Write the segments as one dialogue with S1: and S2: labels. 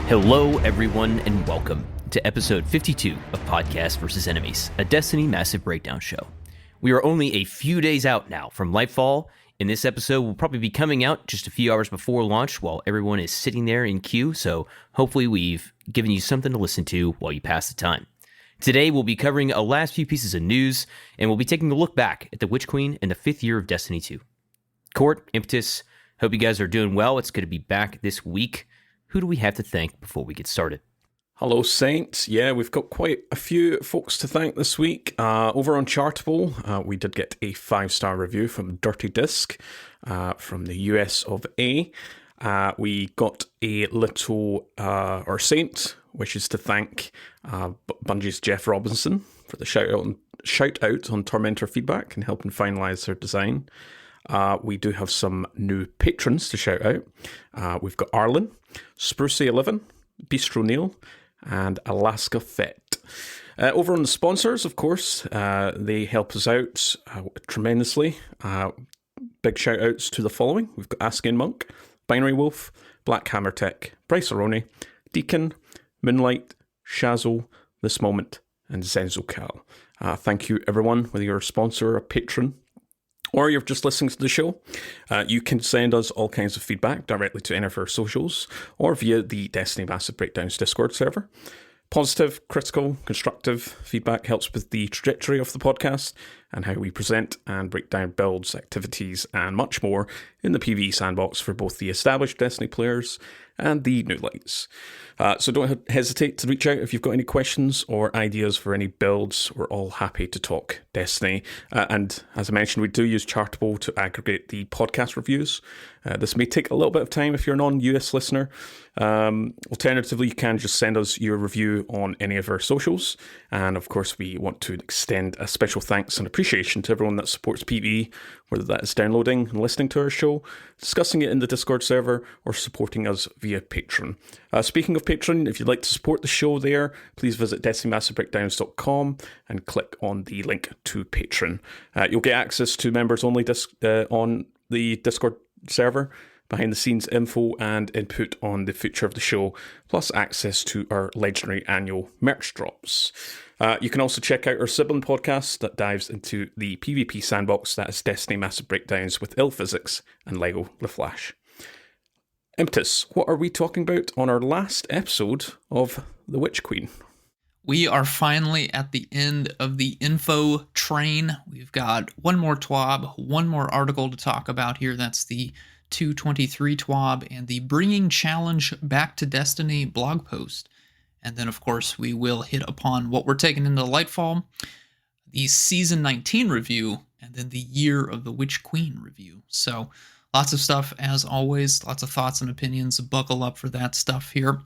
S1: Hello, everyone, and welcome to episode 52 of Podcast vs. Enemies, a Destiny Massive Breakdown show. We are only a few days out now from Lightfall, and this episode will probably be coming out just a few hours before launch while everyone is sitting there in queue, so hopefully we've given you something to listen to while you pass the time. Today, we'll be covering a last few pieces of news, and we'll be taking a look back at the Witch Queen in the 5th year of Destiny 2. Court, Impetus, hope you guys are doing well. It's good to be back this week. Who do we have to thank before we get started?
S2: Hello, Saints. Yeah, we've got quite a few folks to thank this week. Over on Chartable, we did get a 5-star review from Dirty Disc from the US of A. We got a little, our Saint wishes to thank Bungie's Jeff Robinson for the shout out on Tormentor feedback and helping finalise their design. We do have some new patrons to shout out. We've got Arlen, Sprucey11, Bistro Neil, and Alaska Fett. Over on the sponsors, of course, they help us out tremendously. Big shout outs to the following. We've got Asking Monk, Binary Wolf, Black Hammer Tech, Bryce Aroni, Deacon, Moonlight, Shazo, This Moment, and Zenzo Cal. Thank you, everyone, whether you're a sponsor, a patron, or you're just listening to the show. You can send us all kinds of feedback directly to any of our socials or via the Destiny Massive Breakdowns Discord server. Positive, critical, constructive feedback helps with the trajectory of the podcast and how we present and break down builds, activities, and much more in the PvE sandbox for both the established Destiny players and the new lights. So don't hesitate to reach out if you've got any questions or ideas for any builds. We're all happy to talk Destiny. And as I mentioned, we do use Chartable to aggregate the podcast reviews. This may take a little bit of time if you're a non-US listener. Alternatively, you can just send us your review on any of our socials. And of course, we want to extend a special thanks and appreciation to everyone that supports PvE, whether that is downloading and listening to our show, discussing it in the Discord server, or supporting us via Patreon. Speaking of Patreon, if you'd like to support the show there, please visit DestinyMassiveBreakdowns.com and click on the link to Patreon. You'll get access to members only on the Discord server, behind the scenes info and input on the future of the show, plus access to our legendary annual merch drops. You can also check out our sibling podcast that dives into the PvP sandbox, that is Destiny Massive Breakdowns with Ill Physics and Lego The Flash. Impetus, what are we talking about on our last episode of The Witch Queen?
S3: We are finally at the end of the info train. We've got one more TWAB, one more article to talk about here. That's the 223 TWAB and the Bringing Challenge Back to Destiny blog post. And then, of course, we will hit upon what we're taking into Lightfall, the Season 19 review, and then the Year of the Witch Queen review. So lots of stuff, as always, lots of thoughts and opinions. Buckle up for that stuff here.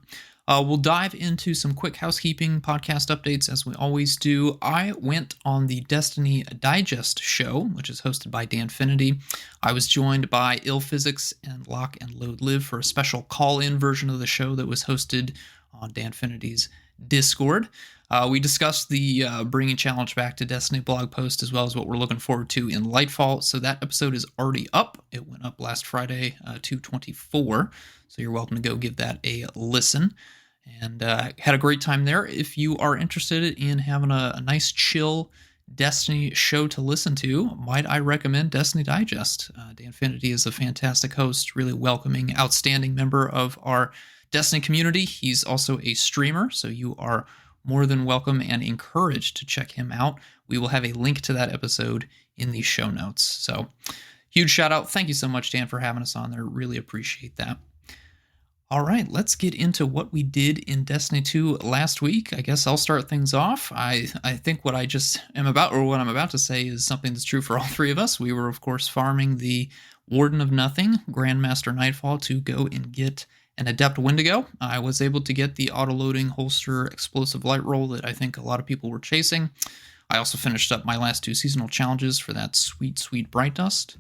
S3: We'll dive into some quick housekeeping podcast updates, as we always do. I went on the Destiny Digest show, which is hosted by Danfinity. I was joined by Ill Physics and Lock and Load Live for a special call-in version of the show that was hosted on Danfinity's Discord. We discussed the Bringing Challenge Back to Destiny blog post, as well as what we're looking forward to in Lightfall. So that episode is already up. It went up last Friday, 2/24. So you're welcome to go give that a listen. And had a great time there. If you are interested in having a nice, chill Destiny show to listen to, might I recommend Destiny Digest. Danfinity is a fantastic host, really welcoming, outstanding member of our Destiny community. He's also a streamer, so you are more than welcome and encouraged to check him out. We will have a link to that episode in the show notes. So huge shout out. Thank you so much, Dan, for having us on there. Really appreciate that. All right, let's get into what we did in Destiny 2 last week. I guess I'll start things off. I think what I just am about, or what I'm about to say, is something that's true for all three of us. We were, of course, farming the Warden of Nothing, Grandmaster Nightfall, to go and get an Adept Wendigo. I was able to get the auto-loading holster explosive light roll that I think a lot of people were chasing. I also finished up my last 2 seasonal challenges for that sweet, sweet Bright Dust.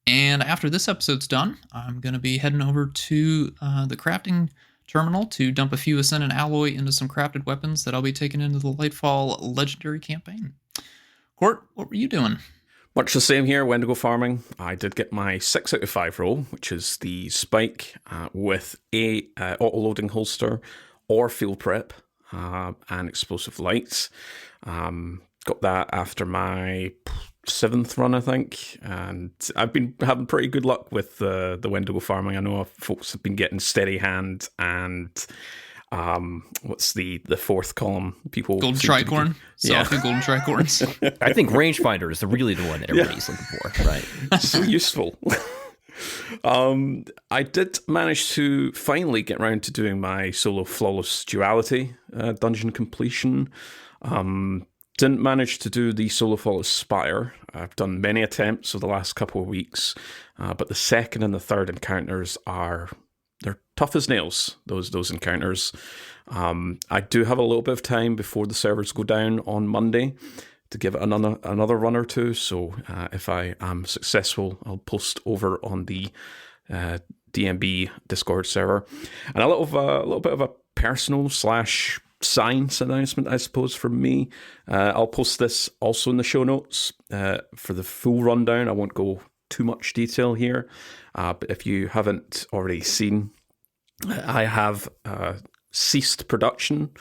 S3: And after this episode's done, I'm going to be heading over to the crafting terminal to dump a few Ascendant Alloy into some crafted weapons that I'll be taking into the Lightfall Legendary campaign. Court, what were you doing?
S2: Much the same here, Wendigo farming. I did get my 6 out of 5 roll, which is the spike with a auto-loading holster or field prep and explosive lights. Got that after my 7th run, I think, and I've been having pretty good luck with the Wendigo farming. I know folks have been getting steady hand and what's the 4th column? People
S3: golden tricorn.
S2: Yeah,
S3: golden tricorns.
S1: I think rangefinder is really the one that everybody's looking for, right?
S2: So useful. I did manage to finally get around to doing my solo flawless duality dungeon completion. Didn't manage to do the solo flawless spire. I've done many attempts over the last couple of weeks, but the 2nd and the 3rd encounters they're tough as nails, those encounters. I do have a little bit of time before the servers go down on Monday to give it another run or two. So if I am successful, I'll post over on the DMB Discord server. And a little bit of a personal / science announcement, I suppose, from me. I'll post this also in the show notes for the full rundown. I won't go too much detail here, but if you haven't already seen, I have ceased production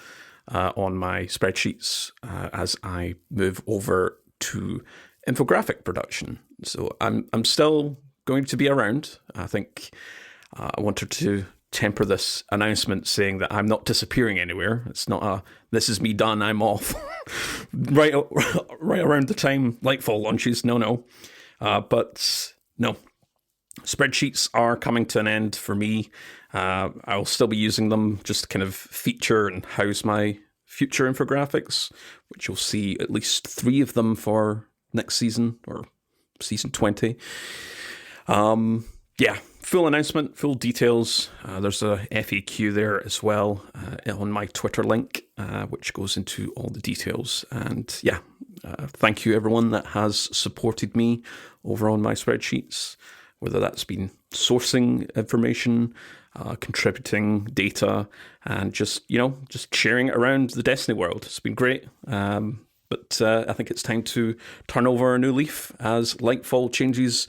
S2: on my spreadsheets as I move over to infographic production. So I'm still going to be around. I think I wanted to temper this announcement saying that I'm not disappearing anywhere. It's not this is me done, I'm off right around the time Lightfall launches. No. But no. Spreadsheets are coming to an end for me. I'll still be using them just to kind of feature and house my future infographics, which you'll see at least 3 of them for next season or season 20. Full announcement, full details. There's a FAQ there as well on my Twitter link, which goes into all the details. And thank you everyone that has supported me over on my spreadsheets, whether that's been sourcing information, contributing data, and just sharing it around the Destiny world. It's been great. But I think it's time to turn over a new leaf as Lightfall changes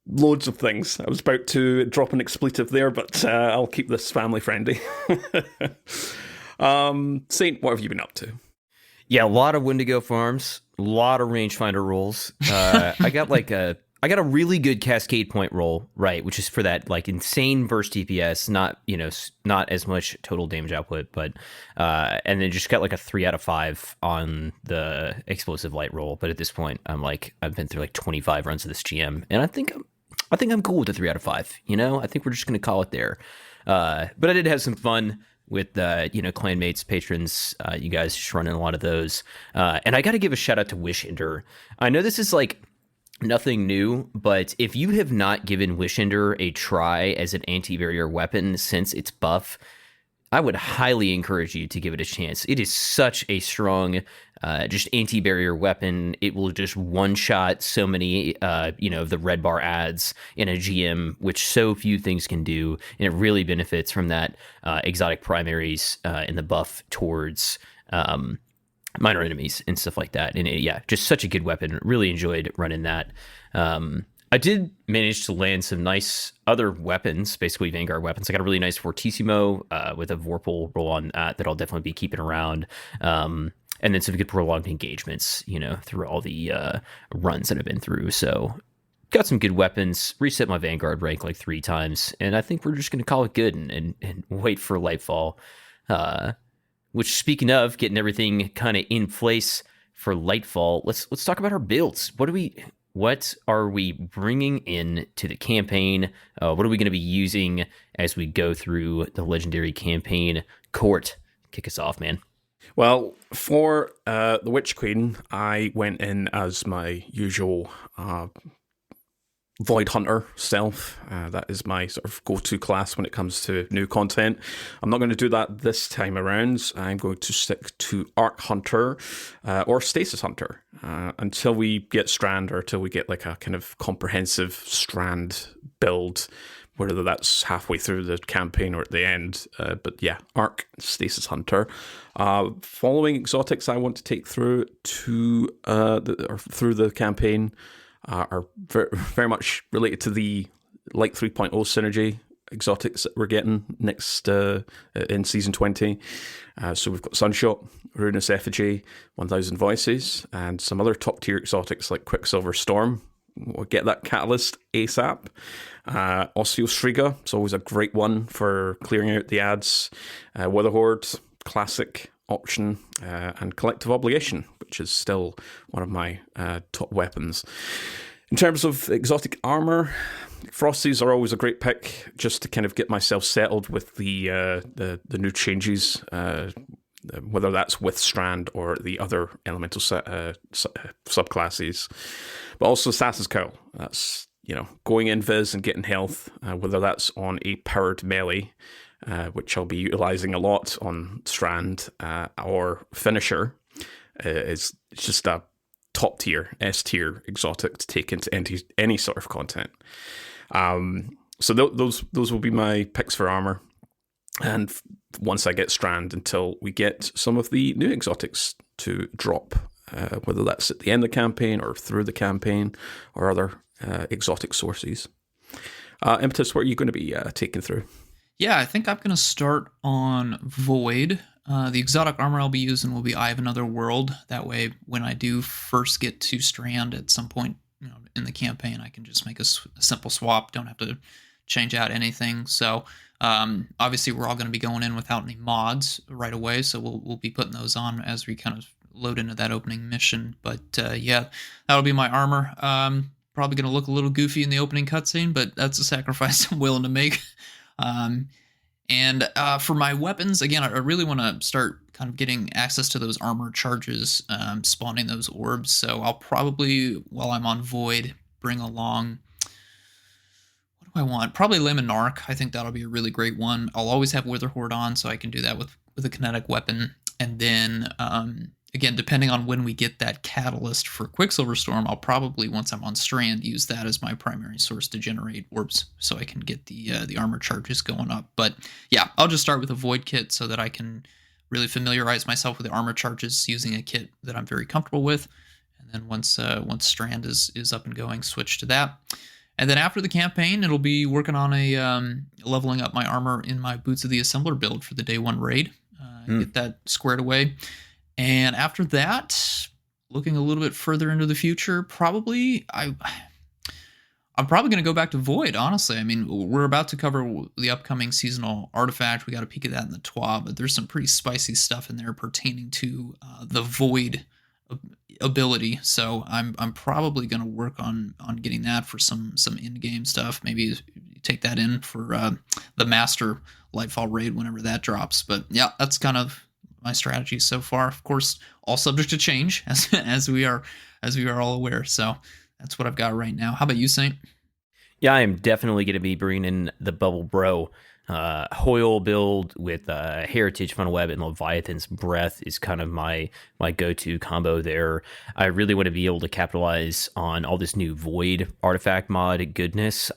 S2: loads of things. I was about to drop an expletive there, but I'll keep this family friendly. Saint, what have you been up to?
S1: Yeah, a lot of Wendigo farms, a lot of rangefinder rolls. I got a really good cascade point roll, right, which is for that like insane burst DPS, not as much total damage output, but and then just got like a 3 out of 5 on the explosive light roll. But at this point, I've been through like 25 runs of this GM, and I think I'm cool with the 3 out of 5. I think we're just gonna call it there. But I did have some fun with clanmates, patrons, you guys just running a lot of those. And I got to give a shout out to Wishender. I know this is like nothing new, but if you have not given Wishender a try as an anti-barrier weapon since its buff, I would highly encourage you to give it a chance. It is such a strong, just anti-barrier weapon. It will just one-shot so many, the red bar adds in a GM, which so few things can do, and it really benefits from that exotic primaries and the buff towards minor enemies and stuff like that. And just such a good weapon. Really enjoyed running that. I did manage to land some nice other weapons, basically Vanguard weapons. I got a really nice Fortissimo with a Vorpal roll on that I'll definitely be keeping around. And then some good prolonged engagements, through all the runs that I've been through. So got some good weapons, reset my Vanguard rank like 3 times, and I think we're just going to call it good and wait for Lightfall. Which, speaking of getting everything kind of in place for Lightfall, let's talk about our builds. What are we bringing in to the campaign? What are we going to be using as we go through the legendary campaign? Court, kick us off, man.
S2: Well, for the Witch Queen, I went in as my usual Void Hunter self. That is my sort of go-to class when it comes to new content. I'm not going to do that this time around. I'm going to stick to Arc Hunter or Stasis Hunter until we get Strand, or until we get like a kind of comprehensive Strand build, whether that's halfway through the campaign or at the end. But yeah, Arc, Stasis Hunter. Following exotics I want to take through through the campaign are very, very much related to the Light 3.0 synergy exotics that we're getting next in Season 20. So we've got Sunshot, Ruinous Effigy, 1000 Voices, and some other top-tier exotics like Quicksilver Storm. We'll get that Catalyst ASAP. Osteostriga, it's always a great one for clearing out the ads. Witherhoard, Classic option, and Collective Obligation, which is still one of my top weapons. In terms of exotic armor, Frosties are always a great pick, just to kind of get myself settled with the new changes, whether that's with Strand or the other elemental subclasses. But also Assassin's Cowl. That's, going invis and getting health, whether that's on a powered melee, which I'll be utilizing a lot on Strand, or Finisher, is just a top tier, S tier exotic to take into any sort of content. So those will be my picks for armor. And once I get Strand, until we get some of the new exotics to drop, whether that's at the end of the campaign or through the campaign or other exotic sources. Impetus, what are you going to be taking through?
S3: Yeah, I think I'm going to start on Void. The exotic armor I'll be using will be Eye of Another World. That way, when I do first get to Strand at some point in the campaign, I can just make a simple swap. Don't have to change out anything. So obviously, we're all going to be going in without any mods right away. So we'll be putting those on as we kind of load into that opening mission. But yeah, that'll be my armor. Probably going to look a little goofy in the opening cutscene, but that's a sacrifice I'm willing to make. And for my weapons, again, I really want to start kind of getting access to those armor charges, spawning those orbs. So I'll probably, while I'm on Void, bring along, what do I want? Probably Lemonarch. I think that'll be a really great one. I'll always have Witherhoard on, so I can do that with a kinetic weapon. And then, again, depending on when we get that catalyst for Quicksilver Storm, I'll probably, once I'm on Strand, use that as my primary source to generate orbs so I can get the armor charges going up. But yeah, I'll just start with a Void kit so that I can really familiarize myself with the armor charges using a kit that I'm very comfortable with. And then once Strand is up and going, switch to that. And then after the campaign, it'll be working on a leveling up my armor in my Boots of the Assembler build for the Day 1 raid. Get that squared away. And after that, looking a little bit further into the future, probably I'm probably going to go back to Void, honestly. I mean, we're about to cover the upcoming seasonal artifact. We got a peek at that in the TWAB, but there's some pretty spicy stuff in there pertaining to the Void ability. So I'm probably going to work on getting that for some in-game stuff. Maybe take that in for the Master Lightfall raid whenever that drops. But yeah, that's kind of my strategy so far. Of course, all subject to change as we are all aware. So that's what I've got right now. How about you, Saint?
S1: Yeah, I am definitely going to be bringing in the Bubble Bro. Hoyle build with Heritage Funnel Web and Leviathan's Breath is kind of my go-to combo there. I really want to be able to capitalize on all this new Void artifact mod goodness.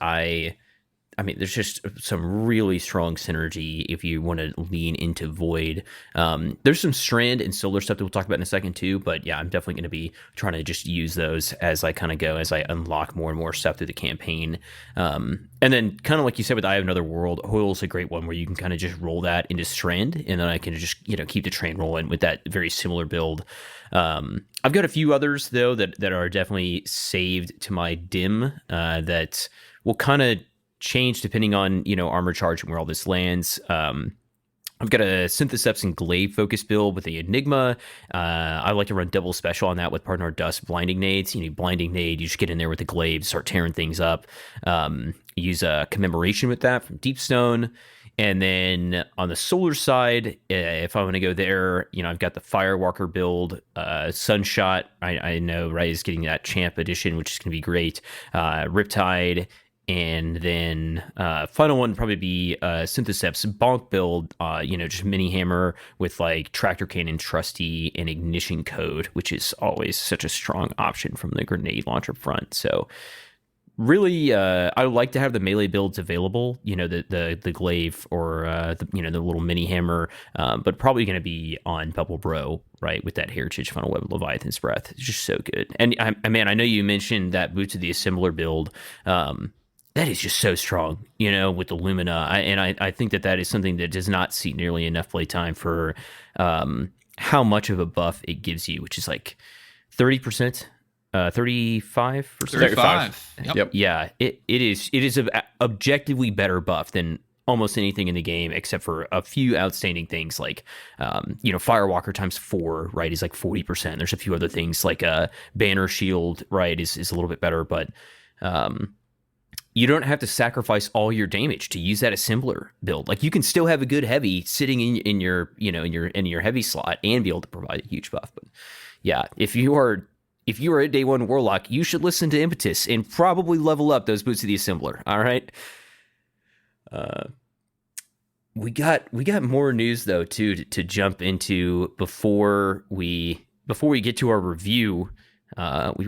S1: I mean, there's just some really strong synergy if you want to lean into Void. There's some Strand and Solar stuff that we'll talk about in a second too, but yeah, I'm definitely going to be trying to just use those as I kind of go, as I unlock more and more stuff through the campaign. And then kind of like you said with Eye of Another World, Hoyle's a great one where you can kind of just roll that into Strand, and then I can just, keep the train rolling with that very similar build. I've got a few others though that are definitely saved to my dim that will kind of change depending on armor charge and where all this lands. I've got a Syntheseps and Glaive focus build with the Enigma. I like to run double special on that with Partner Dust Blinding Nades. You need Blinding Nade, you just get in there with the Glaive, start tearing things up. Use a Commemoration with that from Deepstone. And then on the solar side, if I want to go there, I've got the Firewalker build, Sunshot. I know, right, is getting that Champ edition, which is going to be great. Riptide. And then final one would probably be Syntheseps Bonk build, just mini hammer with like Tractor Cannon, Trusty, and Ignition Code, which is always such a strong option from the grenade launcher front. So really, I would like to have the melee builds available, the Glaive or the little mini hammer, but probably going to be on Bubble Bro, right, with that Heritage Funnel Web Leviathan's Breath. It's just so good. And I know you mentioned that Boots of the Assembler build. that is just so strong, with the Lumina. I think that is something that does not see nearly enough playtime for how much of a buff it gives you, which is like 30%, 35%.
S3: 35. Yep.
S1: Yeah, it is an objectively better buff than almost anything in the game, except for a few outstanding things like, Firewalker times 4, right, is like 40%. There's a few other things like Banner Shield, right, is a little bit better, but you don't have to sacrifice all your damage to use that assembler build. Like, you can still have a good heavy sitting in your heavy slot and be able to provide a huge buff. But yeah, if you are a day one Warlock, you should listen to Impetus and probably level up those boots of the assembler. All right. We got more news though too to jump into before we get to our review.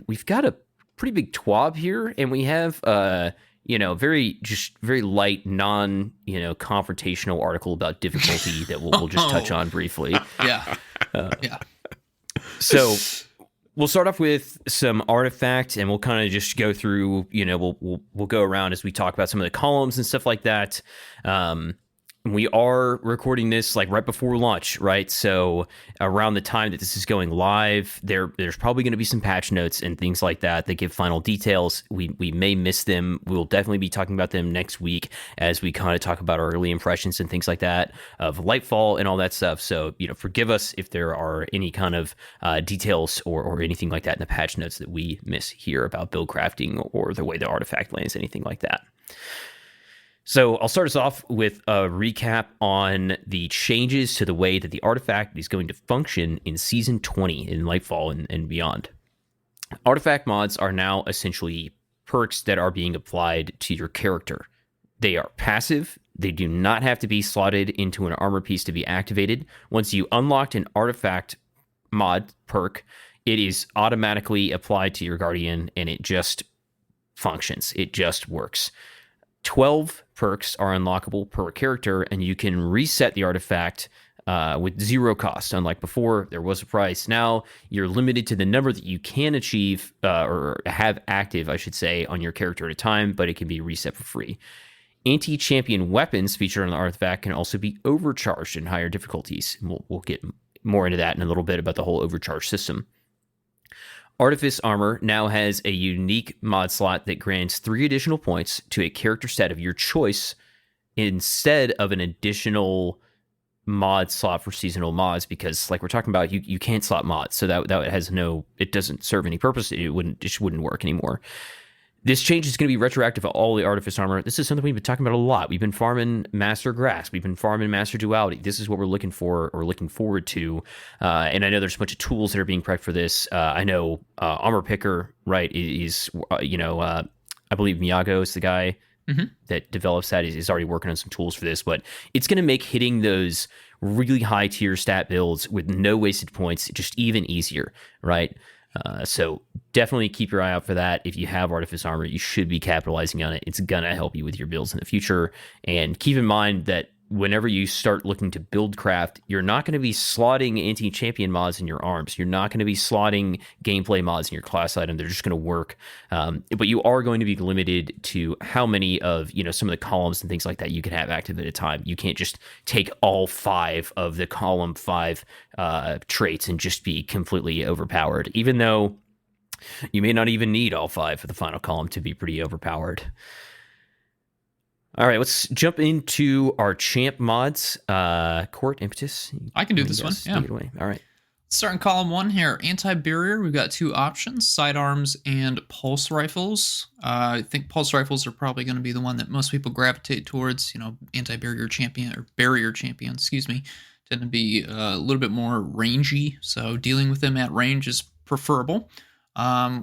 S1: We've got a pretty big TWAB here, and we have very light, confrontational article about difficulty that we'll just touch on briefly.
S3: Yeah.
S1: So we'll start off with some artifact, and we'll kind of just go through. We'll go around as we talk about some of the columns and stuff like that. We are recording this like right before launch, right? So around the time that this is going live, there's probably going to be some patch notes and things like that give final details. We may miss them. We'll definitely be talking about them next week as we kind of talk about our early impressions and things like that of Lightfall and all that stuff. So, forgive us if there are any kind of details or anything like that in the patch notes that we miss here about build crafting or the way the artifact lands, anything like that. So I'll start us off with a recap on the changes to the way that the artifact is going to function in Season 20 in Lightfall and beyond. Artifact mods are now essentially perks that are being applied to your character. They are passive. They do not have to be slotted into an armor piece to be activated. Once you unlocked an artifact mod perk, it is automatically applied to your Guardian, and it just functions. It just works. 12 perks are unlockable per character, and you can reset the artifact with 0 cost. Unlike before, there was a price. Now you're limited to the number that you can achieve or have active, I should say, on your character at a time, but it can be reset for free. Anti-champion weapons featured on the artifact can also be overcharged in higher difficulties. We'll get more into that in a little bit about the whole overcharged system. Artifice Armor now has a unique mod slot that grants 3 additional points to a character set of your choice instead of an additional mod slot for seasonal mods, because like we're talking about, you can't slot mods, so that it doesn't serve any purpose. It just wouldn't work anymore. This change is going to be retroactive to all the Artifice Armor. This is something we've been talking about a lot. We've been farming Master Grasp. We've been farming Master Duality. This is what we're looking for or looking forward to. And I know there's a bunch of tools that are being prepped for this. I know Armor Picker, right, is, I believe Miyago is the guy that develops that. Is already working on some tools for this. But it's going to make hitting those really high tier stat builds with no wasted points just even easier, right? So definitely keep your eye out for that. If you have Artifice Armor, you should be capitalizing on it. It's going to help you with your builds in the future. And keep in mind that whenever you start looking to build craft, you're not going to be slotting anti-champion mods in your arms. You're not going to be slotting gameplay mods in your class item. They're just going to work. But you are going to be limited to how many of, some of the columns and things like that you can have active at a time. You can't just take all 5 of the column 5 traits and just be completely overpowered, even though you may not even need all 5 for the final column to be pretty overpowered. All right, let's jump into our champ mods. Court, Impetus.
S3: I can do this one. Yeah.
S1: All right.
S3: Starting column 1 here, anti-barrier. We've got 2 options: sidearms and pulse rifles. I think pulse rifles are probably going to be the one that most people gravitate towards. Anti-barrier champion or barrier champion, tend to be a little bit more rangy. So dealing with them at range is preferable.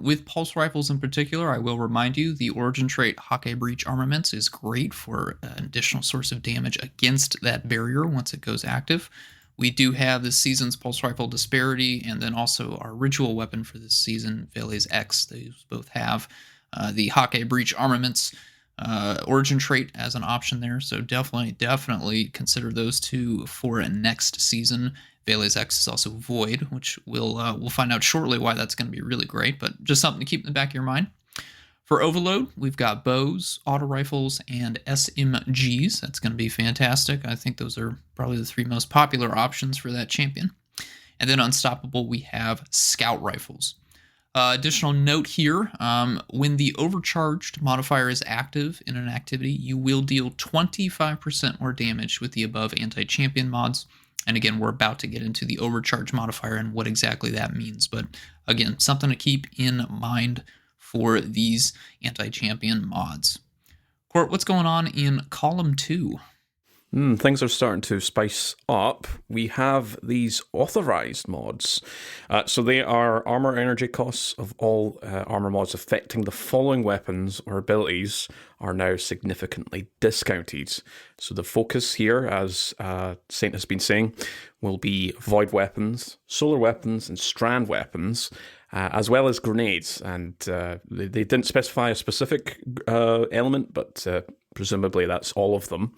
S3: With pulse rifles in particular, I will remind you, the origin trait Hake Breach Armaments is great for an additional source of damage against that barrier once it goes active. We do have this season's pulse rifle Disparity, and then also our ritual weapon for this season, Vele's X. These both have the Hake Breach Armaments origin trait as an option there, so definitely consider those 2 for a next season. Vele's X is also Void, which we'll find out shortly why that's going to be really great, but just something to keep in the back of your mind. For Overload, we've got bows, auto rifles, and SMGs. That's going to be fantastic. I think those are probably the 3 most popular options for that champion. And then Unstoppable, we have scout rifles. Additional note here, when the Overcharged modifier is active in an activity, you will deal 25% more damage with the above anti-champion mods. And again, we're about to get into the Overcharged modifier and what exactly that means. But again, something to keep in mind for these anti-champion mods. Court, what's going on in column 2?
S2: Things are starting to spice up. We have these authorized mods. So they are armor energy costs of all armor mods affecting the following weapons or abilities are now significantly discounted. So the focus here, as Saint has been saying, will be void weapons, solar weapons, and strand weapons, as well as grenades. And they didn't specify a specific element, but presumably that's all of them.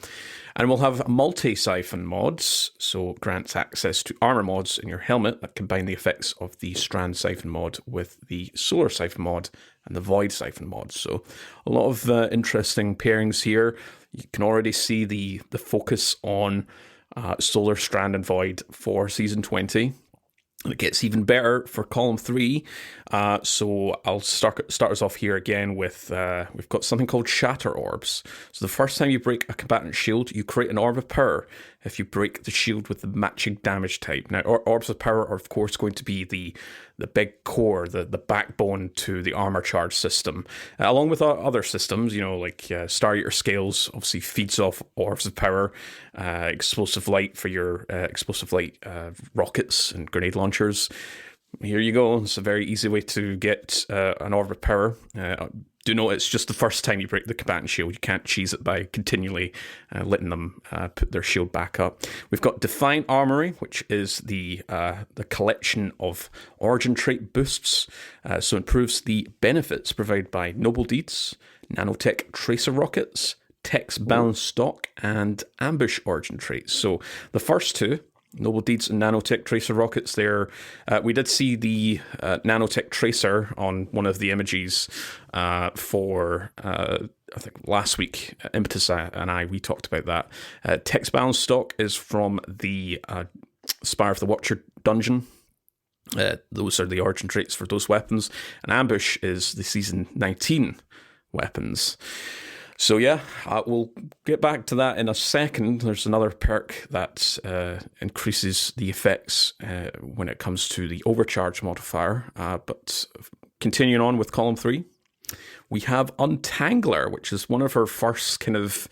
S2: And we'll have multi-siphon mods, so grants access to armor mods in your helmet that combine the effects of the strand siphon mod with the solar siphon mod and the void siphon mod. So a lot of interesting pairings here. You can already see the focus on solar, strand, and void for Season 20. And it gets even better for column 3. So I'll start us off here again with, we've got something called Shatter Orbs. So the first time you break a combatant shield, you create an Orb of Power if you break the shield with the matching damage type. Now, Orbs of Power are, of course, going to be the big core, the backbone to the Overcharged system, along with other systems, like Star Eater Scales obviously feeds off Orbs of Power, Explosive Light for your Explosive Light rockets and grenade launchers. Here you go. It's a very easy way to get an Orb of Power. Do note it's just the first time you break the combatant shield. You can't cheese it by continually letting them put their shield back up. We've got Defiant Armory, which is the collection of origin trait boosts. So improves the benefits provided by Noble Deeds, Nanotech Tracer Rockets, Tech's Balanced Stock, and Ambush origin traits. So the first two, Noble Deeds and Nanotech Tracer Rockets there. We did see the Nanotech Tracer on one of the images for, I think, last week. Impetus and we talked about that. Tech's Balanced Stock is from the Spire of the Watcher dungeon. Those are the origin traits for those weapons. And Ambush is the Season 19 weapons. So yeah, we'll get back to that in a second. There's another perk that increases the effects when it comes to the Overcharge modifier. But continuing on with column 3, we have Untangler, which is one of our first kind of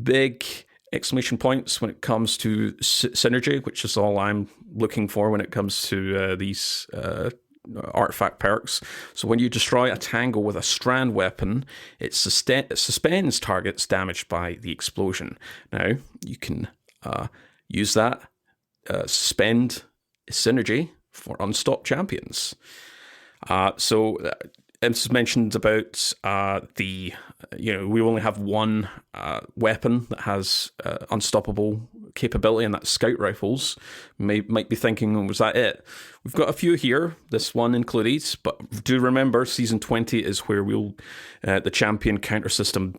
S2: big exclamation points when it comes to synergy, which is all I'm looking for when it comes to these artifact perks. So when you destroy a tangle with a strand weapon, it suspends targets damaged by the explosion. Now, you can use that suspend synergy for unstopped champions. So it's mentioned about we only have one weapon that has unstoppable capability, and that's scout rifles. Might be thinking, was that it? We've got a few here, this one included, but do remember, Season 20 is where the champion counter system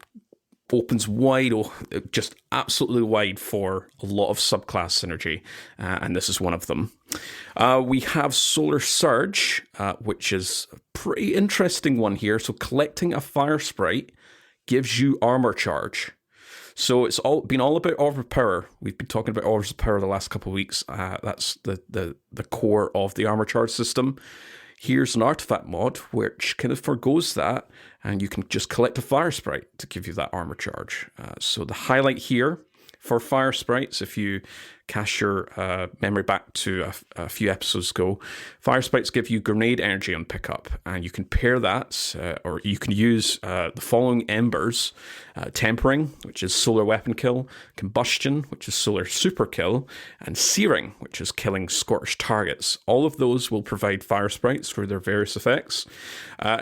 S2: opens wide, just absolutely wide for a lot of subclass synergy, and this is one of them. We have Solar Surge, which is a pretty interesting one here. So collecting a fire sprite gives you armor charge. So it's been all about Orbs of Power. We've been talking about Orbs of Power the last couple of weeks. That's the core of the armor charge system. Here's an artifact mod which kind of forgoes that, and you can just collect a fire sprite to give you that armor charge. So the highlight here for fire sprites, if you cast your memory back to a few episodes ago, fire sprites give you grenade energy on pickup, and you can pair that, or you can use the following embers: tempering, which is solar weapon kill; combustion, which is solar super kill; and searing, which is killing scorched targets. All of those will provide fire sprites for their various effects.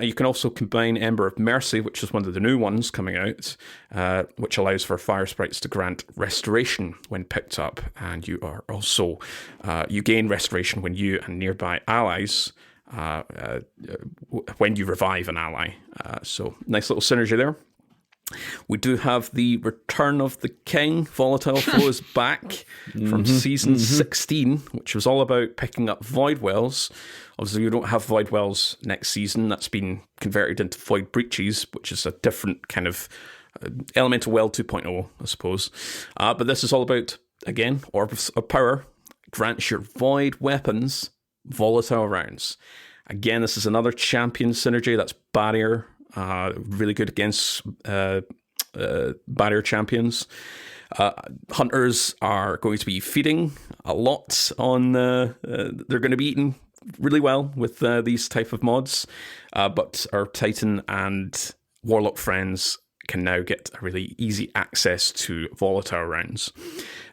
S2: You can also combine Ember of Mercy, which is one of the new ones coming out, which allows for fire sprites to grant restoration when picked up, and you are also you gain restoration when you and nearby allies when you revive an ally. So nice little synergy there. We do have the Return of the King. Volatile Flow is back from season 16, which was all about picking up Void Wells. Obviously, we don't have Void Wells next season. That's been converted into Void Breaches, which is a different kind of Elemental Well 2.0, I suppose. But this is all about, again, Orbs of Power. Grants your Void weapons volatile rounds. Again, this is another champion synergy. That's Barrier. Really good against barrier champions. Hunters are going to be feeding a lot on. They're going to be eating really well with these type of mods. But our Titan and Warlock friends can now get a really easy access to volatile rounds,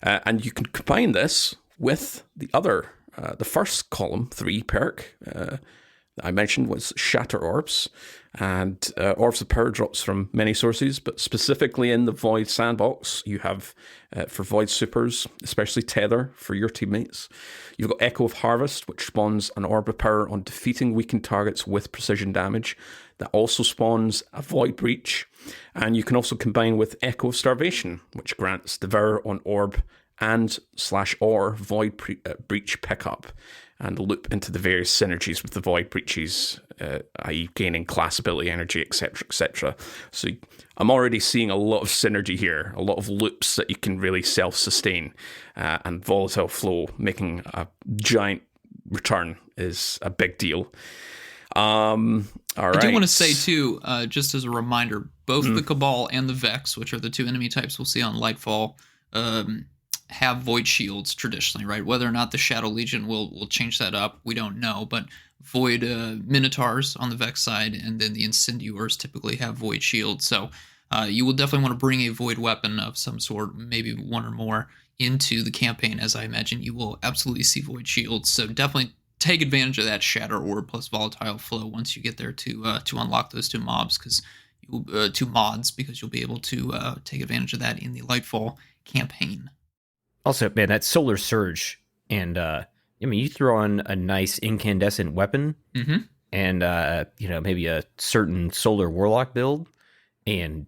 S2: and you can combine this with the other. The first column 3 perk that I mentioned was Shatter Orbs, and Orbs of Power drops from many sources, but specifically in the Void Sandbox, you have for Void Supers, especially Tether for your teammates. You've got Echo of Harvest, which spawns an Orb of Power on defeating weakened targets with precision damage. That also spawns a Void Breach, and you can also combine with Echo of Starvation, which grants Devour on Orb and /or Void Breach pickup, and loop into the various synergies with the Void Breaches, i.e. gaining class ability, energy, etc., etc. So I'm already seeing a lot of synergy here, a lot of loops that you can really self-sustain, and Volatile Flow making a giant return is a big deal. All right.
S3: I do want to say, too, just as a reminder, both the Cabal and the Vex, which are the 2 enemy types we'll see on Lightfall, have Void Shields traditionally, right? Whether or not the Shadow Legion will change that up, we don't know. But Void Minotaurs on the Vex side, and then the Incendiors typically have Void Shields. So you will definitely want to bring a Void weapon of some sort, maybe one or more, into the campaign, as I imagine you will absolutely see Void Shields. So definitely take advantage of that Shatter Orb plus Volatile Flow once you get there to unlock those 2 mobs, because 2 mods, because you'll be able to take advantage of that in the Lightfall campaign.
S1: Also, man, that Solar Surge, and I mean, you throw on a nice incandescent weapon, and maybe a certain Solar Warlock build, and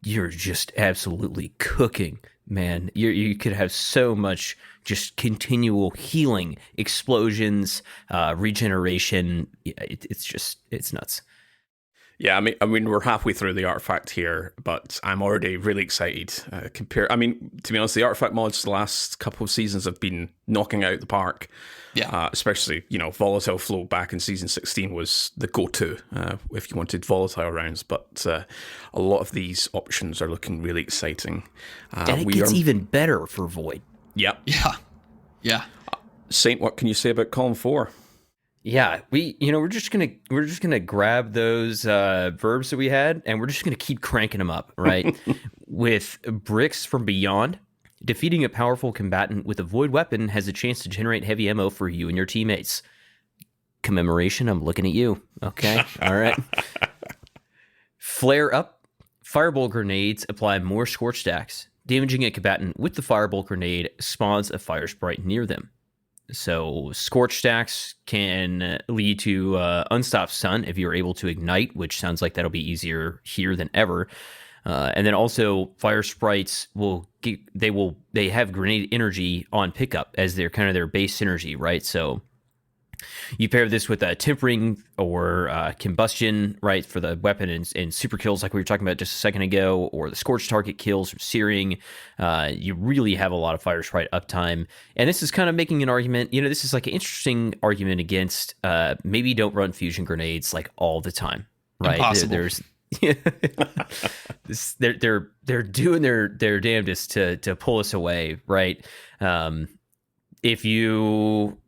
S1: you're just absolutely cooking, man. You could have so much just continual healing, explosions, regeneration. It's nuts.
S2: Yeah, I mean, we're halfway through the artifact here, but I'm already really excited. To be honest, the artifact mods the last couple of seasons have been knocking out the park.
S3: Yeah.
S2: Especially, Volatile Flow back in season 16 was the go-to if you wanted volatile rounds. But a lot of these options are looking really exciting.
S1: And it gets even better for Void.
S2: Yep.
S3: Yeah.
S2: Saint, what can you say about column 4?
S1: Yeah, we're just gonna grab those verbs that we had, and we're just gonna keep cranking them up, right? With Bricks from Beyond, defeating a powerful combatant with a void weapon has a chance to generate heavy ammo for you and your teammates. Commemoration, I'm looking at you. Okay, all right. Flare Up, fireball grenades apply more scorch stacks. Damaging a combatant with the fireball grenade spawns a fire sprite near them. So Scorch Stacks can lead to Unstopped Stun if you're able to ignite, which sounds like that'll be easier here than ever. And then also Fire Sprites they have grenade energy on pickup as their kind of their base synergy, right? So you pair this with a tempering or combustion, right, for the weapon and super kills like we were talking about just a second ago, or the scorch target kills or searing. You really have a lot of fire sprite uptime. And this is kind of making an argument, this is like an interesting argument against maybe don't run fusion grenades like all the time, right?
S3: Impossible.
S1: They're doing their damnedest to pull us away, right? If you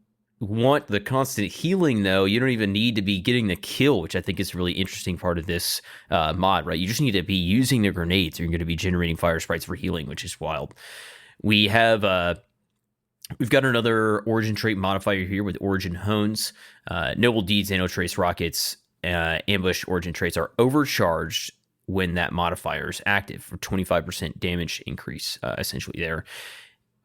S1: want the constant healing, though, you don't even need to be getting the kill, which I think is a really interesting part of this mod, right? You just need to be using the grenades, or you're going to be generating fire sprites for healing, which is wild. We've got another origin trait modifier here with Origin Hones. Noble Deeds, Nanotrace Rockets, Ambush origin traits are overcharged when that modifier is active for 25% damage increase, essentially there.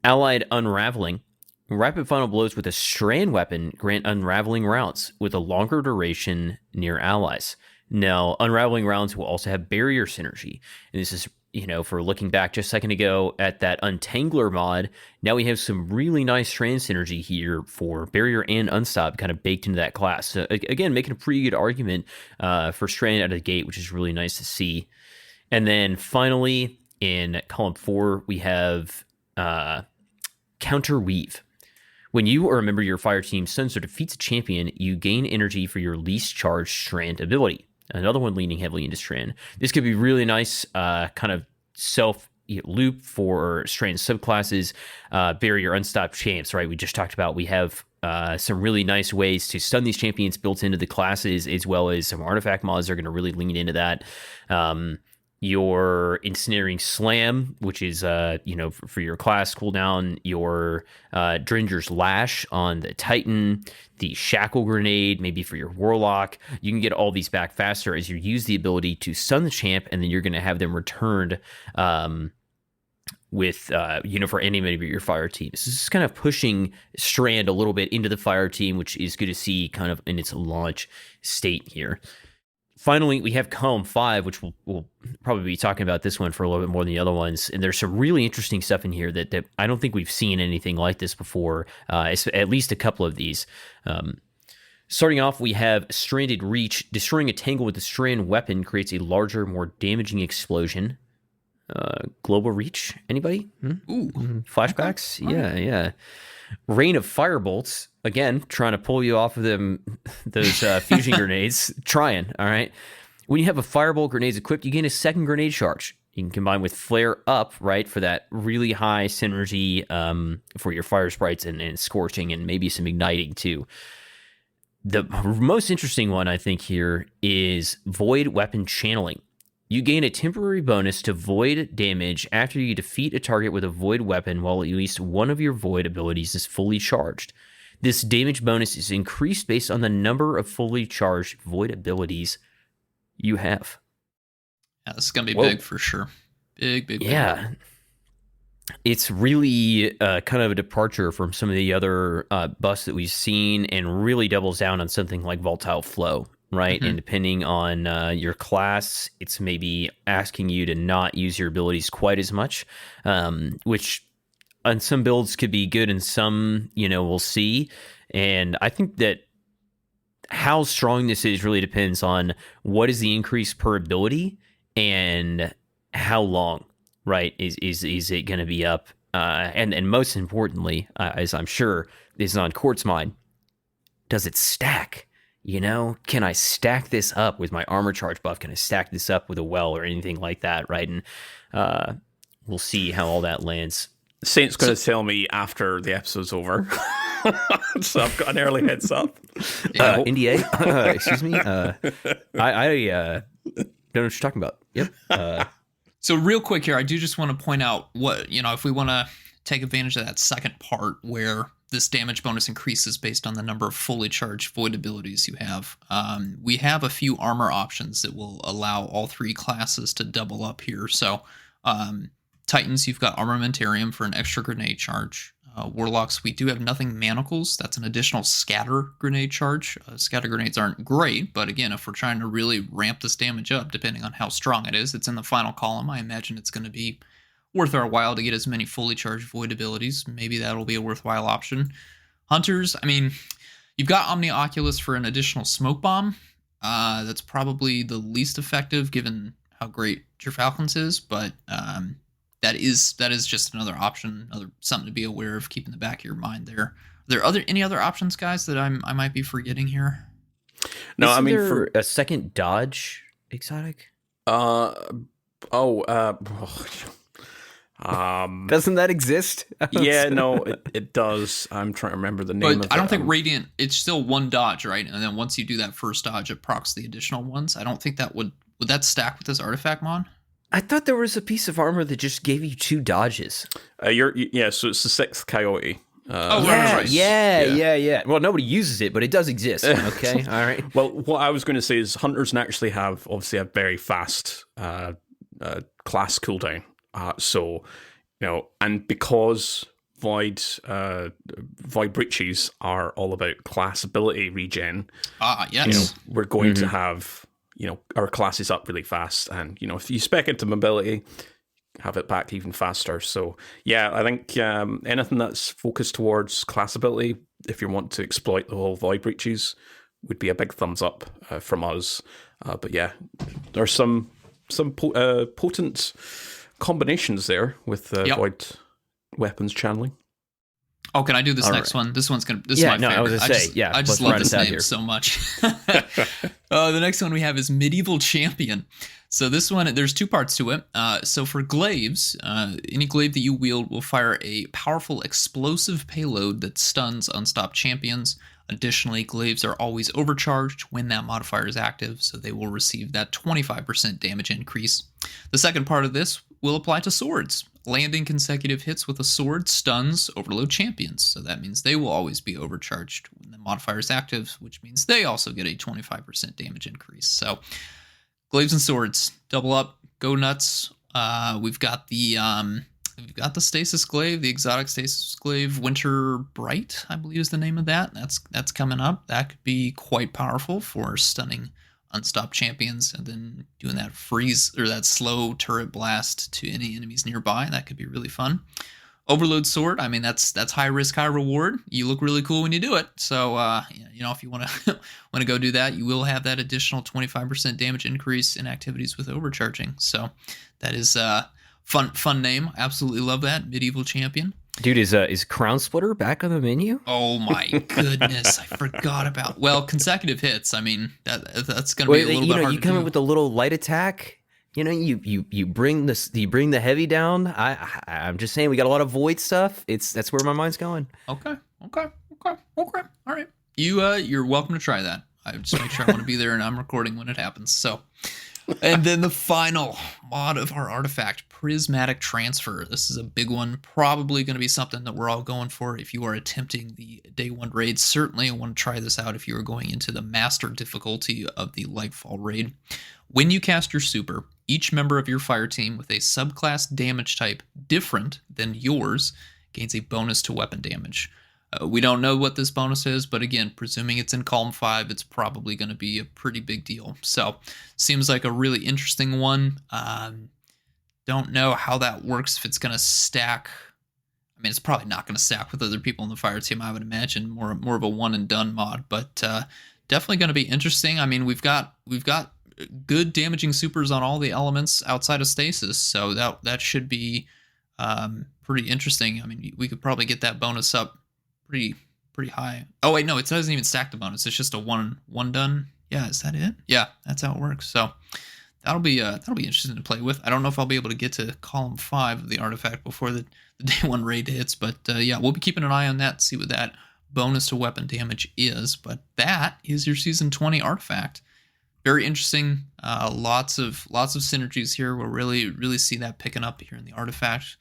S1: Allied Unraveling Rapid final blows with a strand weapon grant unraveling rounds with a longer duration near allies. Now, unraveling rounds will also have barrier synergy. And this is, for looking back just a second ago at that Untangler mod, now we have some really nice strand synergy here for barrier and unstop kind of baked into that class. So again, making a pretty good argument for strand out of the gate, which is really nice to see. And then finally, in column 4, we have Counter Weave. When you or a member of your fire team stuns or defeats a champion, you gain energy for your least charged strand ability. Another one leaning heavily into strand. This could be really nice kind of self loop for strand subclasses, barrier unstopped champs, right? We just talked about we have some really nice ways to stun these champions built into the classes, as well as some artifact mods are going to really lean into that. Your Ensnaring Slam, which is, for your class cooldown, your Dringer's Lash on the Titan, the Shackle Grenade, maybe for your Warlock. You can get all these back faster as you use the ability to stun the champ, and then you're going to have them returned for any member of your fire team. So this is kind of pushing Strand a little bit into the fire team, which is good to see kind of in its launch state here. Finally, we have column 5, which we'll probably be talking about this one for a little bit more than the other ones. And there's some really interesting stuff in here that I don't think we've seen anything like this before, at least a couple of these. Starting off, we have Stranded Reach. Destroying a tangle with a strand weapon creates a larger, more damaging explosion. Global Reach, anybody?
S3: Ooh.
S1: Flashbacks? Okay. Yeah. Rain of Firebolts, again, trying to pull you off of those fusion grenades. Trying, all right? When you have a Firebolt grenades equipped, you gain a second grenade charge. You can combine with Flare Up, right, for that really high synergy for your fire sprites and scorching and maybe some igniting too. The most interesting one, I think, here is Void Weapon Channeling. You gain a temporary bonus to void damage after you defeat a target with a void weapon while at least one of your void abilities is fully charged. This damage bonus is increased based on the number of fully charged void abilities you have.
S3: Yeah, this is going to be big for sure. Big.
S1: Yeah. It's really kind of a departure from some of the other buffs that we've seen and really doubles down on something like Volatile Flow. Right. Mm-hmm. And depending on your class, it's maybe asking you to not use your abilities quite as much, which on some builds could be good and some, we'll see. And I think that how strong this is really depends on what is the increase per ability and how long, right, is it going to be up? And most importantly, as I'm sure is on Court's mind, does it stack? Can I stack this up with my armor charge buff? Can I stack this up with a well or anything like that, right? And we'll see how all that lands.
S2: Saint's going to tell me after the episode's over. So I've got an early heads up.
S1: NDA? Excuse me? I don't know what you're talking about. Yep.
S3: So real quick here, I do just want to point out what, if we want to take advantage of that second part where this damage bonus increases based on the number of fully charged void abilities you have. We have a few armor options that will allow all 3 classes to double up here. So Titans, you've got Armamentarium for an extra grenade charge. Warlocks, we do have Nothing Manacles. That's an additional scatter grenade charge. Scatter grenades aren't great, but again, if we're trying to really ramp this damage up, depending on how strong it is, it's in the final column. I imagine it's going to be worth our while to get as many fully charged void abilities. Maybe that'll be a worthwhile option. Hunters, you've got Omni Oculus for an additional smoke bomb. That's probably the least effective given how great your Falcons is, but that is just another option, something to be aware of, keep in the back of your mind there. Are there any other options, guys, that I might be forgetting here?
S1: No, for a second dodge exotic? Doesn't that exist?
S2: Yeah, no, it does. I'm trying to remember the name of it.
S3: I don't think Radiant, it's still one dodge, right? And then once you do that first dodge, it procs the additional ones. I don't think that would that stack with this artifact mod?
S1: I thought there was a piece of armor that just gave you 2 dodges.
S2: So it's the 6th Coyote.
S3: Right.
S1: Yeah. Well, nobody uses it, but it does exist. Okay, all right.
S2: Well, what I was going to say is Hunters naturally have obviously a very fast class cooldown. And because Void breaches are all about class ability regen.
S3: Yes.
S2: We're going to have, our classes up really fast. And, if you spec into mobility, have it back even faster. So, yeah, I think anything that's focused towards class ability, if you want to exploit the whole Void breaches, would be a big thumbs up from us. But yeah, there's some potent combinations there with Void weapons channeling.
S3: Oh, can I do this next one? This one's this is my favorite.
S1: I was gonna say,
S3: I just love this name so much. The next one we have is Medieval Champion. So this one, there's two parts to it. So for glaives, any glaive that you wield will fire a powerful explosive payload that stuns unstopped champions. Additionally, glaives are always overcharged when that modifier is active, so they will receive that 25% damage increase. The second part of this will apply to swords. Landing consecutive hits with a sword stuns overload champions, so that means they will always be overcharged when the modifier is active, which means they also get a 25% damage increase. So, glaives and swords, double up, go nuts. We've got the stasis glaive, the exotic stasis glaive, Winter Bright, I believe is the name of that. That's coming up. That could be quite powerful for stunning unstopped champions and then doing that freeze or that slow turret blast to any enemies nearby. That could be really fun. Overload sword, I mean that's high risk, high reward. You look really cool when you do it. So if you want to go do that, you will have that additional 25% damage increase in activities with overcharging. So that is fun name. Absolutely love that. Medieval Champion.
S1: Dude, is Crown Splitter back on the menu?
S3: Oh my goodness, I forgot about. Well, consecutive hits. I mean, that's going to be a little bit hard.
S1: You come in with a little light attack. You bring the heavy down. I'm just saying, we got a lot of void stuff. That's where my mind's going.
S3: Okay. All right. You're welcome to try that. I just make sure I want to be there and I'm recording when it happens. So. And then the final mod of our artifact, Prismatic Transfer. This is a big one, probably going to be something that we're all going for if you are attempting the Day 1 raid. Certainly want to try this out if you are going into the Master difficulty of the Lightfall raid. When you cast your super, each member of your fire team with a subclass damage type different than yours gains a bonus to weapon damage. We don't know what this bonus is, but again, presuming it's in column 5, it's probably going to be a pretty big deal. So, seems like a really interesting one. Don't know how that works, if it's going to stack. I mean, it's probably not going to stack with other people in the fire team, I would imagine. More of a one and done mod, but definitely going to be interesting. I mean, we've got good damaging supers on all the elements outside of stasis, so that should be pretty interesting. I mean, we could probably get that bonus up pretty high. Oh wait, no, it doesn't even stack the bonus. It's just a one done. Yeah, is that it? Yeah, that's how it works. So that'll be interesting to play with. I don't know if I'll be able to get to column 5 of the artifact before the Day 1 raid hits, but yeah, we'll be keeping an eye on that, see what that bonus to weapon damage is. But that is your season 20 artifact. Very interesting. Lots of synergies here. We'll really see that picking up here in the artifact.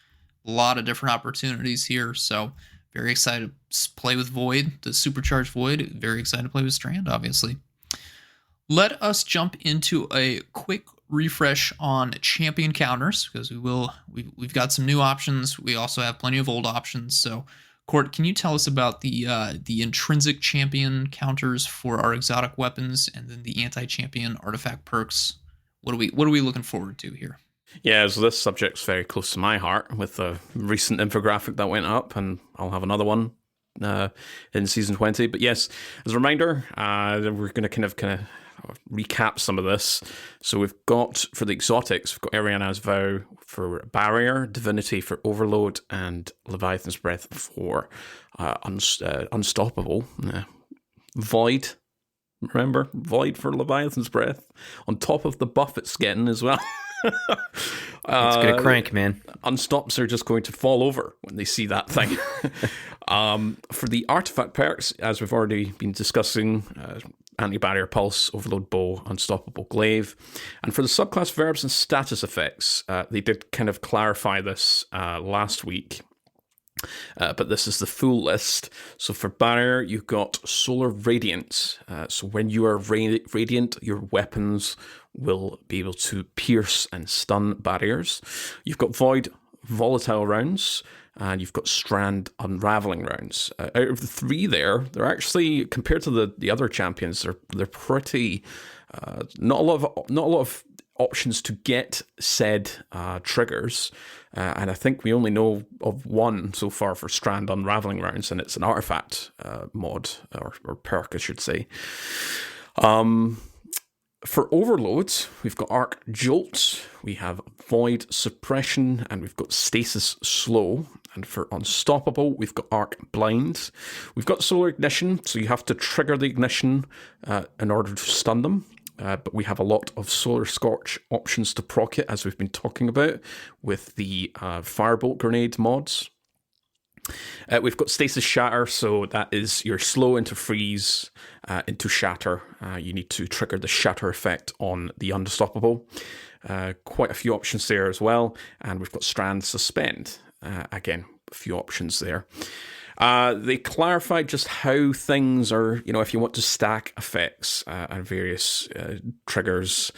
S3: A lot of different opportunities here. So very excited to play with Void, the supercharged Void. Very excited to play with Strand, obviously. Let us jump into a quick refresh on champion counters, because we've got some new options. We also have plenty of old options. So, Court, can you tell us about the intrinsic champion counters for our exotic weapons, and then the anti-champion artifact perks? What are we looking forward to here?
S2: Yeah, so this subject's very close to my heart with the recent infographic that went up, and I'll have another one in season 20. But yes, as a reminder, we're going to kind of recap some of this. So we've got, for the exotics, we've got Ariana's Vow for Barrier, Divinity for Overload, and Leviathan's Breath for Unstoppable. Void, remember? Void for Leviathan's Breath, on top of the buff it's getting as well.
S1: It's gonna crank, man.
S2: Unstops are just going to fall over when they see that thing. For the artifact perks, as we've already been discussing, Anti-Barrier Pulse, Overload Bow, Unstoppable Glaive. And for the subclass verbs and status effects, they did kind of clarify this last week. But this is the full list. So for Barrier, you've got Solar Radiance. So when you are radiant, your weapons will be able to pierce and stun barriers. You've got Void Volatile Rounds. and you've got Strand Unraveling rounds. Out of the three they're actually, compared to the other champions, they're pretty, not a lot of options to get said triggers, and I think we only know of one so far for Strand Unraveling rounds, and it's an artifact mod, or perk, I should say. For overloads, we've got Arc Jolt, we have Void Suppression, and we've got Stasis Slow. And for Unstoppable, we've got Arc Blind. We've got Solar Ignition, so you have to trigger the ignition in order to stun them. But we have a lot of Solar Scorch options to proc it, as we've been talking about, with the Firebolt Grenade mods. We've got Stasis Shatter, so that is your slow into freeze, into shatter. You need to trigger the shatter effect on the Unstoppable. Quite a few options there as well. And we've got Strand Suspend. Again, a few options there. They clarified just how things are, if you want to stack effects and various triggers.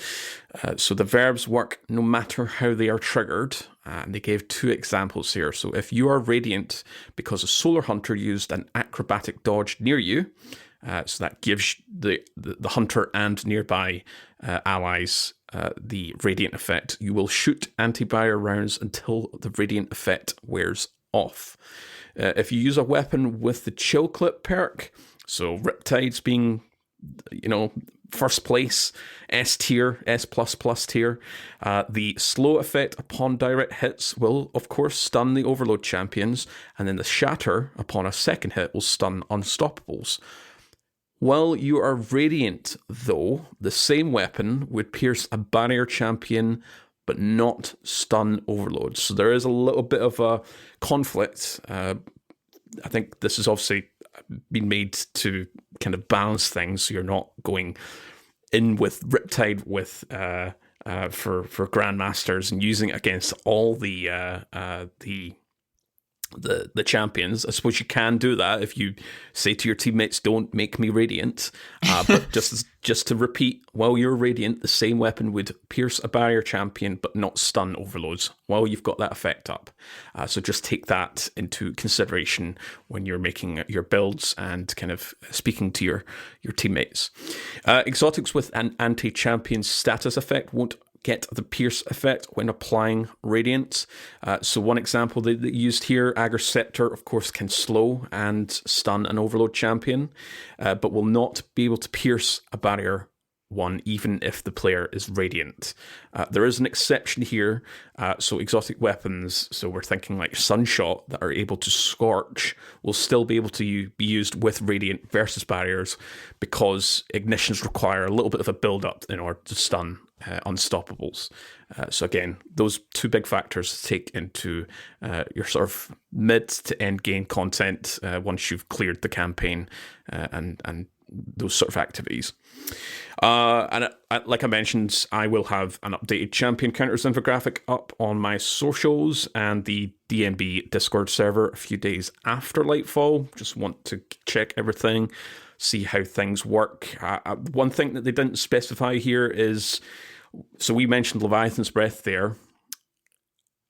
S2: So the verbs work no matter how they are triggered. And they gave 2 examples here. So if you are radiant because a Solar Hunter used an acrobatic dodge near you, so that gives the hunter and nearby allies the radiant effect, you will shoot anti-barrier rounds until the radiant effect wears off. If you use a weapon with the Chill Clip perk, so Riptides being, first place, S tier, S++ tier, the slow effect upon direct hits will, of course, stun the Overload champions, and then the Shatter upon a second hit will stun Unstoppables. While you are Radiant, though, the same weapon would pierce a barrier champion but not stun Overload. So there is a little bit of a conflict. I think this has obviously been made to kind of balance things, so you're not going in with Riptide with for Grandmasters and using it against all the champions. I suppose you can do that if you say to your teammates, "Don't make me radiant." But just to repeat, while you're radiant, the same weapon would pierce a barrier champion but not stun overloads while you've got that effect up. So just take that into consideration when you're making your builds and kind of speaking to your teammates. Exotics with an anti-champion status effect won't get the pierce effect when applying radiant. So one example they used here, Agriceptor, of course, can slow and stun an overload champion, but will not be able to pierce a barrier one, even if the player is radiant. There is an exception here. So exotic weapons, so we're thinking like Sunshot, that are able to scorch, will still be able to be used with radiant versus barriers, because ignitions require a little bit of a build-up in order to stun Unstoppables. So again, those 2 big factors to take into your sort of mid to end game content once you've cleared the campaign and those sort of activities. And like I mentioned, I will have an updated champion counters infographic up on my socials and the DMB Discord server a few days after Lightfall. Just want to check everything, see how things work. One thing that they didn't specify here is, so we mentioned Leviathan's Breath there.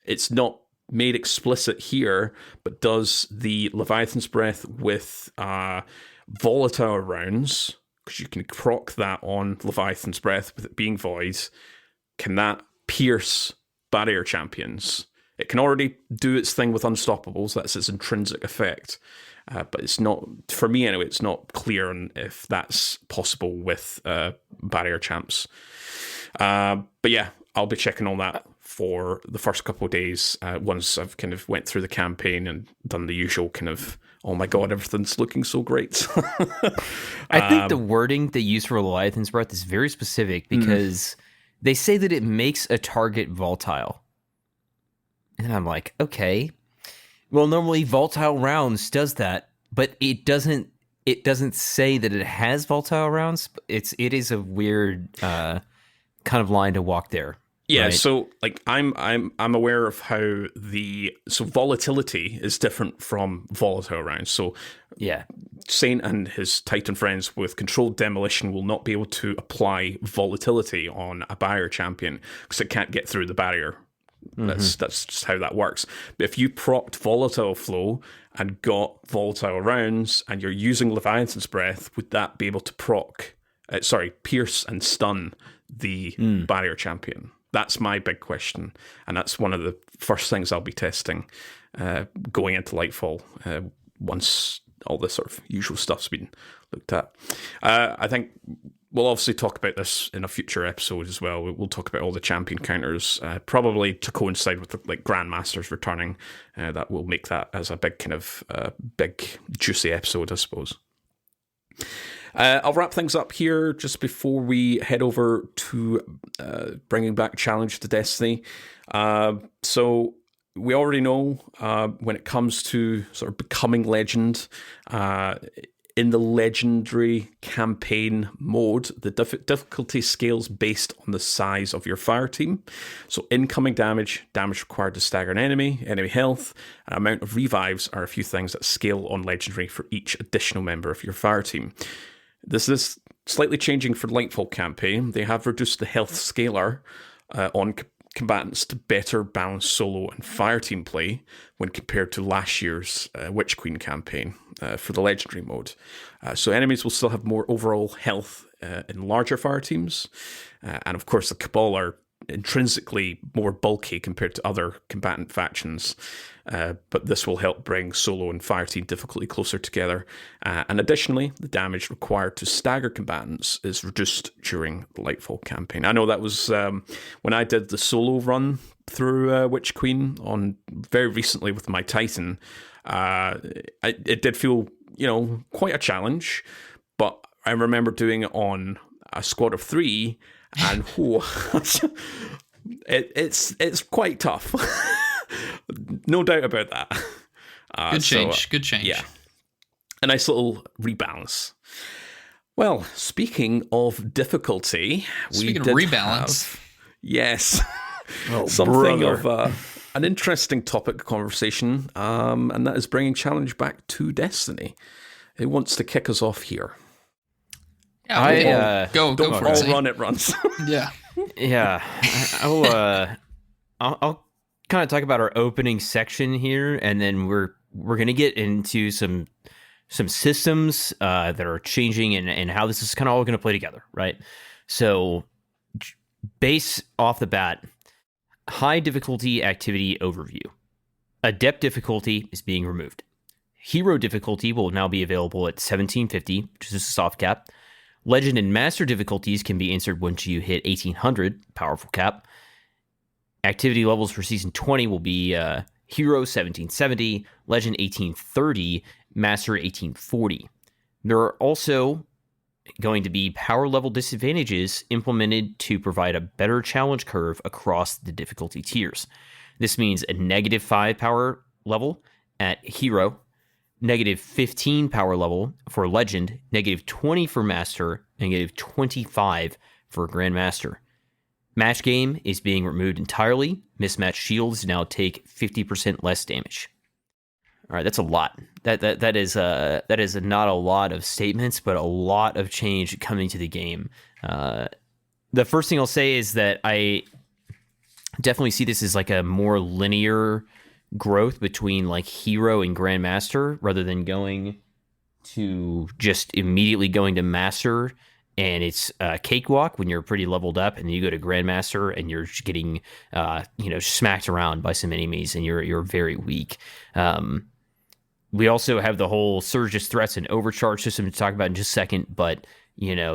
S2: It's not made explicit here, but does the Leviathan's Breath with volatile rounds, because you can proc that on Leviathan's Breath with it being void, can that pierce barrier champions? It can already do its thing with Unstoppables, that's its intrinsic effect. But it's not, for me anyway, it's not clear on if that's possible with barrier champs. But yeah, I'll be checking on that for the first couple of days once I've kind of went through the campaign and done the usual kind of, oh my god, everything's looking so great.
S1: I think the wording they use for Leviathan's Breath is very specific, because they say that it makes a target volatile. And I'm like, okay. Well, normally volatile rounds does that, but it doesn't say that it has volatile rounds. It is a weird kind of line to walk there.
S2: Yeah,
S1: right?
S2: So like I'm aware of how so volatility is different from volatile rounds. So
S1: yeah,
S2: Saint and his Titan friends with controlled demolition will not be able to apply volatility on a barrier champion because it can't get through the barrier That's just how that works. But if you procced Volatile Flow and got Volatile Rounds, and you're using Leviathan's Breath, would that be able to pierce and stun the barrier champion? That's my big question, and that's one of the first things I'll be testing going into Lightfall once all this sort of usual stuff's been looked at. I think we'll obviously talk about this in a future episode as well. We'll talk about all the champion counters, probably to coincide with the Grandmasters returning. That will make that as a big kind of big juicy episode, I suppose. I'll wrap things up here just before we head over to bringing back Challenge to Destiny. So we already know when it comes to sort of becoming legend, in the legendary campaign mode, the difficulty scales based on the size of your fire team. So incoming damage, damage required to stagger an enemy health, and amount of revives are a few things that scale on legendary for each additional member of your fire team. This is slightly changing for Lightfall campaign. They have reduced the health scaler on combatants to better balance solo and fire team play when compared to last year's Witch Queen campaign for the legendary mode. So enemies will still have more overall health in larger fire teams. And of course, the Cabal are intrinsically more bulky compared to other combatant factions. But this will help bring solo and fire team difficulty closer together. And additionally, the damage required to stagger combatants is reduced during the Lightfall campaign. I know that was when I did the solo run through Witch Queen on very recently with my Titan. It did feel, quite a challenge, but I remember doing it on a squad of 3, and it's quite tough. No doubt about that.
S3: Good change.
S2: Yeah. A nice little rebalance. Well, speaking of difficulty,
S3: we did rebalance.
S2: Yes.
S1: Oh,
S2: something
S1: brother.
S2: of an interesting topic of conversation, and that is bringing challenge back to Destiny. Who wants to kick us off here?
S3: Yeah, go
S2: Don't
S3: for it.
S2: all run, it runs.
S3: Yeah.
S1: Yeah, I'll kind of talk about our opening section here, and then we're gonna get into some systems that are changing and how this is kind of all gonna play together, right? So, base off the bat, high difficulty activity overview. Adept difficulty is being removed. Hero difficulty will now be available at 1750, which is a soft cap. Legend and Master difficulties can be answered once you hit 1800, powerful cap. Activity levels for Season 20 will be Hero 1770, Legend 1830, Master 1840. There are also going to be power level disadvantages implemented to provide a better challenge curve across the difficulty tiers. This means a -5 power level at Hero, -15 power level for Legend, -20 for Master, and -25 for Grandmaster. Match game is being removed entirely. Mismatched shields now take 50% less damage. All right, that's a lot. That is not a lot of statements, but a lot of change coming to the game. The first thing I'll say is that I definitely see this as like a more linear growth between like Hero and Grandmaster, rather than going to just immediately going to Master and it's a cakewalk when you're pretty leveled up, and then you go to Grandmaster and you're just getting smacked around by some enemies and you're very weak. We also have the whole Surge's Threats and Overcharged System to talk about in just a second, but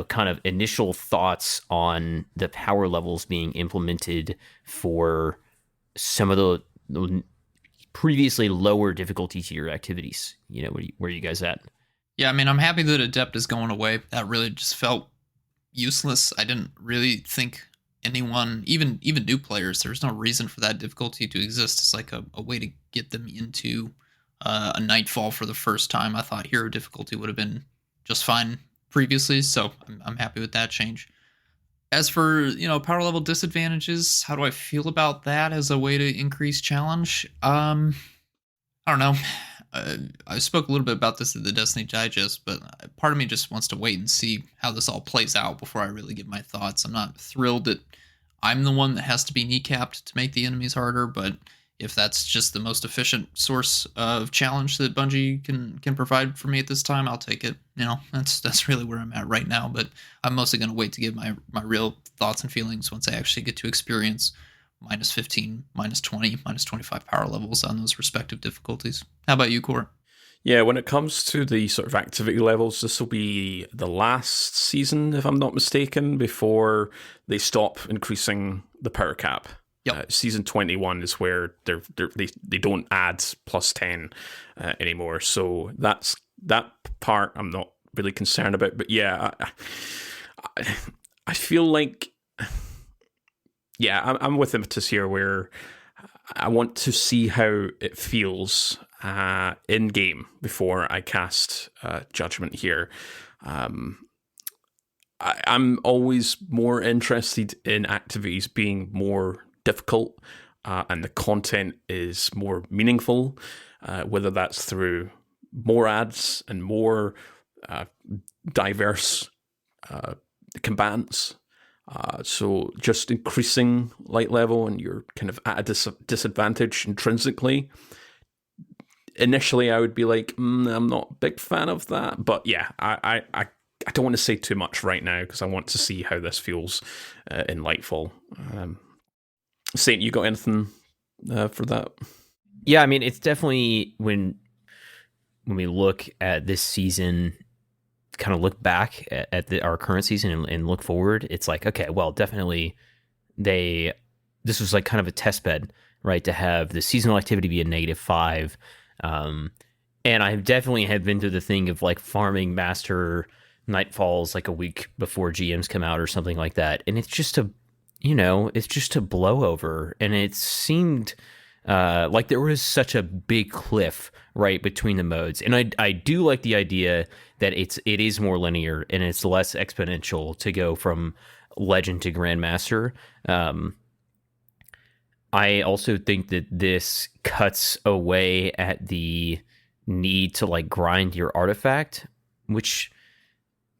S1: kind of initial thoughts on the power levels being implemented for some of the previously lower difficulty tier activities. Where are you guys at?
S3: Yeah, I mean, I'm happy that Adept is going away. That really just felt useless. I didn't really think anyone, even new players, there's no reason for that difficulty to exist. It's like a way to get them into a Nightfall for the first time. I thought hero difficulty would have been just fine previously, so I'm happy with that change. As for, power level disadvantages, how do I feel about that as a way to increase challenge? I don't know. I spoke a little bit about this at the Destiny Digest, but part of me just wants to wait and see how this all plays out before I really give my thoughts. I'm not thrilled that I'm the one that has to be kneecapped to make the enemies harder, but if that's just the most efficient source of challenge that Bungie can provide for me at this time, I'll take it. That's really where I'm at right now. But I'm mostly going to wait to give my real thoughts and feelings once I actually get to experience minus 15, minus 20, minus 25 power levels on those respective difficulties. How about you, Core?
S2: Yeah, when it comes to the sort of activity levels, this will be the last season, if I'm not mistaken, before they stop increasing the power cap.
S3: Yep.
S2: Season 21 is where they don't add plus 10 anymore. So that part I'm not really concerned about. But yeah, I feel like, yeah, I'm with Impetus here, where I want to see how it feels in game before I cast judgment here. I'm always more interested in activities being more difficult and the content is more meaningful, whether that's through more ads and more diverse combatants. So just increasing light level and you're kind of at a disadvantage intrinsically. Initially, I would be like, I'm not a big fan of that. But yeah, I don't want to say too much right now because I want to see how this feels in Lightfall. Saint, you got anything for that?
S1: Yeah, I mean, it's definitely when we look at this season, kind of look back at our current season and look forward, it's like, okay, well, definitely this was like kind of a test bed, right? To have the seasonal activity be a -5. And I definitely have been through the thing of like farming master Nightfalls like a week before GMs come out or something like that. And it's just a blow over. And it seemed like there was such a big cliff right between the modes. And I do like the idea that it is more linear and it's less exponential to go from legend to grandmaster. I also think that this cuts away at the need to like grind your artifact, which,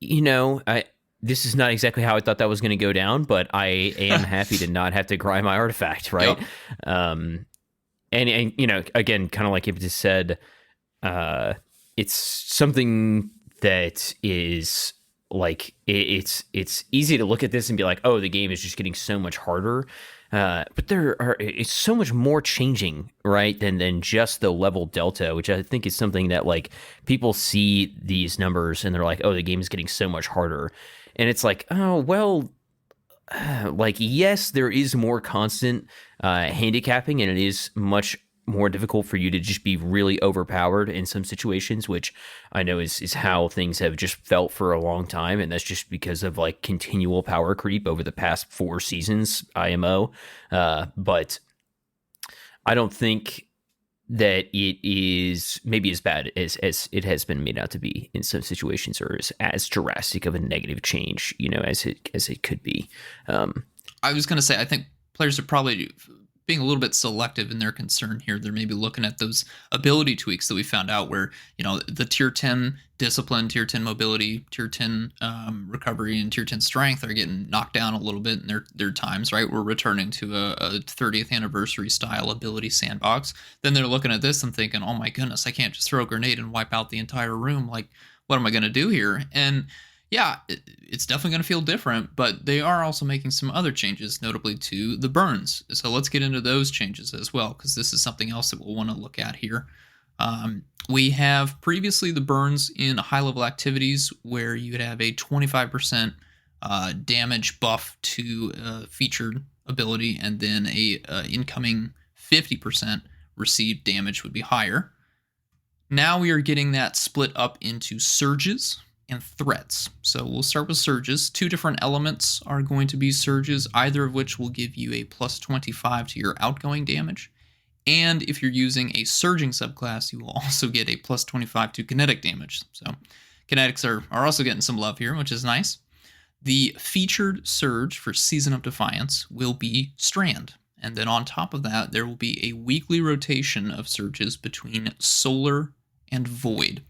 S1: this is not exactly how I thought that was going to go down, but I am happy to not have to grind my artifact, right? Yep. And again, kind of like it just said, it's something that is like it's easy to look at this and be like, oh, the game is just getting so much harder. But it's so much more changing, right, than just the level delta, which I think is something that like people see these numbers and they're like, oh, the game is getting so much harder. And it's like, oh, well, like, yes, there is more constant handicapping and it is much more difficult for you to just be really overpowered in some situations, which I know is how things have just felt for a long time. And that's just because of like continual power creep over the past 4 seasons, IMO. But I don't think that it is maybe as bad as it has been made out to be in some situations, or as drastic of a negative change, as it could be.
S3: I was going to say, I think players are probably being a little bit selective in their concern here. They're maybe looking at those ability tweaks that we found out where, the tier 10 discipline, tier 10 mobility, tier 10 recovery, and tier 10 strength are getting knocked down a little bit in their times, right? We're returning to a 30th anniversary style ability sandbox. Then they're looking at this and thinking, oh my goodness, I can't just throw a grenade and wipe out the entire room. Like, what am I going to do here? And yeah, it's definitely going to feel different, but they are also making some other changes, notably to the burns. So let's get into those changes as well, because this is something else that we'll want to look at here. We have previously the burns in high-level activities where you would have a 25% damage buff to a featured ability, and then a incoming 50% received damage would be higher. Now we are getting that split up into surges and threats. So we'll start with surges. 2 different elements are going to be surges, either of which will give you a plus 25 to your outgoing damage. And if you're using a surging subclass, you will also get a plus 25 to kinetic damage. So kinetics are also getting some love here, which is nice. The featured surge for Season of Defiance will be Strand. And then on top of that, there will be a weekly rotation of surges between Solar and Void.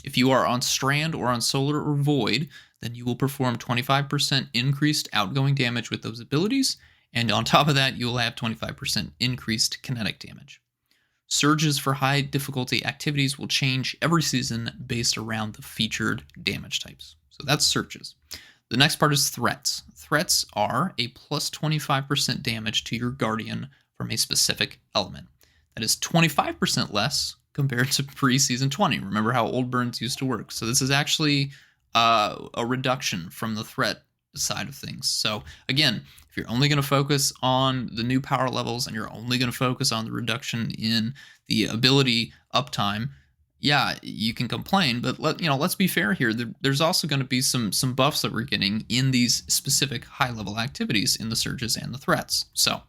S3: If you are on Strand or on Solar or Void, then you will perform 25% increased outgoing damage with those abilities, And on top of that, you will have 25% increased kinetic damage. Surges for high difficulty activities will change every season based around the featured damage types. So that's surges. The next part is threats. Threats are a plus 25% damage to your Guardian from a specific element. That is 25% less compared to pre-season 20. Remember how old burns used to work. So this is actually a reduction from the threat side of things. So again, if you're only going to focus on the new power levels and you're only going to focus on the reduction in the ability uptime, yeah, you can complain, but let's be fair here. There's also going to be some buffs that we're getting in these specific high-level activities in the surges and the threats. So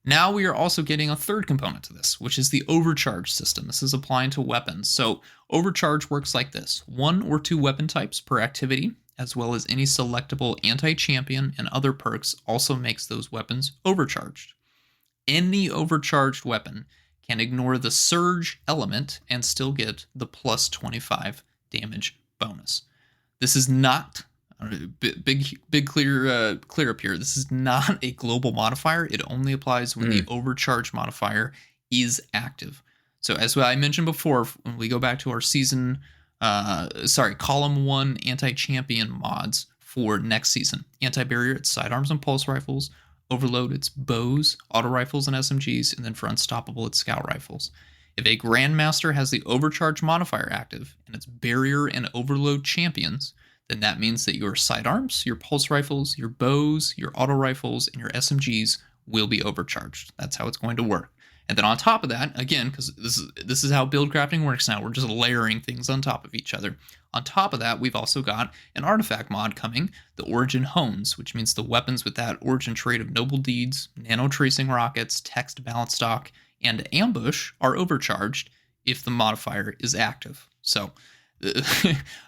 S3: now we are also getting a third component to this, which is the Overcharged System. This is applying to weapons. So Overcharge works like this: 1 or 2 weapon types per activity, as well as any selectable anti-champion and other perks also makes those weapons overcharged. Any overcharged weapon can ignore the surge element and still get the plus 25 damage bonus. This is not big clear up here. This is not a global modifier. It only applies when the overcharge modifier is active. So as I mentioned before, when we go back to our column 1 anti-champion mods for next season: anti-barrier, it's sidearms and pulse rifles; overload, it's bows, auto rifles, and SMGs; and then for unstoppable, it's scout rifles. If a Grandmaster has the overcharge modifier active and it's barrier and overload champions, then that means that your sidearms, your pulse rifles, your bows, your auto rifles, and your SMGs will be overcharged. That's how it's going to work. And then on top of that, again, because this is how build crafting works now, we're just layering things on top of each other. On top of that, we've also got an artifact mod coming, the Origin Hones, which means the weapons with that origin trait of Noble Deeds, Nano Tracing Rockets, Text Balance Stock, and Ambush are overcharged if the modifier is active. So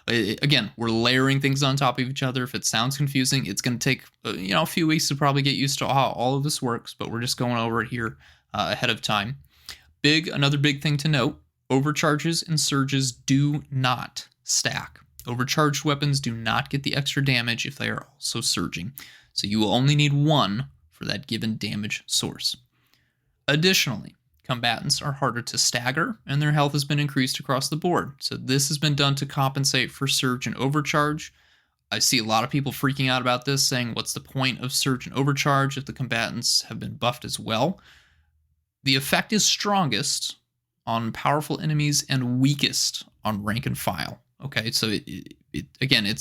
S3: again, we're layering things on top of each other. If it sounds confusing, it's going to take a few weeks to probably get used to how all of this works, but we're just going over it here ahead of time. Another big thing to note: overcharges and surges do not stack. Overcharged weapons do not get the extra damage if they are also surging, so you will only need 1 for that given damage source. Additionally, combatants are harder to stagger, and their health has been increased across the board. So this has been done to compensate for surge and overcharge. I see a lot of people freaking out about this, saying, what's the point of surge and overcharge if the combatants have been buffed as well? The effect is strongest on powerful enemies and weakest on rank and file. Okay, so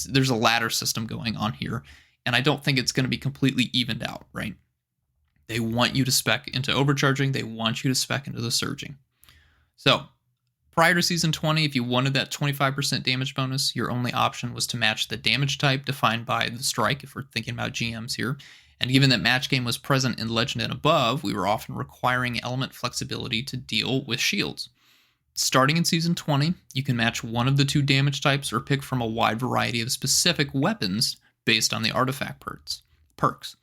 S3: there's a ladder system going on here, and I don't think it's going to be completely evened out, right? They want you to spec into overcharging. They want you to spec into the surging. So prior to Season 20, if you wanted that 25% damage bonus, your only option was to match the damage type defined by the strike, if we're thinking about GMs here. And given that match game was present in Legend and above, we were often requiring element flexibility to deal with shields. Starting in Season 20, you can match one of the 2 damage types or pick from a wide variety of specific weapons based on the artifact perks.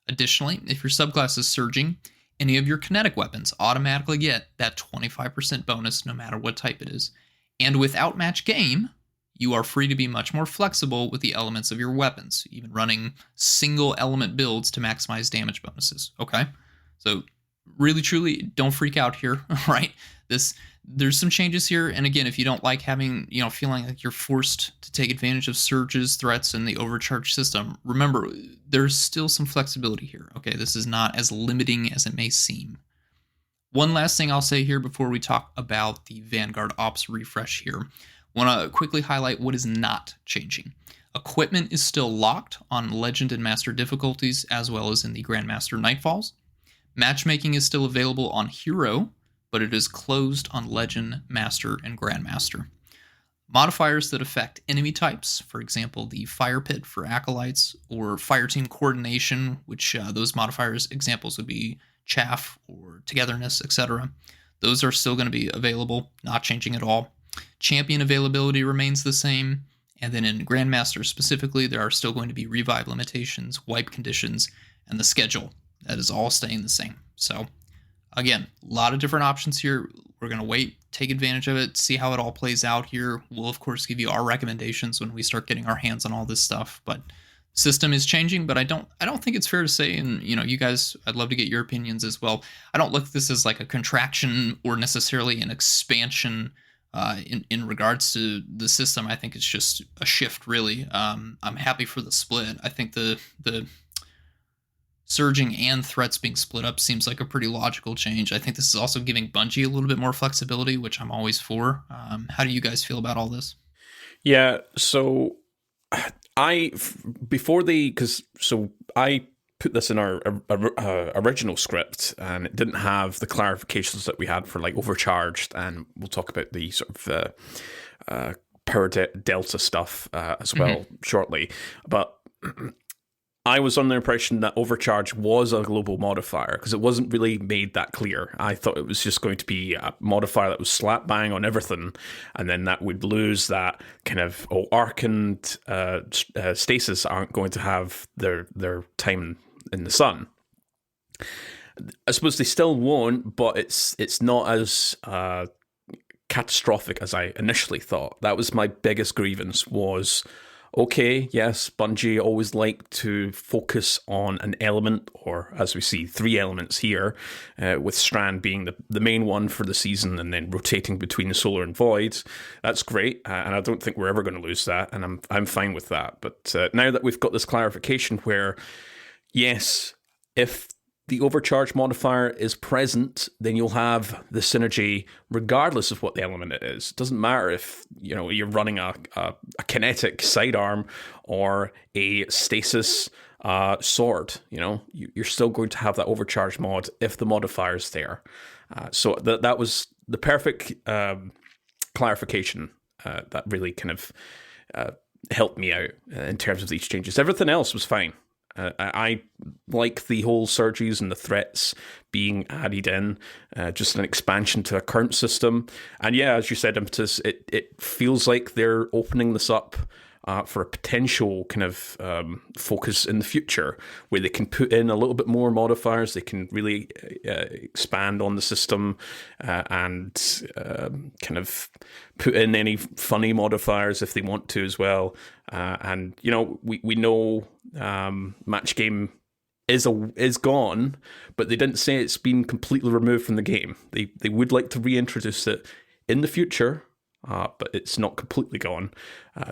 S3: Additionally, if your subclass is surging, any of your kinetic weapons automatically get that 25% bonus no matter what type it is. And without match game, you are free to be much more flexible with the elements of your weapons, even running single element builds to maximize damage bonuses. Okay? So really, truly, don't freak out here, right? There's some changes here, and again, if you don't like having, feeling like you're forced to take advantage of surges, threats, and the overcharge system, remember, there's still some flexibility here, okay? This is not as limiting as it may seem. One last thing I'll say here before we talk about the Vanguard Ops refresh here. I want to quickly highlight what is not changing. Equipment is still locked on Legend and Master difficulties, as well as in the Grandmaster Nightfalls. Matchmaking is still available on Hero, but it is closed on Legend, Master, and Grandmaster. Modifiers that affect enemy types, for example, the Fire Pit for Acolytes, or Fire Team Coordination, which those modifiers examples would be Chaff or Togetherness, etc. Those are still going to be available, not changing at all. Champion availability remains the same, and then in Grandmaster specifically, there are still going to be revive limitations, wipe conditions, and the schedule. That is all staying the same. So, again, a lot of different options here. We're going to wait, take advantage of it, see how it all plays out here. We'll, of course, give you our recommendations when we start getting our hands on all this stuff, but system is changing, but I don't think it's fair to say, and you guys, I'd love to get your opinions as well. I don't look at this as like a contraction or necessarily an expansion in regards to the system. I think it's just a shift, really. I'm happy for the split. I think the surging and threats being split up seems like a pretty logical change. I think this is also giving Bungie a little bit more flexibility, which I'm always for. How do you guys feel about all this?
S2: Yeah, so I put this in our original script, and it didn't have the clarifications that we had for like Overcharged, and we'll talk about the sort of power delta stuff as well shortly. But I was under the impression that Overcharge was a global modifier because it wasn't really made that clear. I thought it was just going to be a modifier that was slap bang on everything, and then that would lose that kind of, Arc and Stasis aren't going to have their time in the sun. I suppose they still won't, but it's not as catastrophic as I initially thought. That was my biggest grievance was, okay, yes, Bungie always like to focus on an element, or as we see, 3 elements here, with Strand being the main one for the season and then rotating between Solar and Void. That's great, and I don't think we're ever going to lose that, and I'm fine with that. But now that we've got this clarification where, yes, if the overcharge modifier is present, then you'll have the synergy regardless of what the element it is. It doesn't matter if you're running a kinetic sidearm or a stasis sword. You're still going to have that overcharge mod if the modifier is there. So that was the perfect clarification that really kind of helped me out in terms of these changes. Everything else was fine. I like the whole surges and the threats being added in, just an expansion to a current system. And yeah, as you said, Impetus, it feels like they're opening this up for a potential kind of focus in the future where they can put in a little bit more modifiers. They can really expand on the system and kind of put in any funny modifiers if they want to as well. And we know match game is gone, but they didn't say it's been completely removed from the game. They would like to reintroduce it in the future. But it's not completely gone.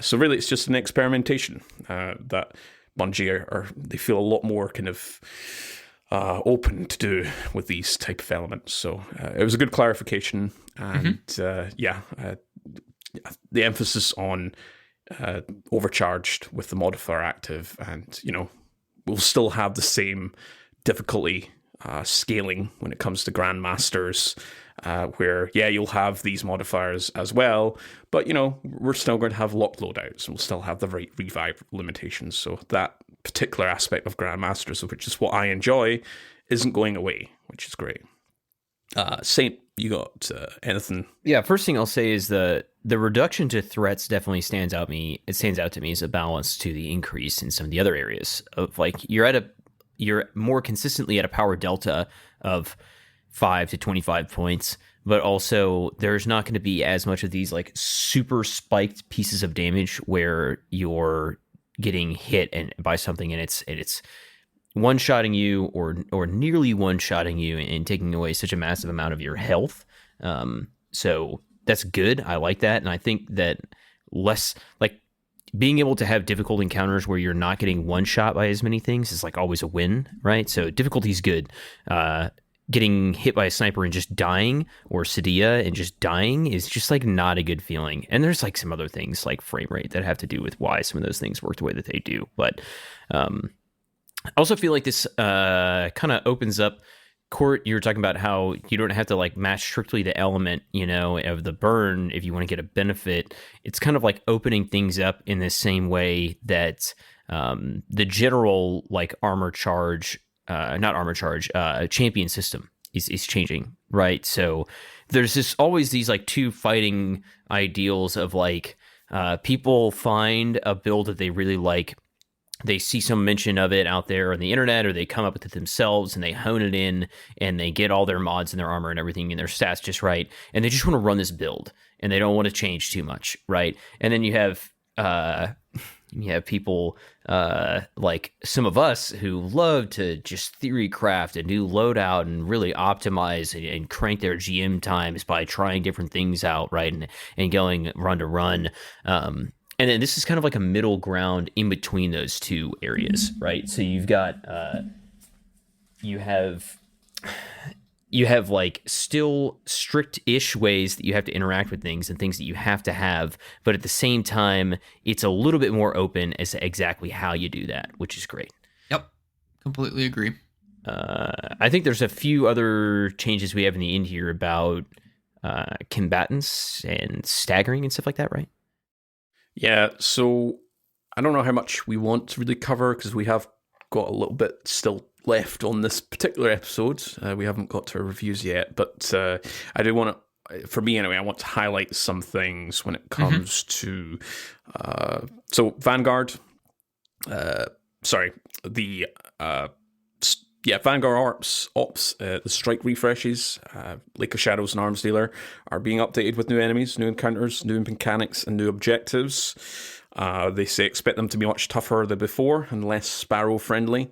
S2: So really, it's just an experimentation that Bungie they feel a lot more kind of open to do with these type of elements. So it was a good clarification, and the emphasis on overcharged with the modifier active, and we'll still have the same difficulty scaling when it comes to Grandmasters. Where, you'll have these modifiers as well, but, we're still going to have locked loadouts, and we'll still have the revive limitations. So that particular aspect of Grandmasters, which is what I enjoy, isn't going away, which is great. Saint, you got anything?
S1: Yeah, first thing I'll say is the reduction to threats definitely stands out to me as a balance to the increase in some of the other areas of, like, you're more consistently at a power delta of 5 to 25 points, but also there's not going to be as much of these like super spiked pieces of damage where you're getting hit by something and it's one-shotting you or nearly one-shotting you and taking away such a massive amount of your health. So that's good. I like that, and I think that less like being able to have difficult encounters where you're not getting one shot by as many things is like always a win, right? So difficulty is good. Getting hit by a sniper and just dying, or Sadia and just dying, is just like not a good feeling. And there's like some other things like frame rate that have to do with why some of those things work the way that they do. But I also feel like this kind of opens up Court. You were talking about how you don't have to like match strictly the element, of the burn if you want to get a benefit. It's kind of like opening things up in the same way that the general like champion system is changing, right? So there's always these like two fighting ideals of like people find a build that they really like, they see some mention of it out there on the internet, or they come up with it themselves and they hone it in and they get all their mods and their armor and everything and their stats just right, and they just want to run this build and they don't want to change too much, right? And then you have You have people like some of us who love to just theory craft a new loadout and really optimize and crank their GM times by trying different things out, right? And going run to run. And then this is kind of like a middle ground in between those two areas, right? So you've got, you have like still strict-ish ways that you have to interact with things and things that you have to have, but at the same time, it's a little bit more open as to exactly how you do that, which is great.
S3: Yep, completely agree.
S1: I think there's a few other changes we have in the end here about combatants and staggering and stuff like that, right?
S2: Yeah, so I don't know how much we want to really cover because we have got a little bit still left on this particular episode. We haven't got to our reviews yet, but I do want to, for me anyway, I want to highlight some things when it comes to so Vanguard. Vanguard Ops, the strike refreshes, Lake of Shadows and Arms Dealer are being updated with new enemies, new encounters, new mechanics, and new objectives. They say expect them to be much tougher than before and less Sparrow-friendly.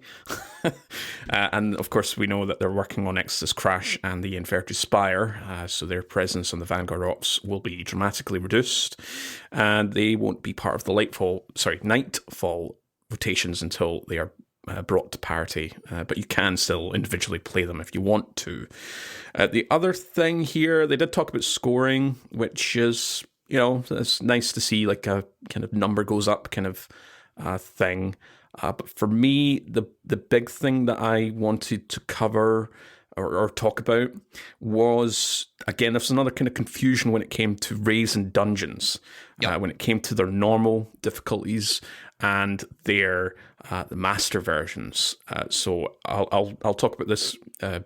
S2: And, of course, we know that they're working on Exodus Crash and the Infertu Spire, so their presence on the Vanguard Ops will be dramatically reduced, and they won't be part of the Nightfall rotations until they are brought to parity, but you can still individually play them if you want to. The other thing here, they did talk about scoring, which is, it's nice to see like a kind of number goes up kind of thing. But for me, the big thing that I wanted to cover or talk about was, again, there's another kind of confusion when it came to raids and dungeons, when it came to their normal difficulties and their the master versions. So I'll talk about this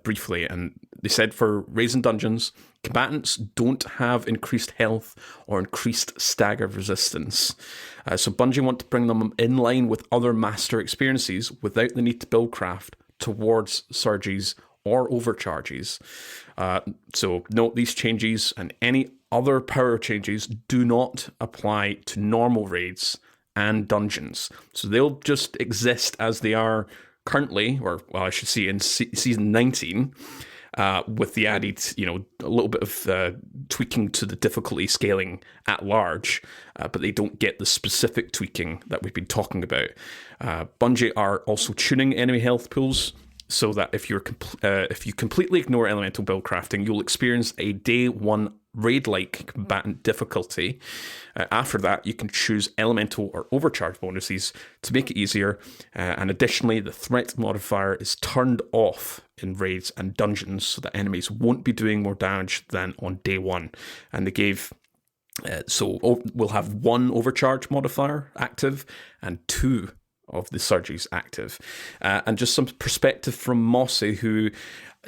S2: briefly. And they said for raids and dungeons, combatants don't have increased health or increased stagger resistance. So Bungie want to bring them in line with other master experiences without the need to build craft towards surges or overcharges. So note these changes and any other power changes do not apply to normal raids and dungeons. So they'll just exist as they are currently, or well, I should say in season 19, with the added, a little bit of tweaking to the difficulty scaling at large, but they don't get the specific tweaking that we've been talking about. Bungie are also tuning enemy health pools so that if you completely ignore elemental build crafting, you'll experience a day one raid-like combatant difficulty. After that, you can choose elemental or overcharge bonuses to make it easier. And additionally, the threat modifier is turned off in raids and dungeons so that enemies won't be doing more damage than on day one. And they gave... So we'll have one overcharge modifier active and two of the surges active. And just some perspective from Mossy, who...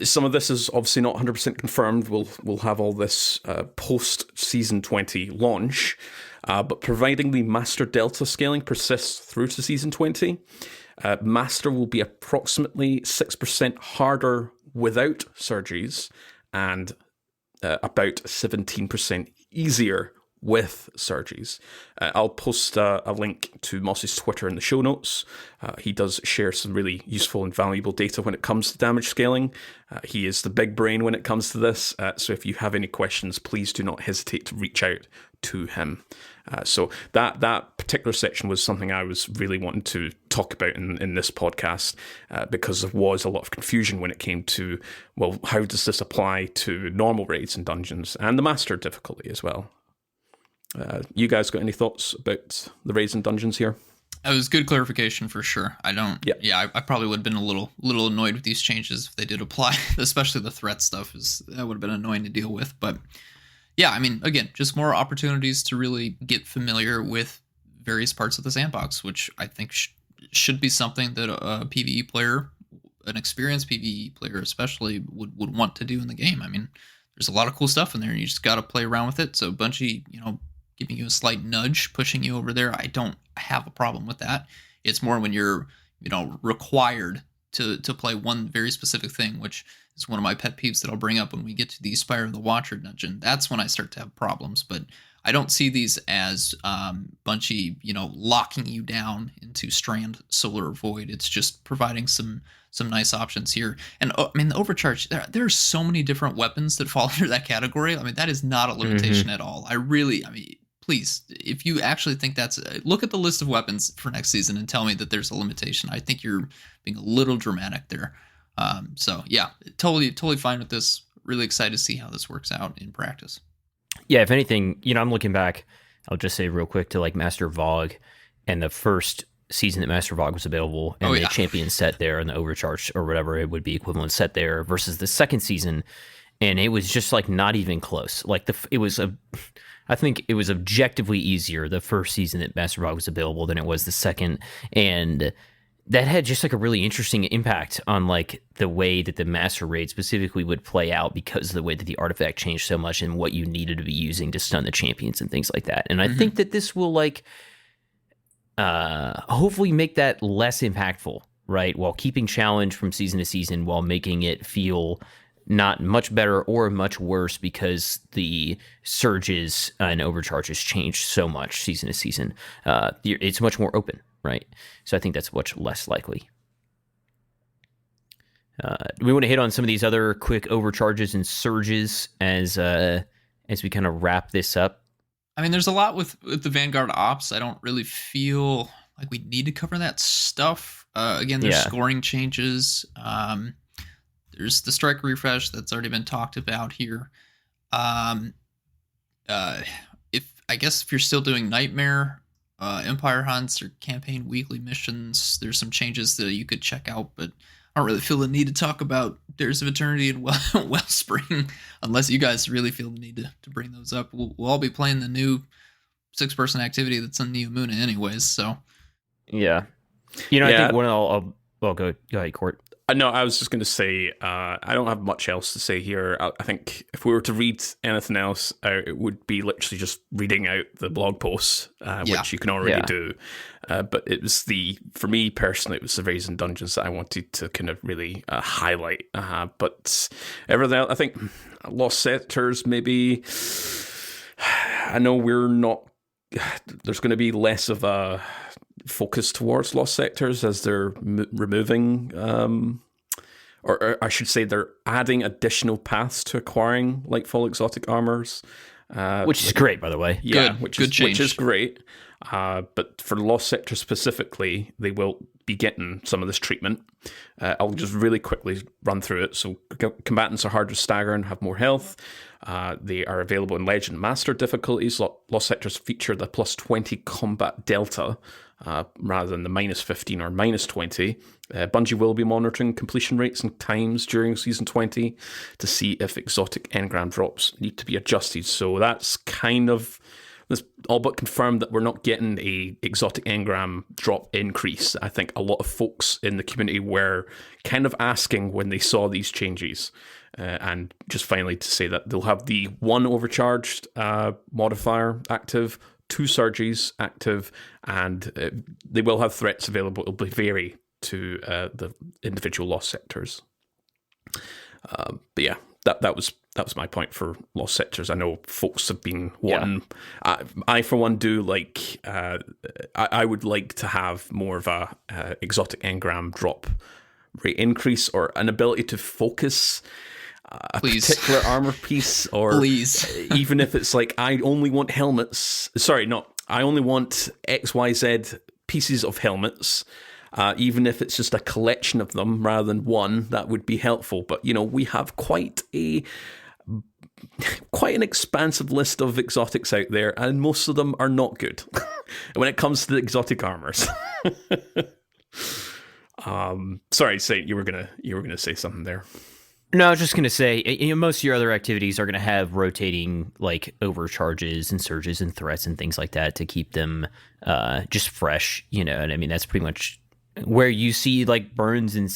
S2: Some of this is obviously not 100% confirmed. We'll have all this post-Season 20 launch. But providing the Master Delta scaling persists through to Season 20, Master will be approximately 6% harder without surges and about 17% easier with surges. I'll post a link to Mossy's Twitter in the show notes. He does share some really useful and valuable data when it comes to damage scaling. He is the big brain when it comes to this, so if you have any questions, please do not hesitate to reach out to him. So that particular section was something I was really wanting to talk about in this podcast, because there was a lot of confusion when it came to, well, how does this apply to normal raids and dungeons and the master difficulty as well? You guys got any thoughts about the raids and dungeons here?
S3: It was good clarification for sure. I probably would have been a little annoyed with these changes if they did apply, especially the threat stuff. That would have been annoying to deal with. But yeah, I mean, again, just more opportunities to really get familiar with various parts of the sandbox, which I think should be something that a PvE player, an experienced PvE player especially, would want to do in the game. I mean, there's a lot of cool stuff in there, and you just got to play around with it. So Bungie, giving you a slight nudge, pushing you over there, I don't have a problem with that. It's more when you're, required to play one very specific thing, which is one of my pet peeves that I'll bring up when we get to the Spire of the Watcher dungeon. That's when I start to have problems. But I don't see these as Bungie, locking you down into Strand, Solar, Void. It's just providing some nice options here. And the Overcharge, there are so many different weapons that fall under that category. I mean, that is not a limitation at all. Please, if you actually think look at the list of weapons for next season and tell me that there's a limitation. I think you're being a little dramatic there. So yeah, totally fine with this. Really excited to see how this works out in practice.
S1: Yeah, if anything, I'm looking back, I'll just say real quick to like Master Vogue and the first season that Master Vogue was available and the champion set there and the Overcharged or whatever it would be equivalent set there versus the second season. And it was just like not even close. Like I think it was objectively easier the first season that Master Vogue was available than it was the second. And that had just like a really interesting impact on like the way that the master raid specifically would play out because of the way that the artifact changed so much and what you needed to be using to stun the champions and things like that. And I think that this will like hopefully make that less impactful, right? While keeping challenge from season to season, while making it feel not much better or much worse because the surges and overcharges change so much season to season. It's much more open, right? So I think that's much less likely. We want to hit on some of these other quick overcharges and surges as we kind of wrap this up.
S3: I mean, there's a lot with the Vanguard Ops. I don't really feel like we need to cover that stuff. Again, there's scoring changes. There's the strike refresh that's already been talked about here. If you're still doing Nightmare, Empire hunts, or campaign weekly missions, there's some changes that you could check out, but I don't really feel the need to talk about Dares of Eternity and Wellspring unless you guys really feel the need to bring those up. We'll all be playing the new 6-person activity that's on Neomuna anyways, so.
S1: Yeah. I think go ahead, Court.
S2: No, I was just going to say, I don't have much else to say here. I think if we were to read anything else, it would be literally just reading out the blog posts, which you can already do. But for me personally, it was the raids and dungeons that I wanted to kind of really highlight. But everything else, I think Lost Sectors, maybe, I know there's going to be less of a focus towards Lost Sectors as they're removing, or I should say they're adding additional paths to acquiring Lightfall exotic armors.
S1: Which is great, by the way.
S2: Yeah,
S3: which is
S2: great. But for Lost Sector specifically, they will be getting some of this treatment. I'll just really quickly run through it. So combatants are harder to stagger and have more health. They are available in Legend Master difficulties. Lost Sectors feature the plus 20 combat delta rather than the minus 15 or minus 20. Bungie will be monitoring completion rates and times during Season 20 to see if exotic engram drops need to be adjusted. So that's kind of this all but confirmed that we're not getting a exotic engram drop increase. I think a lot of folks in the community were kind of asking when they saw these changes. And just finally to say that they'll have the 1 overcharged modifier active, 2 surges active, and they will have threats available. It'll vary to the individual Lost Sectors. But yeah, that was my point for Lost Sectors. I know folks have been wanting. I for one do like. I would like to have more of a exotic engram drop rate increase or an ability to focus a particular armor piece, or even if it's like I only want helmets. Sorry, no, I only want XYZ pieces of helmets. Even if it's just a collection of them rather than one, that would be helpful. But we have quite an expansive list of exotics out there, and most of them are not good when it comes to the exotic armors. Sorry, Saint, you were gonna say something there.
S1: No, I was just going to say, most of your other activities are going to have rotating like overcharges and surges and threats and things like that to keep them just fresh, and I mean, that's pretty much where you see like burns and,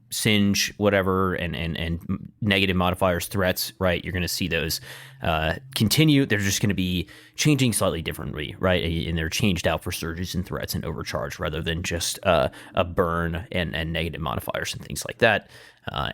S1: singe, whatever, and negative modifiers, threats, right? You're going to see those continue. They're just going to be changing slightly differently, right? And they're changed out for surges and threats and overcharge rather than just a burn and negative modifiers and things like that.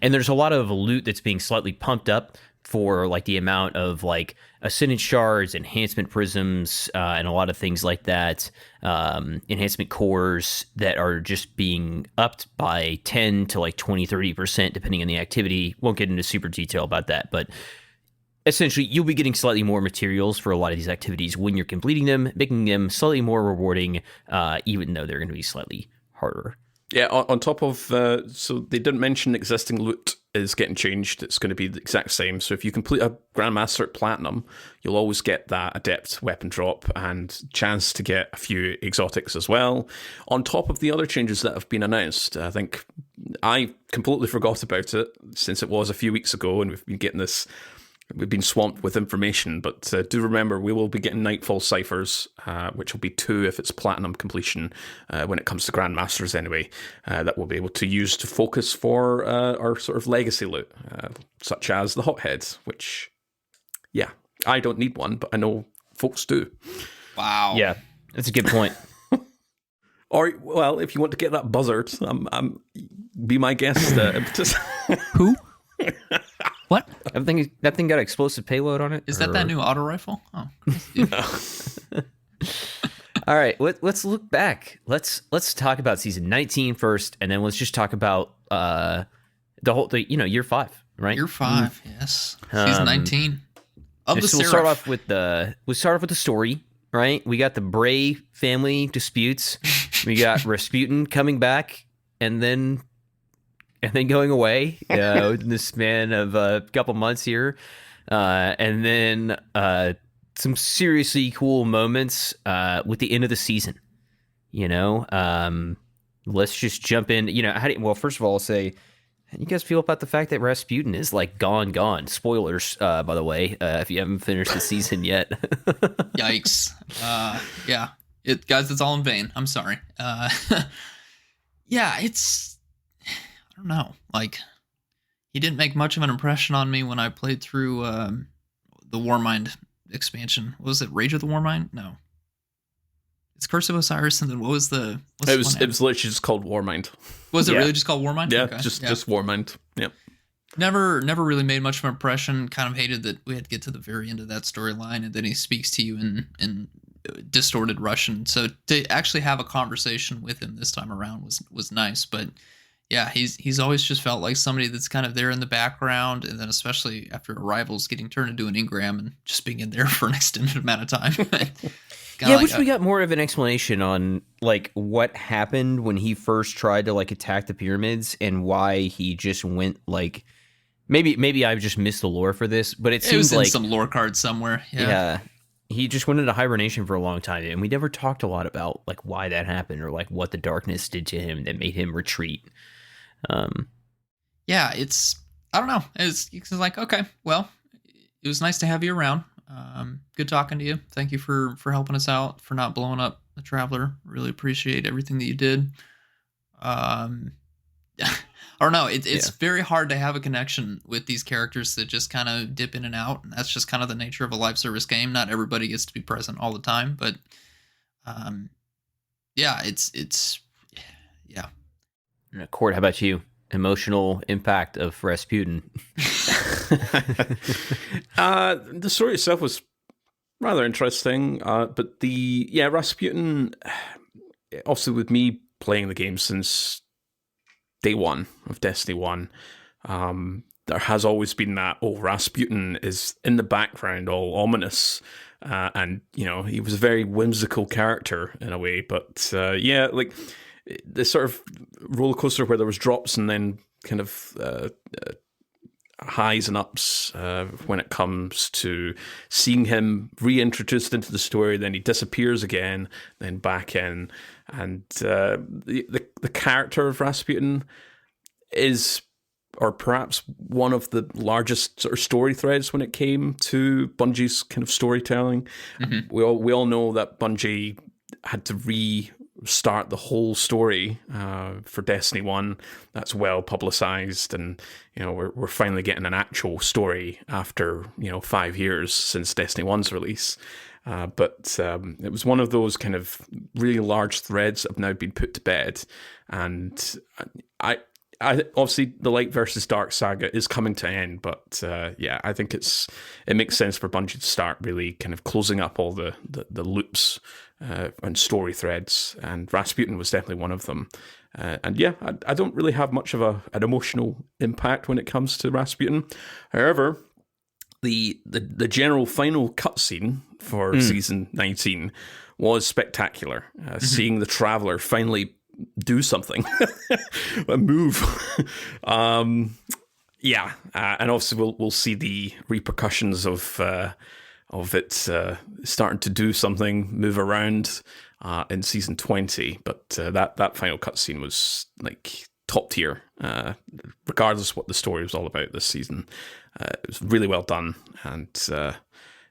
S1: And there's a lot of loot that's being slightly pumped up for like the amount of like ascendant shards, enhancement prisms, and a lot of things like that, enhancement cores that are just being upped by 10 to like 20-30% depending on the activity. Won't get into super detail about that, but essentially you'll be getting slightly more materials for a lot of these activities when you're completing them, making them slightly more rewarding, even though they're going to be slightly harder.
S2: Yeah, on top of, so they didn't mention existing loot is getting changed. It's going to be the exact same. So if you complete a Grandmaster at Platinum, you'll always get that Adept weapon drop and chance to get a few exotics as well. On top of the other changes that have been announced, I think I completely forgot about it since it was a few weeks ago and we've been getting this. We've been swamped with information, but do remember we will be getting Nightfall ciphers, which will be 2 if it's platinum completion when it comes to Grandmasters anyway, that we'll be able to use to focus for our sort of legacy loot, such as the Hotheads, which, yeah, I don't need one, but I know folks do.
S3: Wow.
S1: Yeah, that's a good point.
S2: Or, well, if you want to get that buzzard, be my guest, Impetus.
S3: Who? What?
S1: That thing got explosive payload on it?
S3: Is that new auto rifle? Oh.
S1: All right, let's look back. Let's talk about season 19 first, and then let's just talk about year 5, right?
S3: Year 5, yes. Season 19 of the
S1: so we'll start off with the story, right? We got the Bray family disputes. We got Rasputin coming back, and then going away in the span of a couple months here. And then some seriously cool moments with the end of the season. Let's just jump in. Well, first of all, I'll say, how do you guys feel about the fact that Rasputin is like gone? Spoilers, by the way, if you haven't finished the season yet.
S3: Yikes. Yeah. Guys, it's all in vain. I'm sorry. Yeah, it's... I don't know. Like, he didn't make much of an impression on me when I played through the Warmind expansion. What was it? Rage of the Warmind? No. It's Curse of Osiris, and then what was the...
S2: It was literally just called Warmind.
S3: Was it really just called Warmind?
S2: Yeah,
S3: okay.
S2: just Warmind. Yep.
S3: Never really made much of an impression. Kind of hated that we had to get to the very end of that storyline, and then he speaks to you in distorted Russian. So to actually have a conversation with him this time around was nice, but... Yeah, he's always just felt like somebody that's kind of there in the background, and then especially after Arrivals getting turned into an engram and just being in there for an extended amount of time.
S1: Yeah, I wish we got more of an explanation on like what happened when he first tried to like attack the pyramids and why he just went like maybe I've just missed the lore for this, but it seems like
S3: in some lore card somewhere.
S1: Yeah. He just went into hibernation for a long time, and we never talked a lot about like why that happened or like what the darkness did to him that made him retreat.
S3: Yeah, I don't know. It's like, okay, well, it was nice to have you around. Good talking to you. Thank you for helping us out, for not blowing up the Traveler. Really appreciate everything that you did. I don't know. It's very hard to have a connection with these characters that just kind of dip in and out. And that's just kind of the nature of a live service game. Not everybody gets to be present all the time, but yeah, yeah.
S1: Court, how about you? Emotional impact of Rasputin.
S2: The story itself was rather interesting, but Rasputin, obviously with me playing the game since day one of Destiny 1, there has always been that, Rasputin is in the background, all ominous, and, he was a very whimsical character in a way, but like... the sort of roller coaster where there was drops and then kind of highs and ups when it comes to seeing him reintroduced into the story, then he disappears again, then back in, and the character of Rasputin is, or perhaps one of the largest sort of story threads when it came to Bungie's kind of storytelling. Mm-hmm. We all know that Bungie had to restart the whole story for Destiny 1. That's well publicized, and we're finally getting an actual story after 5 years since Destiny 1's release. But it was one of those kind of really large threads that have now been put to bed, and obviously the Light versus Dark saga is coming to end, but I think it makes sense for Bungie to start really kind of closing up all the loops and story threads, and Rasputin was definitely one of them. I don't really have much of an emotional impact when it comes to Rasputin. However, the general final cutscene for season 19 was spectacular. Seeing the Traveler finally do something, a move. And obviously we'll see the repercussions of it starting to do something, move around in season 20. But that final cutscene was like top tier, regardless of what the story was all about this season. It was really well done, and a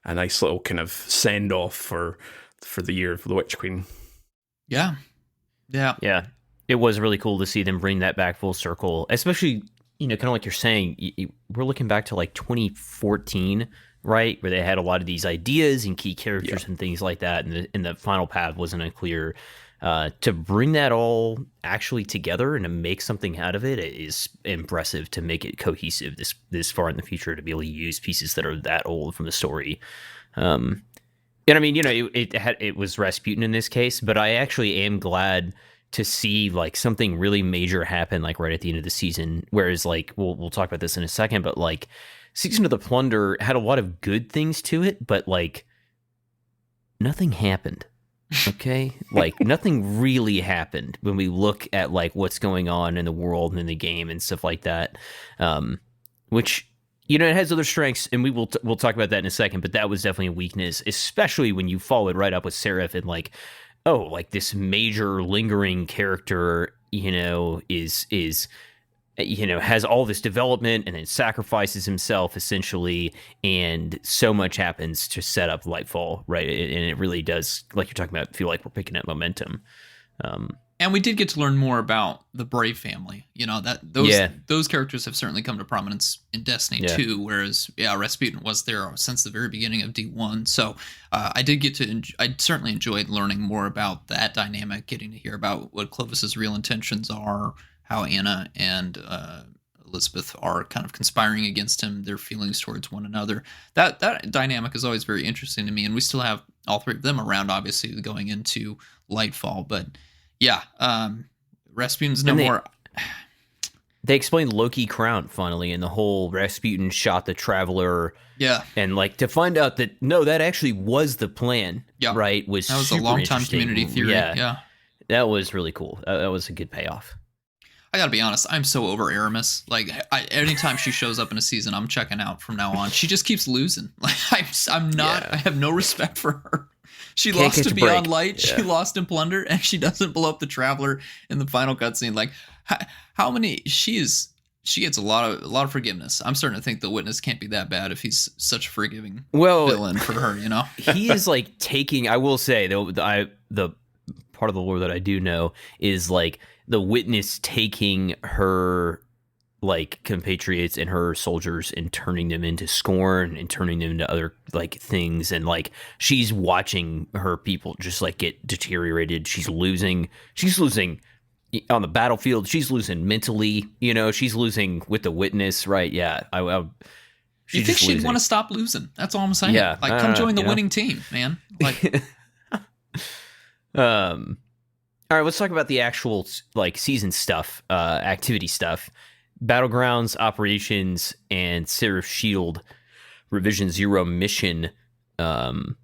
S2: nice little kind of send off for the year of the Witch Queen.
S3: Yeah.
S1: It was really cool to see them bring that back full circle, especially, kind of like you're saying, we're looking back to like 2014, right, where they had a lot of these ideas and key characters and things like that, and the final path wasn't unclear. To bring that all actually together and to make something out of it is impressive. To make it cohesive this far in the future, to be able to use pieces that are that old from the story. And I mean, it was Rasputin in this case, but I actually am glad to see like something really major happen like right at the end of the season. Whereas like we'll talk about this in a second, but like Season of the Plunder had a lot of good things to it, but like nothing happened. Okay, like nothing really happened when we look at like what's going on in the world and in the game and stuff like that. Which it has other strengths, and we'll talk about that in a second. But that was definitely a weakness, especially when you follow it right up with Seraph and like, oh, like this major lingering character, is has all this development and then sacrifices himself essentially, and so much happens to set up Lightfall, right? And it really does, like you're talking about, feel like we're picking up momentum.
S3: And we did get to learn more about the Brave family. Those characters have certainly come to prominence in Destiny 2, whereas Rasputin was there since the very beginning of D1. So I certainly enjoyed learning more about that dynamic, getting to hear about what Clovis's real intentions are, how Anna and Elizabeth are kind of conspiring against him, their feelings towards one another. That dynamic is always very interesting to me, and we still have all three of them around, obviously, going into Lightfall. But Rasputin's no more.
S1: They explained Loki Crown finally, and the whole Rasputin shot the Traveler. Yeah, and like to find out that no, that actually was the plan. Yeah, right. That was a long-time community theory. Yeah, that was really cool. That was a good payoff.
S3: I gotta be honest, I'm so over Aramis. Like, anytime she shows up in a season, I'm checking out from now on. She just keeps losing. Like, I'm not. I have no respect for her. She lost to Beyond Light. Yeah. She lost in Plunder, and she doesn't blow up the Traveler in the final cutscene. Like, how many? She gets a lot of forgiveness. I'm starting to think the Witness can't be that bad if he's such a forgiving villain for her.
S1: He is like taking. I will say the part of the lore that I do know is like the Witness taking her like compatriots and her soldiers and turning them into scorn and turning them into other like things, and like she's watching her people just like get deteriorated. She's losing on the battlefield. She's losing mentally, she's losing with the Witness, right? Yeah.
S3: You think she'd want to stop losing? That's all I'm saying. Yeah. Like, come join the winning team, man. Like,
S1: all right, let's talk about the actual like season stuff, activity stuff. Battlegrounds, operations, and Seraph Shield Revision 0 mission. We'll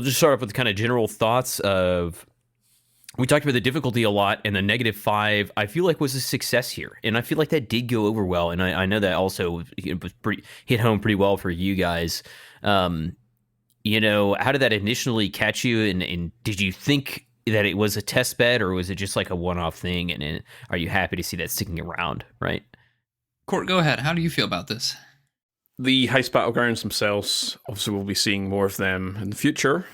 S1: just start off with kind of general thoughts of. We talked about the difficulty a lot, and the -5 I feel like was a success here, and I feel like that did go over well, and I know that also was hit home pretty well for you guys. How did that initially catch you, and did you think that it was a test bed, or was it just like a one-off thing, and are you happy to see that sticking around, right?
S3: Court, go ahead. How do you feel about this?
S2: The heist battlegrounds themselves, obviously we'll be seeing more of them in the future,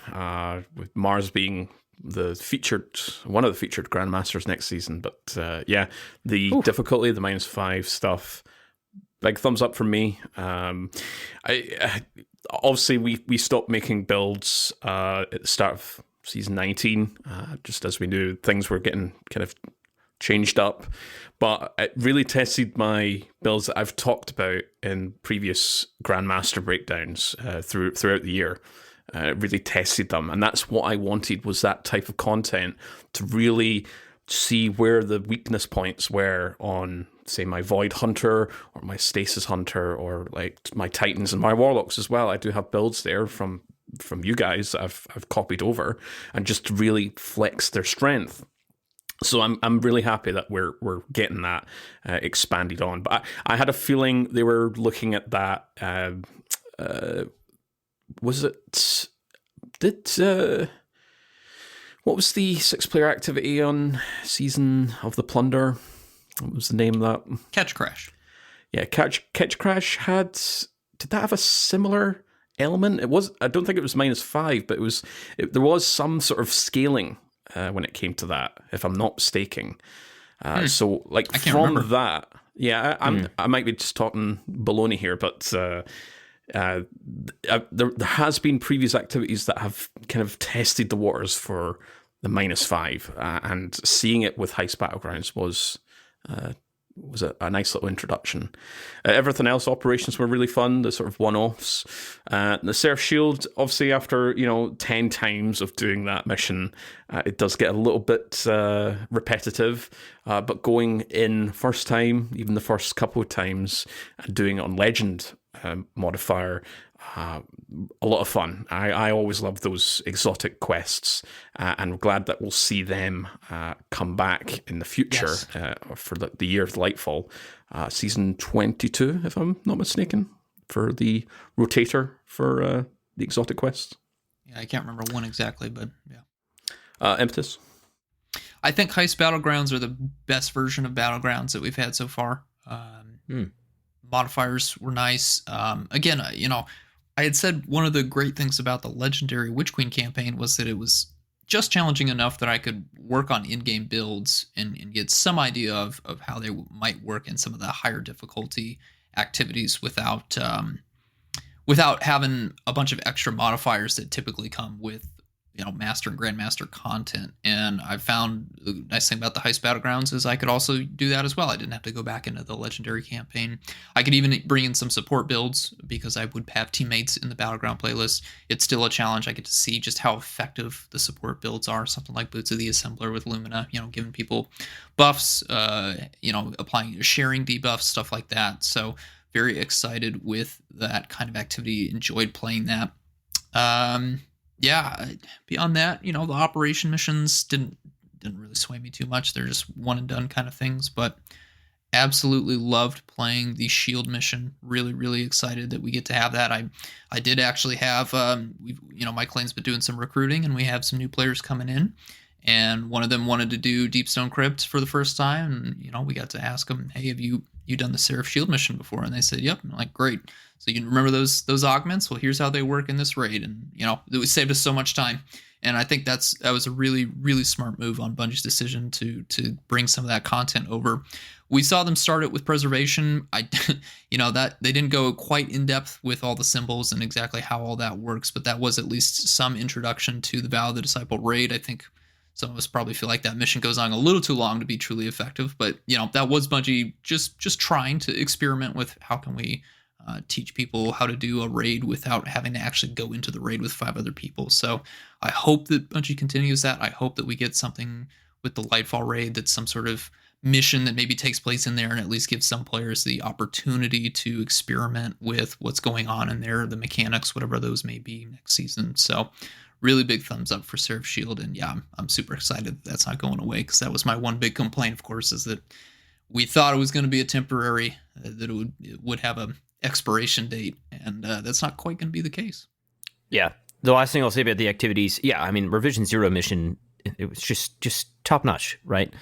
S2: with Mars being one of the featured Grandmasters next season. But the difficulty, the -5 stuff, big thumbs up from me. Obviously we stopped making builds at the start of season 19, just as we knew things were getting kind of changed up, but it really tested my builds that I've talked about in previous Grandmaster breakdowns throughout the year. It really tested them, and that's what I wanted, was that type of content to really see where the weakness points were on, say, my Void Hunter or my Stasis Hunter, or like my Titans and my Warlocks as well. I do have builds there from you guys that I've copied over, and just to really flex their strength. So I'm really happy that we're getting that expanded on. But I had a feeling they were looking at that. Was it? What was the 6-player activity on Season of the Plunder? What was the name of that?
S3: Catch Crash.
S2: Yeah, Catch Crash had. Did that have a similar element? It was. I don't think it was -5, but there was some sort of scaling when it came to that, if I'm not mistaken. So, like, from remember. That, yeah, I might be just talking baloney here, but there has been previous activities that have kind of tested the waters for the -5, and seeing it with Heist Battlegrounds was a nice little introduction. Everything else, operations were really fun, the sort of one-offs. The Seraph Shield, obviously, after 10 times of doing that mission, it does get a little bit repetitive. But going in first time, even the first couple of times, and doing it on Legend modifier, a lot of fun. I always love those exotic quests, and I'm glad that we'll see them come back in the future.
S3: Yes.
S2: For the year of Lightfall, season 22, if I'm not mistaken, for the rotator for the exotic quests.
S3: Yeah, I can't remember when exactly, but yeah.
S2: Impetus.
S3: I think Heist Battlegrounds are the best version of Battlegrounds that we've had so far. Modifiers were nice. Again, I had said one of the great things about the Legendary Witch Queen campaign was that it was just challenging enough that I could work on in-game builds and get some idea of how they might work in some of the higher difficulty activities without having a bunch of extra modifiers that typically come with Master and Grandmaster content. And I found the nice thing about the Heist Battlegrounds is I could also do that as well. I didn't have to go back into the Legendary campaign. I could even bring in some support builds because I would have teammates in the Battleground playlist. It's still a challenge. I get to see just how effective the support builds are. Something like Boots of the Assembler with Lumina, giving people buffs, sharing debuffs, stuff like that. So very excited with that kind of activity. Enjoyed playing that. Yeah, beyond that, the operation missions didn't really sway me too much. They're just one and done kind of things, but absolutely loved playing the Shield mission. Really, really excited that we get to have that. I did actually have, Mike Lane's been doing some recruiting, and we have some new players coming in, and one of them wanted to do Deepstone Crypt for the first time, and we got to ask them, hey, have you done the Seraph Shield mission before? And they said, yep. And I'm like, great. So you remember those augments? Well, here's how they work in this raid. And, it saved us so much time. And I think that was a really, really smart move on Bungie's decision to bring some of that content over. We saw them start it with preservation. That they didn't go quite in depth with all the symbols and exactly how all that works, but that was at least some introduction to the Vow of the Disciple raid. I think some of us probably feel like that mission goes on a little too long to be truly effective, but that was Bungie just trying to experiment with how can we teach people how to do a raid without having to actually go into the raid with 5 other people. So I hope that Bungie continues that. I hope that we get something with the Lightfall raid that's some sort of mission that maybe takes place in there and at least gives some players the opportunity to experiment with what's going on in there, the mechanics, whatever those may be next season. So really big thumbs up for Seraph Shield. And yeah, I'm super excited that's not going away, because that was my one big complaint, of course, is that we thought it was going to be a temporary, that it would have a expiration date, and that's not quite going to be the case.
S1: Yeah. The last thing I'll say about the activities, Revision Zero mission, it was just top notch, right?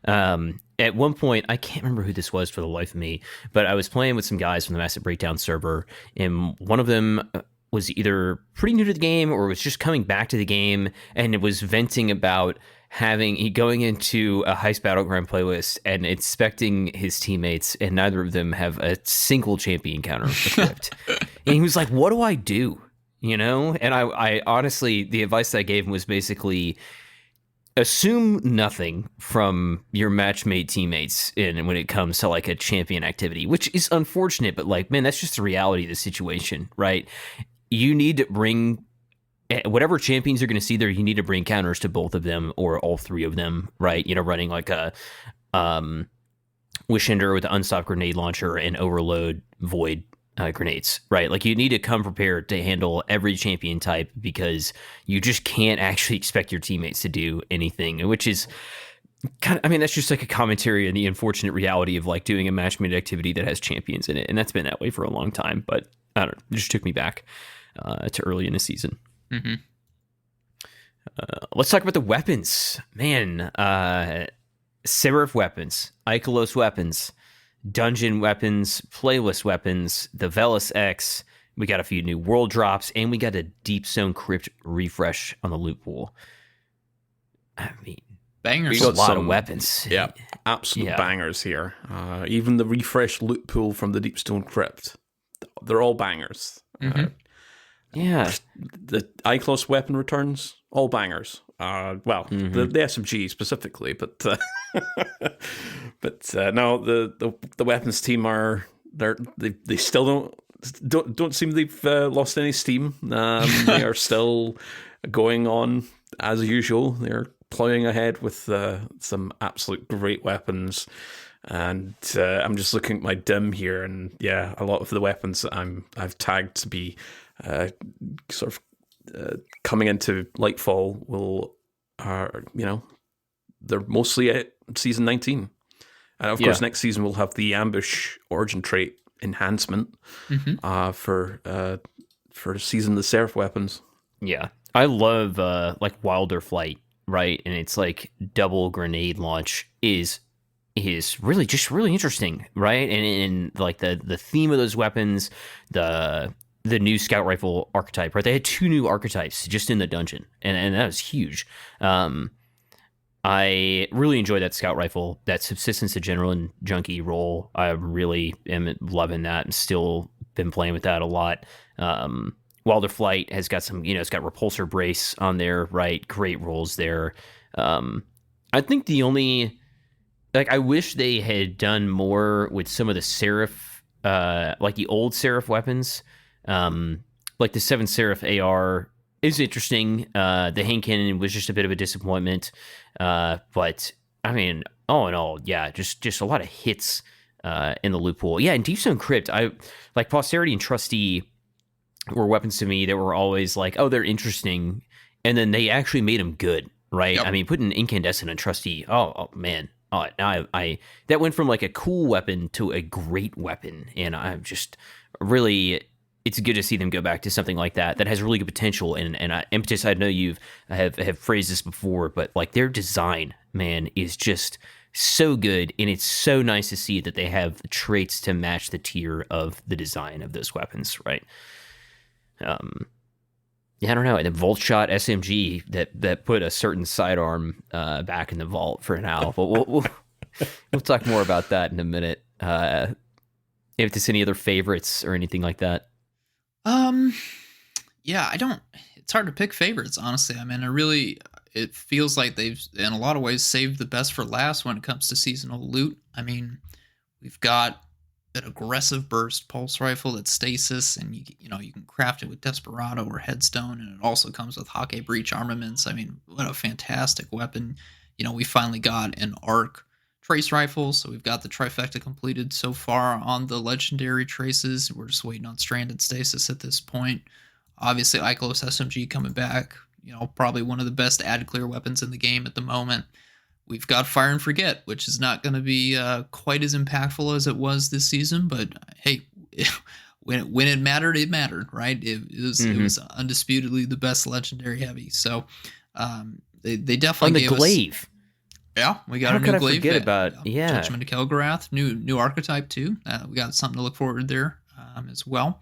S1: At one point, I can't remember who this was for the life of me, but I was playing with some guys from the Massive Breakdown server, and one of them was either pretty new to the game or was just coming back to the game, and it was venting about going into a Heist Battleground playlist and expecting his teammates, and neither of them have a single champion counter equipped. And he was like, what do I do? And I honestly, the advice that I gave him was basically, assume nothing from your matchmade teammates when it comes to like a champion activity, which is unfortunate, but like, man, that's just the reality of the situation, right? You need to bring whatever champions you're going to see there, you need to bring counters to both of them or all three of them, right? You know, running like a Wishender with an unstopped grenade launcher and overload void grenades, right? Like you need to come prepared to handle every champion type because you just can't actually expect your teammates to do anything, which is kind of, I mean, that's just like a commentary on the unfortunate reality of like doing a matchmade activity that has champions in it. And that's been that way for a long time, but I don't know, it just took me back to early in the season.
S3: Mm-hmm.
S1: Let's talk about the weapons, man. Seraph weapons, Ikelos weapons, dungeon weapons, playlist weapons, the Velis X. We got a few new world drops, and we got a Deep Zone Crypt refresh on the loot pool. I mean,
S3: bangers.
S1: There's a lot of weapons.
S2: Yeah, absolute bangers here. Even the refreshed loot pool from the Deep Zone Crypt, they're all bangers.
S3: Mm-hmm.
S2: The Ikelos weapon returns, all bangers. The SMG specifically, but no, the weapons team they still don't seem they've lost any steam. They are still going on as usual. They're plowing ahead with some absolute great weapons. And I'm just looking at my dim here, and yeah, a lot of the weapons that I've tagged to be sort of coming into Lightfall they're mostly at season 19. And of course, next season we'll have the ambush origin trait enhancement for season the Seraph weapons.
S1: Yeah, I love like Wilder Flight, right? And it's like double grenade launch is really interesting, right? And like the theme of those weapons, the new scout rifle archetype, right? They had 2 new archetypes just in the dungeon, and that was huge. I really enjoy that scout rifle, that subsistence to general and junkie role. I really am loving that and still been playing with that a lot. Wilder Flight has got some, it's got repulsor brace on there, right? Great rolls there. I think the only, like, I wish they had done more with some of the Seraph, like the old Seraph weapons. Like the 7 Seraph AR is interesting. The hand cannon was just a bit of a disappointment. But I mean, all in all, yeah, just a lot of hits in the loot pool. Yeah, and Deep Zone Crypt, I like Posterity and Trustee were weapons to me that were always like, oh, they're interesting, and then they actually made them good, right? Yep. I mean, putting Incandescent and Trustee, oh man. Now I that went from like a cool weapon to a great weapon, and I'm just really, it's good to see them go back to something like that has really good potential. And Impetus, I know you have phrased this before, but like their design, man, is just so good, and it's so nice to see that they have the traits to match the tier of the design of those weapons, right? Yeah, I don't know. And the Volt Shot SMG that put a certain sidearm back in the vault for now. But we'll talk more about that in a minute. If there's any other favorites or anything like that.
S3: Yeah, it's hard to pick favorites, honestly. I mean, it feels like they've, in a lot of ways, saved the best for last when it comes to seasonal loot. I mean, we've got an aggressive burst pulse rifle that's stasis, and you can craft it with Desperado or Headstone, and it also comes with Hake Breach armaments. I mean, what a fantastic weapon. We finally got an arc trace rifle, so we've got the trifecta completed so far on the legendary traces. We're just waiting on stranded stasis at this point. Obviously, Ikelos SMG coming back, probably one of the best add clear weapons in the game at the moment. We've got Fire and Forget, which is not going to be quite as impactful as it was this season, but hey, when it mattered, right? It was undisputedly the best legendary heavy. So they definitely gave
S1: glaive.
S3: Yeah, we got
S1: How
S3: a new
S1: could I
S3: glaive.
S1: forget about
S3: Judgment of Kelgrath, new archetype too. We got something to look forward to there as well.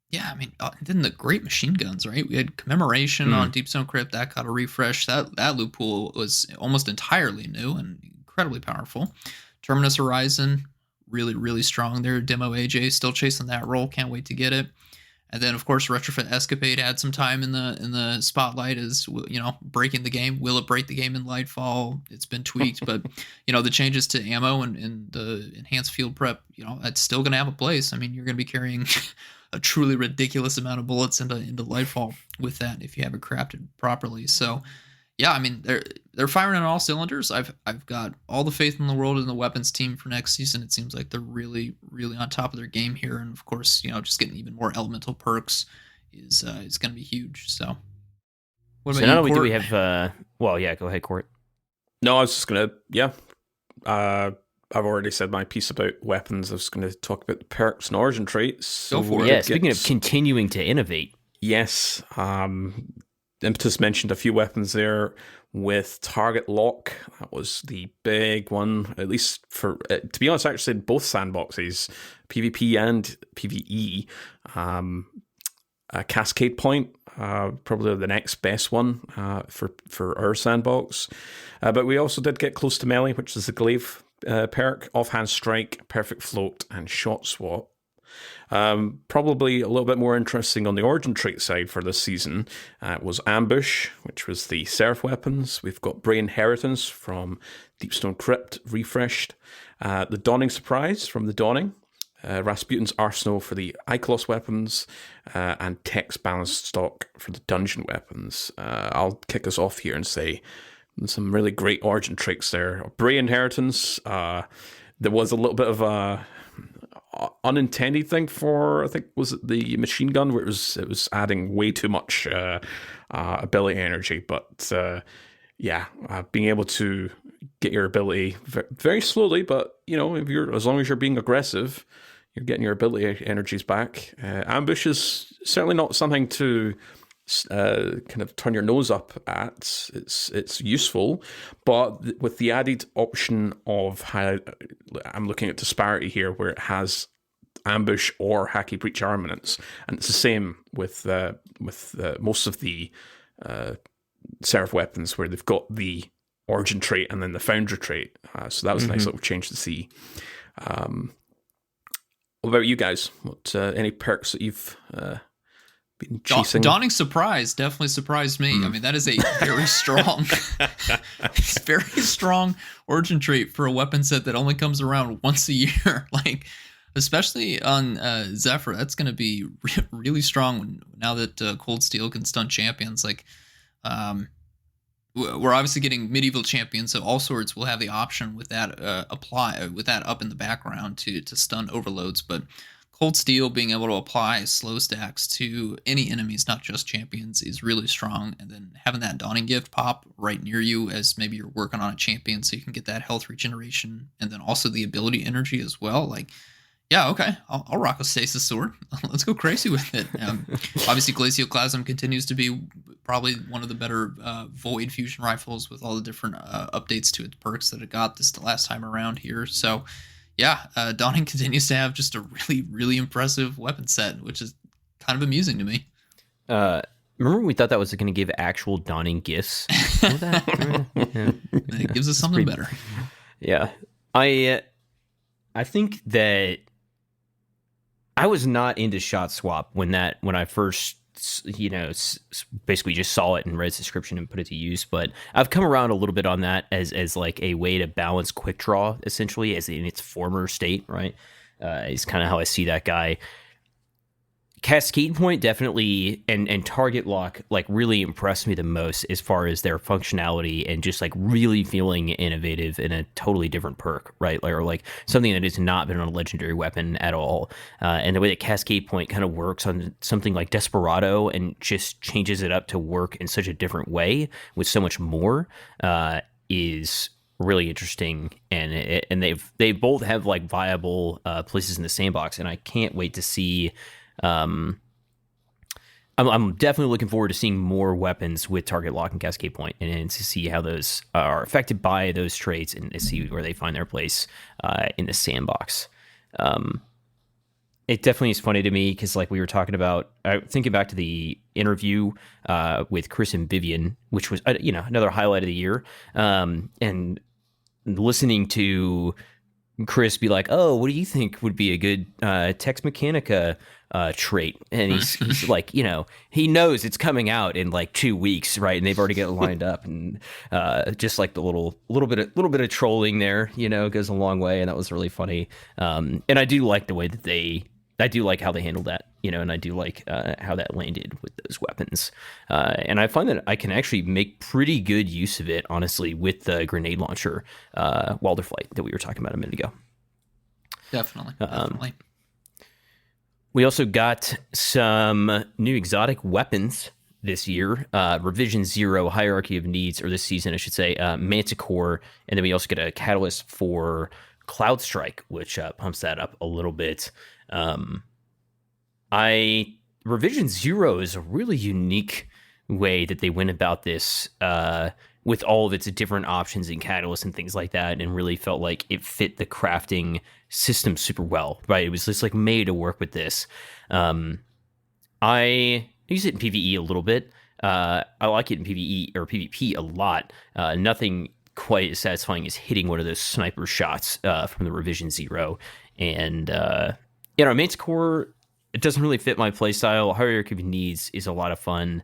S3: Yeah, I mean, then the great machine guns, right? We had Commemoration on Deep Zone Crypt. That got a refresh. That loot pool was almost entirely new and incredibly powerful. Terminus Horizon, really, really strong there. Demo AJ still chasing that roll. Can't wait to get it. And then, of course, Retrofit Escapade had some time in the spotlight as, breaking the game. Will it break the game in Lightfall? It's been tweaked, but, the changes to ammo and the enhanced field prep, that's still going to have a place. I mean, you're going to be carrying a truly ridiculous amount of bullets into Lightfall with that if you have it crafted properly. So, yeah, I mean, they're firing on all cylinders. I've got all the faith in the world in the weapons team for next season. It seems like they're really, really on top of their game here, and of course, just getting even more elemental perks is going to be huge. So, what about
S1: so not
S3: you,
S1: only
S3: Court?
S1: do we have, go ahead, Court.
S2: No, I was just gonna, I've already said my piece about weapons. I was going to talk about the perks and origin traits.
S3: Go for it.
S1: Yeah, speaking of continuing to innovate.
S2: Yes, Impetus mentioned a few weapons there with target lock. That was the big one, at least for, to be honest, actually in both sandboxes, PvP and PvE. A cascade point, probably the next best one for our sandbox. But we also did get close to melee, which is the glaive perk, offhand strike, perfect float, and shot swap. Probably a little bit more interesting on the origin trait side for this season was Ambush, which was the Seraph weapons. We've got Bray Inheritance from Deepstone Crypt refreshed, the Dawning Surprise from the Dawning, Rasputin's Arsenal for the Icolos weapons, and Text Balanced Stock for the Dungeon weapons. I'll kick us off here and say some really great origin traits there. Bray Inheritance, there was a little bit of a unintended thing for, I think, was it the machine gun, where it was adding way too much ability energy, but being able to get your ability very slowly, but as long as you're being aggressive, you're getting your ability energies back. Ambush is certainly not something to kind of turn your nose up at. It's useful, but with the added option of how I'm looking at disparity here, where it has ambush or hacky breach armaments, and it's the same with most of the Seraph weapons, where they've got the origin trait and then the foundry trait. So that was a nice little change to see. What about you guys? What any perks that you've been chasing?
S3: Dawning Surprise definitely surprised me. I mean, that is a very strong, very strong origin trait for a weapon set that only comes around once a year. Like, especially on Zephyr, that's going to be really strong now that Cold Steel can stun champions. Like, we're obviously getting medieval champions, so all sorts will have the option with that up in the background to stun overloads, but Cold Steel being able to apply slow stacks to any enemies, not just champions, is really strong. And then having that Dawning Gift pop right near you as maybe you're working on a champion, so you can get that health regeneration, and then also the ability energy as well. Like, yeah, okay, I'll rock a Stasis Sword. Let's go crazy with it. Obviously, Glacioclasm continues to be probably one of the better Void Fusion rifles with all the different updates to its perks that it got this last time around here. So, yeah, Dawning continues to have just a really, really impressive weapon set, which is kind of amusing to me.
S1: Remember when we thought that was going to give actual Dawning gifts? Remember that? Yeah.
S3: It gives us something better.
S1: Yeah. I think that I was not into shot swap when I first, basically just saw it and read its description and put it to use. But I've come around a little bit on that as like a way to balance quick draw, essentially, as in its former state, right? Is kind of how I see that guy. Cascade Point definitely and Target Lock like really impressed me the most as far as their functionality and just like really feeling innovative in a totally different perk, right? Or like something that has not been on a legendary weapon at all. And the way that Cascade Point kind of works on something like Desperado and just changes it up to work in such a different way with so much more is really interesting. And they both have like viable places in the sandbox, and I can't wait to see. I'm definitely looking forward to seeing more weapons with Target Lock and Cascade Point, and to see how those are affected by those traits, and to see where they find their place in the sandbox. It definitely is funny to me because, like we were talking about, thinking back to the interview with Chris and Vivian, which was another highlight of the year, and listening to Chris be like, "Oh, what do you think would be a good Tex Mechanica trait?" And he's like, he knows it's coming out in like 2 weeks, right? And they've already got it lined up, and just like the little bit of trolling there, goes a long way, and that was really funny. And I do like the way that I do like how they handled that, and I do like how that landed with those weapons. And I find that I can actually make pretty good use of it, honestly, with the grenade launcher, Wilder Flight, that we were talking about a minute ago.
S3: Definitely.
S1: We also got some new exotic weapons this year. Revision 0, Hierarchy of Needs, or this season, I should say, Manticore. And then we also get a catalyst for Cloud Strike, which pumps that up a little bit. Revision 0 is a really unique way that they went about this, with all of its different options and catalysts and things like that, and really felt like it fit the crafting system super well, right? It was just like made to work with this. I use it in PvE a little bit. I like it in PvE or PvP a lot. Nothing quite as satisfying as hitting one of those sniper shots from the Revision 0. And Manticore, it doesn't really fit my playstyle. Hierarchy of Needs is a lot of fun.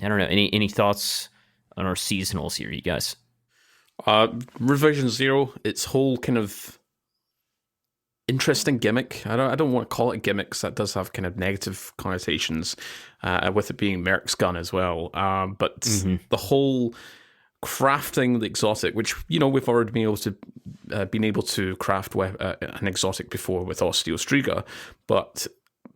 S1: I don't know. Any thoughts on our seasonals here, you guys?
S2: Revision 0, its whole kind of interesting gimmick. I don't want to call it gimmicks. That does have kind of negative connotations, with it being Merc's gun as well. But the whole crafting the exotic, which we've already been able to craft an exotic before with Osteostriga, but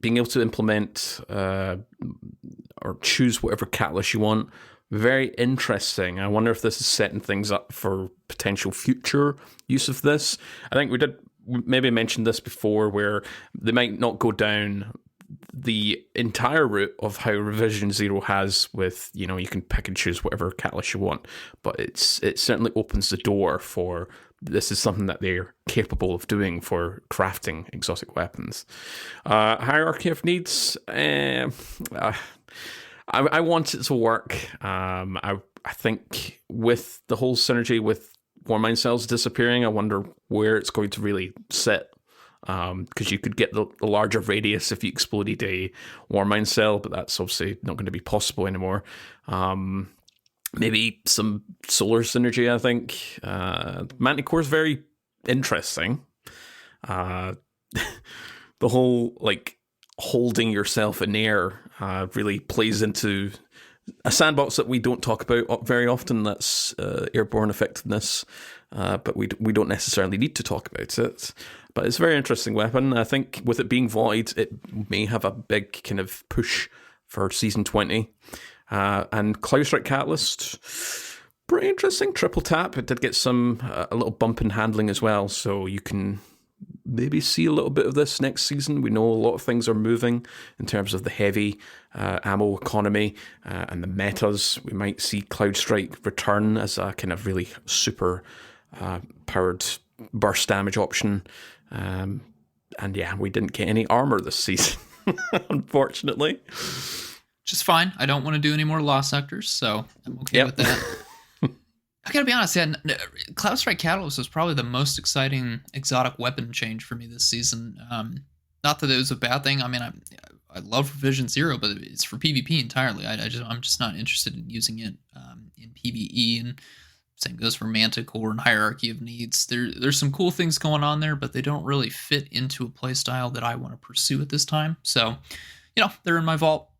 S2: being able to implement or choose whatever catalyst you want, very interesting. I wonder if this is setting things up for potential future use of this. I think we did maybe mention this before, where they might not go down the entire route of how Revision 0 has with, you can pick and choose whatever catalyst you want, but it certainly opens the door for this is something that they're capable of doing for crafting exotic weapons. Hierarchy of Needs, I want it to work. I think with the whole synergy with Warmind cells disappearing, I wonder where it's going to really sit. Because you could get the larger radius if you exploded a Warmind cell, but that's obviously not going to be possible anymore. Maybe some solar synergy, I think. Manticore is very interesting. The whole, holding yourself in air really plays into a sandbox that we don't talk about very often. That's airborne effectiveness, but we don't necessarily need to talk about it. But it's a very interesting weapon. I think with it being void, it may have a big kind of push for Season 20. And Cloud Strike Catalyst, pretty interesting. Triple tap. It did get a little bump in handling as well, so you can maybe see a little bit of this next season. We know a lot of things are moving in terms of the heavy ammo economy and the metas. We might see Cloud Strike return as a kind of really super powered burst damage option. And yeah, we didn't get any armor this season, unfortunately.
S3: Just fine. I don't want to do any more Lost Sectors, so I'm okay with that. I gotta be honest, Cloud Strike Catalyst was probably the most exciting exotic weapon change for me this season. Not that it was a bad thing. I mean, I love Revision 0, but it's for PvP entirely. I'm just not interested in using it in PvE, and same goes for Manticore and Hierarchy of Needs. There's some cool things going on there, but they don't really fit into a playstyle that I want to pursue at this time. So, they're in my vault.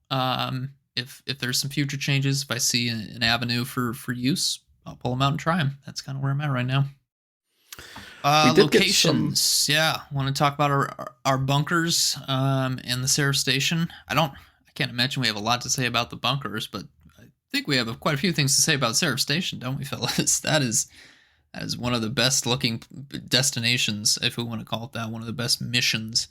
S3: If there's some future changes, if I see an avenue for use, I'll pull them out and try them. That's kind of where I'm at right now. Locations. Yeah. Want to talk about our bunkers and the Seraph Station. I can't imagine we have a lot to say about the bunkers, but I think we have quite a few things to say about Seraph Station, don't we, fellas? That is one of the best looking destinations, if we want to call it that, one of the best missions.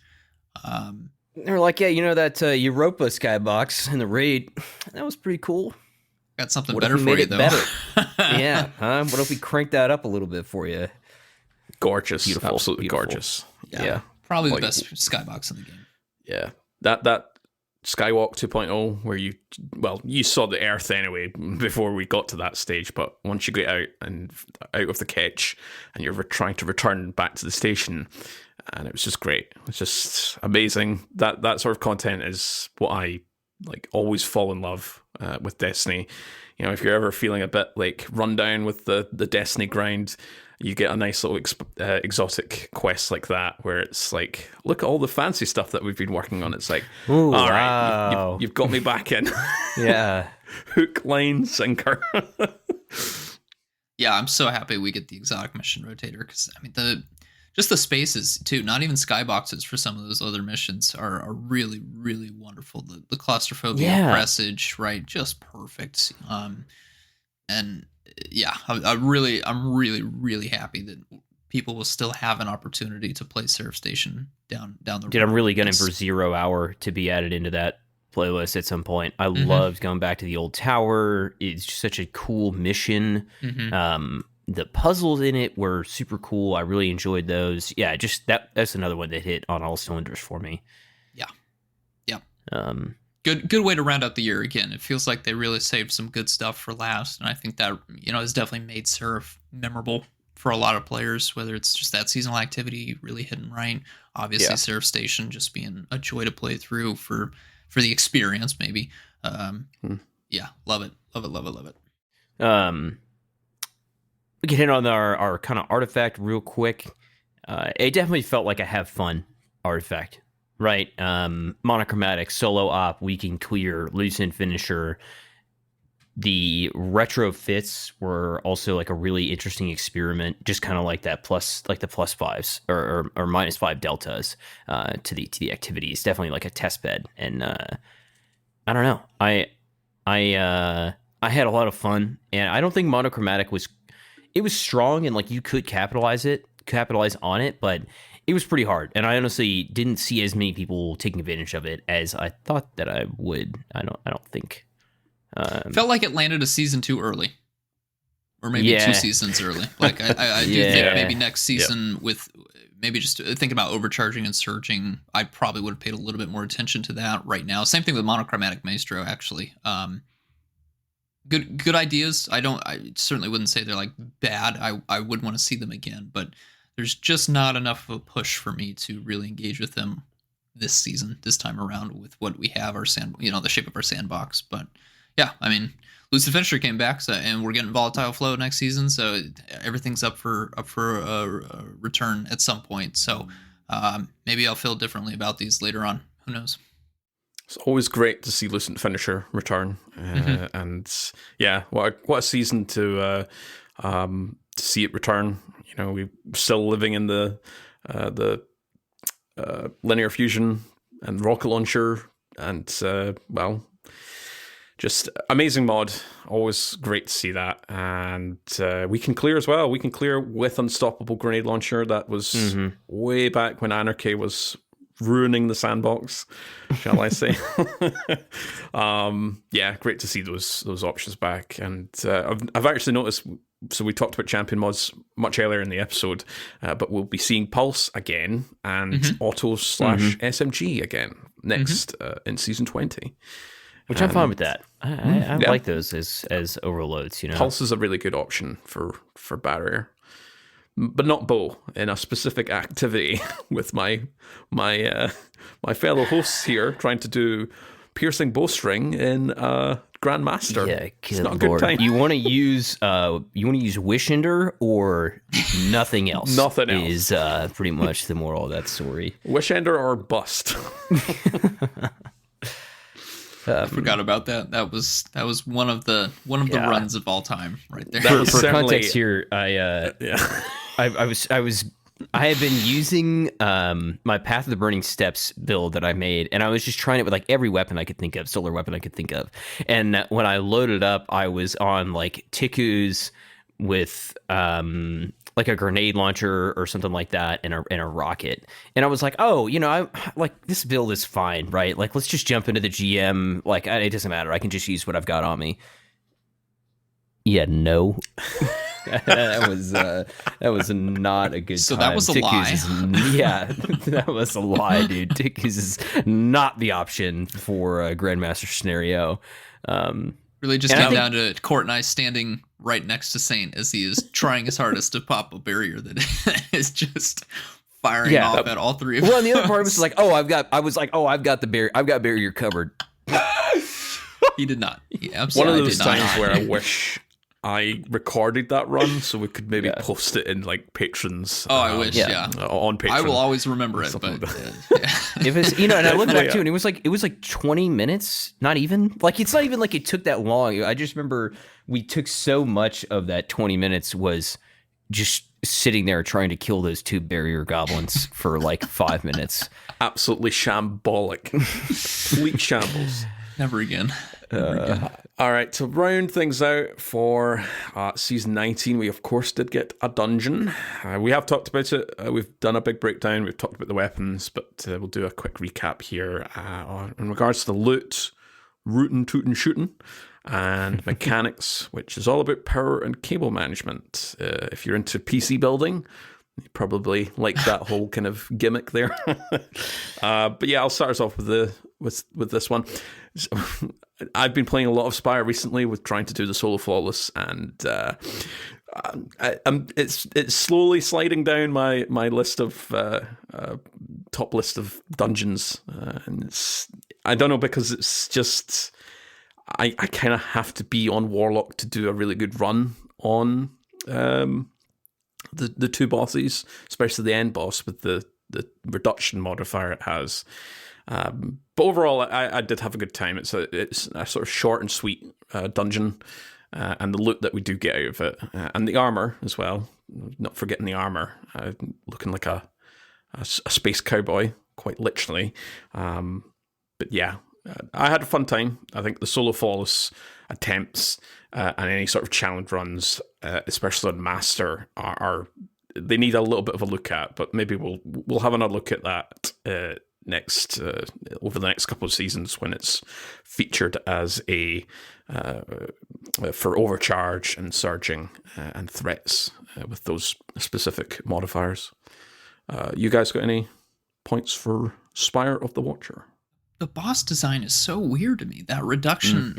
S1: They're like, yeah, that Europa skybox in the raid, that was pretty cool.
S3: Got something better for you, though.
S1: Better? Yeah, huh? What if we crank that up a little bit for you?
S2: Gorgeous.
S1: Beautiful.
S2: Absolutely
S1: Beautiful.
S2: gorgeous.
S3: Yeah. Probably the best skybox in the game.
S2: Yeah. That Skywalk 2.0, where you saw the Earth anyway before we got to that stage, but once you get out of the catch and you're trying to return back to the station, and it was just great. It's just amazing. That sort of content is what I always fall in love with Destiny. If you're ever feeling a bit run down with the Destiny grind, you get a nice little exotic quest like that, where it's look at all the fancy stuff that we've been working on. It's
S1: ooh,
S2: all
S1: wow.
S2: right, you've got me back in.
S1: Yeah.
S2: Hook, line, sinker.
S3: Yeah, I'm so happy we get the exotic mission rotator, because just the spaces too, not even skyboxes for some of those other missions are really, really wonderful. The claustrophobia presage, right? Just perfect. And yeah, I'm really, really happy that people will still have an opportunity to play Surf Station down the road.
S1: Dude, I'm really gunning for 0 Hour to be added into that playlist at some point. I loved going back to the old tower. It's just such a cool mission. The puzzles in it were super cool. I really enjoyed those. Yeah, just that's another one that hit on all cylinders for me. Yeah.
S3: Good way to round out the year again. It feels like they really saved some good stuff for last, and I think that has definitely made Surf memorable for a lot of players, whether it's just that seasonal activity really hitting right. Obviously, Surf Station just being a joy to play through for the experience, maybe. Yeah, love it.
S1: We can hit on our kind of artifact real quick. It definitely felt like a have fun artifact, right? Monochromatic, solo op, weaken clear, loosen finisher. The retrofits were also a really interesting experiment, just kind of like that the plus fives or -5 deltas to the activities. Definitely a test bed, and I don't know. I had a lot of fun, and I don't think monochromatic was strong, and you could capitalize on it, but it was pretty hard, and I honestly didn't see as many people taking advantage of it as I thought that I would. I don't think.
S3: Felt like it landed a season too early, or maybe 2 seasons early. I do think maybe next season with maybe just thinking about overcharging and surging, I probably would have paid a little bit more attention to that right now. Same thing with monochromatic maestro, actually. Good ideas. I certainly wouldn't say they're bad. I would want to see them again, but there's just not enough of a push for me to really engage with them this time around with what we have, our the shape of our sandbox. But yeah, Lucid Finisher came back, and we're getting Volatile Flow next season, so everything's up for a return at some point. So maybe I'll feel differently about these later on. Who knows?
S2: It's always great to see Lucent Finisher return, and yeah, what a season to see it return. We're still living in the linear fusion and rocket launcher, and just amazing mod. Always great to see that, and we can clear as well. We can clear with Unstoppable Grenade Launcher. That was way back when Anarchy was ruining the sandbox, shall I say. Yeah, great to see those options back. And I've actually noticed, so we talked about champion mods much earlier in the episode, but we'll be seeing Pulse again and Auto/SMG again next in season 20.
S1: Which I'm fine with that. I like those as overloads,
S2: Pulse is a really good option for barrier. But not bow in a specific activity with my fellow hosts here trying to do piercing bowstring in Grandmaster.
S1: Yeah,
S2: it's not a good time.
S1: You want to use Wishender or nothing else.
S2: Nothing else
S1: is pretty much the moral of that story.
S2: Wishender or bust.
S3: I forgot about that. That was one of the runs of all time right there.
S1: For context here, I had been using my Path of the Burning Steps build that I made, and I was just trying it with every weapon I could think of, solar weapon I could think of. And when I loaded up, I was on Tikus with a grenade launcher or something like that, and a rocket. And I was like, oh, this build is fine, right? Let's just jump into the GM. It doesn't matter. I can just use what I've got on me. Yeah, no. that was not a good
S3: So
S1: time.
S3: that was a lie.
S1: Yeah, that was a lie, dude. Tickus is not the option for a Grandmaster scenario.
S3: Really just came down to Court and I standing right next to Saint as he is trying his hardest to pop a barrier that is just firing off at all three of us.
S1: Well, and the other part was like, I've got the barrier. I've got barrier covered.
S3: He did not. He absolutely
S2: One of those
S3: did not.
S2: times where I wish I recorded that run so we could maybe post it in like patrons.
S3: Oh, I wish, yeah.
S2: On Patreon.
S3: I will always remember it, but
S1: It was, and I looked back too, and it was like 20 minutes, not even. Like, it's not even like it took that long. I just remember we took so much of that 20 minutes was just sitting there trying to kill those two barrier goblins for like 5 minutes.
S2: Absolutely shambolic. Complete shambles.
S3: Never again.
S2: All right, to round things out for season 19, we of course did get a dungeon. We have talked about it. We've done a big breakdown. We've talked about the weapons, but we'll do a quick recap here in regards to the loot, rootin', tootin', shootin', and mechanics, which is all about power and cable management. If you're into PC building, you probably like that whole kind of gimmick there. But yeah, I'll start us off with this one. So, I've been playing a lot of Spire recently with trying to do the solo flawless, and it's slowly sliding down my list of top list of dungeons, and I don't know, because it's just I kind of have to be on Warlock to do a really good run on the two bosses, especially the end boss with the reduction modifier it has. But overall, I did have a good time. It's a sort of short and sweet dungeon, and the loot that we do get out of it, and the armor as well. Not forgetting the armor, looking like a space cowboy, quite literally. But yeah, I had a fun time. I think the solo flawless attempts and any sort of challenge runs, especially on Master, are they need a little bit of a look at. But maybe we'll have another look at that next over the next couple of seasons when it's featured as a for overcharge and surging and threats with those specific modifiers. You guys got any points for Spire of the Watcher?
S3: The boss design is so weird to me. That reduction.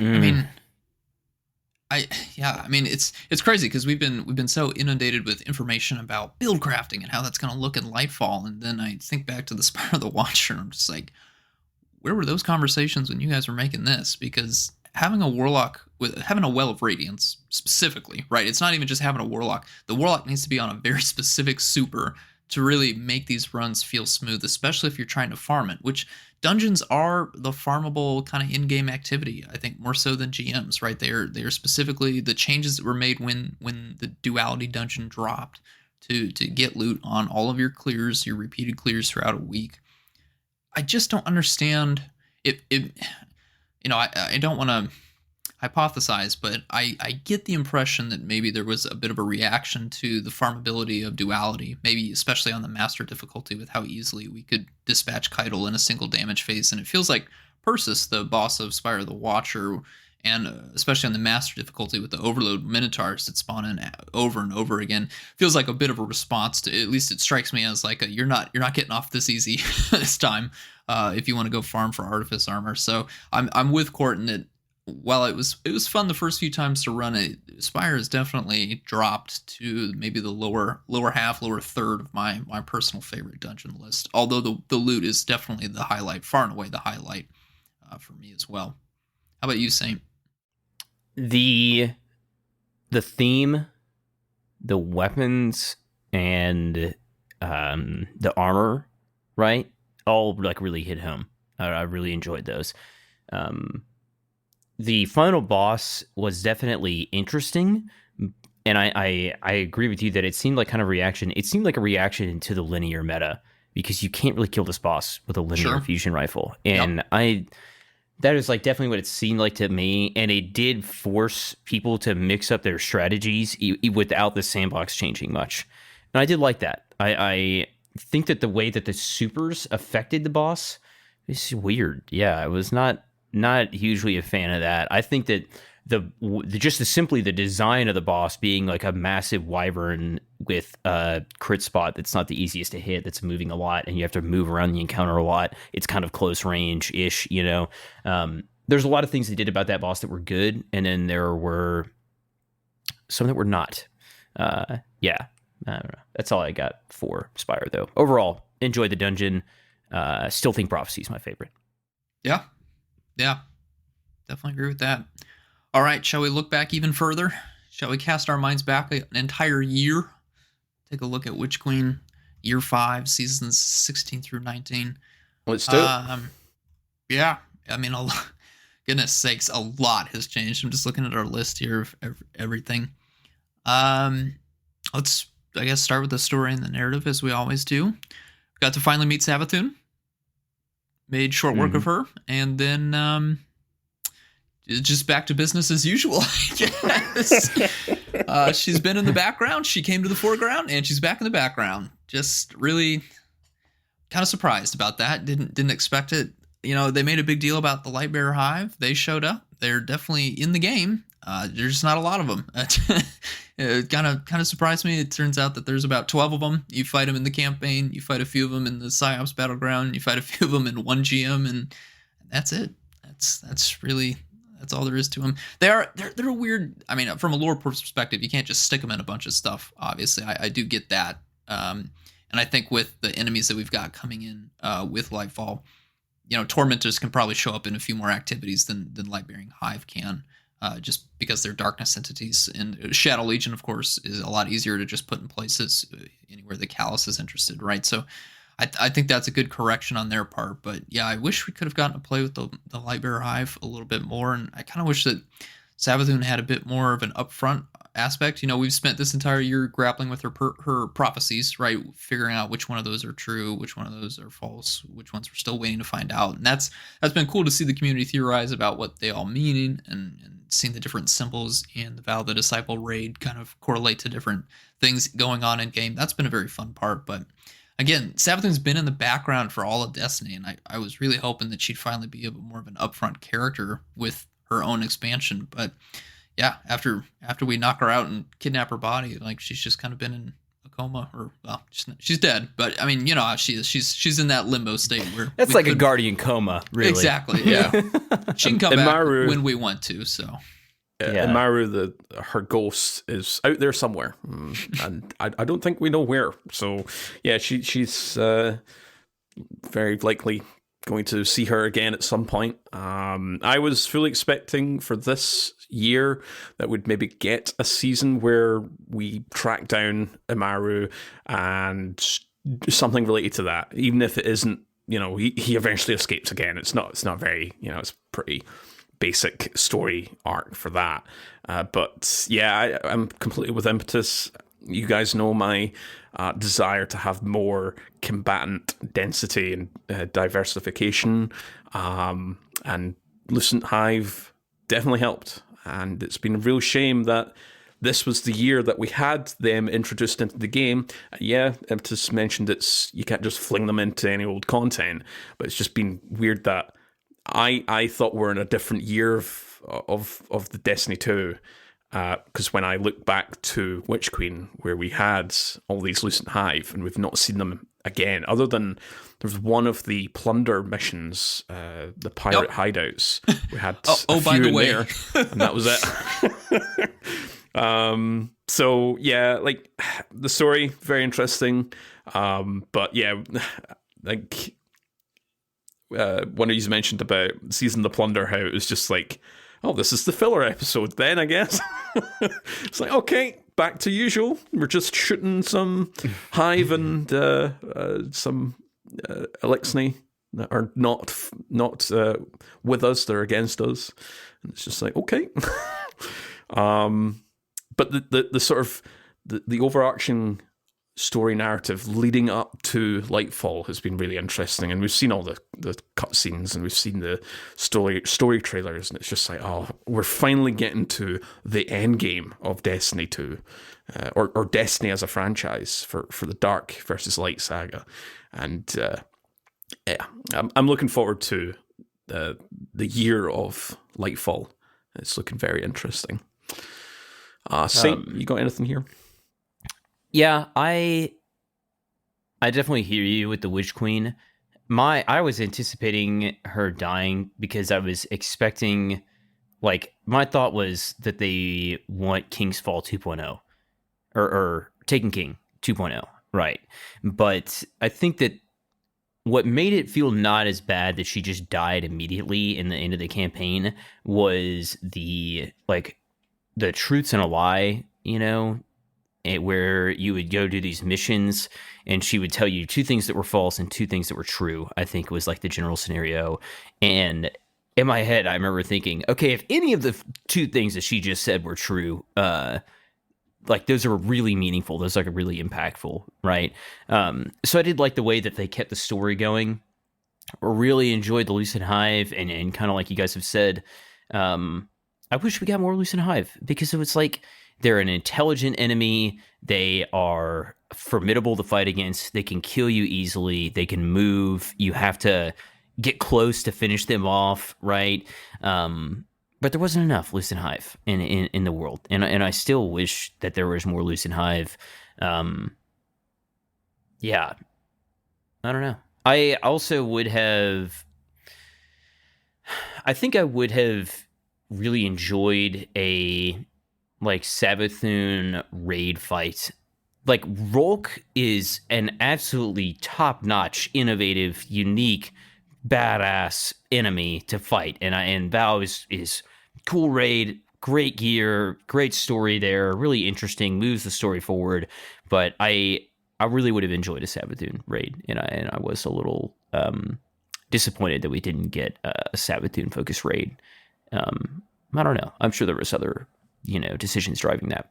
S3: I mean, it's crazy because we've been so inundated with information about build crafting and how that's going to look in Lightfall, and then I think back to the Spire of the Watcher, and I'm just like, where were those conversations when you guys were making this? Because having a warlock having a Well of Radiance specifically, right? It's not even just having a warlock. The warlock needs to be on a very specific super to really make these runs feel smooth, especially if you're trying to farm it, which dungeons are the farmable kind of in-game activity, I think, more so than GMs, right? They're specifically the changes that were made when the duality dungeon dropped to get loot on all of your clears, your repeated clears throughout a week. I just don't understand it. I don't want to hypothesize, but I get the impression that maybe there was a bit of a reaction to the farmability of duality, maybe especially on the master difficulty with how easily we could dispatch Keitel in a single damage phase. And it feels like Persis, the boss of Spire of the Watcher, and especially on the master difficulty with the overload minotaurs that spawn in over and over again, feels like a bit of a response to, at least it strikes me as like you're not getting off this easy this time if you want to go farm for artifice armor. So I'm with Corton that while it was fun the first few times to run it, Spire has definitely dropped to maybe the lower half, lower third of my personal favorite dungeon list. Although the loot is definitely the highlight, far and away the highlight for me as well. How about you, Saint?
S1: The theme, the weapons, and the armor, right? All like really hit home. I really enjoyed those. The final boss was definitely interesting, and I agree with you that it seemed like kind of reaction. It seemed like a reaction to the linear meta because you can't really kill this boss with a linear fusion rifle, and that is like definitely what it seemed like to me. And it did force people to mix up their strategies without the sandbox changing much, and I did like that. I think that the way that the supers affected the boss is weird. Yeah, I was not hugely a fan of that. I think that simply the design of the boss being like a massive wyvern with a crit spot that's not the easiest to hit, that's moving a lot, and you have to move around the encounter a lot. It's kind of close range ish, there's a lot of things they did about that boss that were good, and then there were some that were not. I don't know. That's all I got for Spire, though. Overall, enjoyed the dungeon. Still think Prophecy is my favorite.
S3: Yeah, definitely agree with that. All right, shall we look back even further? Shall we cast our minds back an entire year? Take a look at Witch Queen, year 5, seasons 16 through 19.
S2: Let's do it.
S3: Yeah, I mean, goodness sakes, a lot has changed. I'm just looking at our list here of everything. Let's, I guess, start with the story and the narrative, as we always do. Got to finally meet Savathun. Made short work of her, and then just back to business as usual, I guess. She's been in the background. She came to the foreground, and she's back in the background. Just really kind of surprised about that. Didn't expect it. They made a big deal about the Lightbearer Hive. They showed up. They're definitely in the game. There's just not a lot of them. It kind of surprised me. It turns out that there's about 12 of them. You fight them in the campaign. You fight a few of them in the PsyOps Battleground. You fight a few of them in 1 GM, and that's it. That's all there is to them. They're weird. I mean, from a lore perspective, you can't just stick them in a bunch of stuff. Obviously, I do get that. And I think with the enemies that we've got coming in with Lightfall, Tormentors can probably show up in a few more activities than Lightbearing Hive can. Just because they're darkness entities. And Shadow Legion, of course, is a lot easier to just put in places anywhere the Callus is interested, right? So I think that's a good correction on their part. But yeah, I wish we could have gotten to play with the Lightbearer Hive a little bit more. And I kind of wish that Savathun had a bit more of an upfront aspect. We've spent this entire year grappling with her prophecies, right? Figuring out which one of those are true, which one of those are false, which ones we're still waiting to find out. And that's been cool to see the community theorize about what they all mean and seeing the different symbols in the Vow of the Disciple raid kind of correlate to different things going on in game. That's been a very fun part. But again, Savathun's been in the background for all of Destiny, and I was really hoping that she'd finally be more of an upfront character with her own expansion. But yeah, after we knock her out and kidnap her body, like she's just kind of been in a coma, or she's dead. But I mean, how she is. She's in that limbo state where
S1: that's like a guardian coma, really.
S3: Exactly. Yeah, she can come back when we want to. So.
S2: Yeah. And Maru, her ghost is out there somewhere, and I don't think we know where. So yeah, she's very likely going to see her again at some point. I was fully expecting for this year that we'd maybe get a season where we track down Imaru and something related to that, even if it isn't. He eventually escapes again. It's not very. It's pretty basic story arc for that. But yeah, I'm completely with Impetus. You guys know my desire to have more combatant density and diversification. And Lucent Hive definitely helped. And it's been a real shame that this was the year that we had them introduced into the game. Yeah, Impetus mentioned you can't just fling them into any old content, but it's just been weird that I thought we're in a different year of the Destiny 2, because when I look back to Witch Queen, where we had all these Lucent Hive, and we've not seen them again, other than there's one of the plunder missions, the pirate hideouts. We had a few
S3: by the
S2: in
S3: way,
S2: there, and that was it. So yeah, like the story, very interesting. But yeah, like. One of you mentioned about Season the Plunder, how it was just like, oh, this is the filler episode then, I guess. It's like, okay, back to usual. We're just shooting some Hive and some Elixni that are not with us, they're against us. And it's just like, okay. But the sort of the overarching story narrative leading up to Lightfall has been really interesting, and we've seen all the cutscenes and we've seen the story trailers, and it's just like, oh, we're finally getting to the end game of Destiny 2, or Destiny as a franchise for the Dark versus Light saga. And yeah, I'm looking forward to the year of Lightfall It's looking very interesting. Saint, you got anything here?
S1: Yeah, I definitely hear you with the Witch Queen. I was anticipating her dying because I was expecting, like, my thought was that they want King's Fall 2.0 or Taken King 2.0, right? But I think that what made it feel not as bad that she just died immediately in the end of the campaign was the truths and a lie, where you would go do these missions and she would tell you 2 things that were false and 2 things that were true, I think was like the general scenario. And in my head, I remember thinking, okay, if any of the 2 things that she just said were true, those are really meaningful. Those are really impactful, right? So I did like the way that they kept the story going. I really enjoyed the Lucid Hive, and kind of like you guys have said, I wish we got more Lucid Hive because it was like they're an intelligent enemy. They are formidable to fight against. They can kill you easily. They can move. You have to get close to finish them off, right? But there wasn't enough Lucid Hive in the world, and I still wish that there was more Lucid Hive. Yeah, I don't know. I also would have. I think I would have really enjoyed a Savathûn raid fight. Like, Rolk is an absolutely top-notch, innovative, unique, badass enemy to fight, and Val is cool raid, great gear, great story there, really interesting, moves the story forward. But I really would have enjoyed a Savathûn raid, and I was a little disappointed that we didn't get a Savathûn focused raid. I don't know. I'm sure there was other decisions driving that,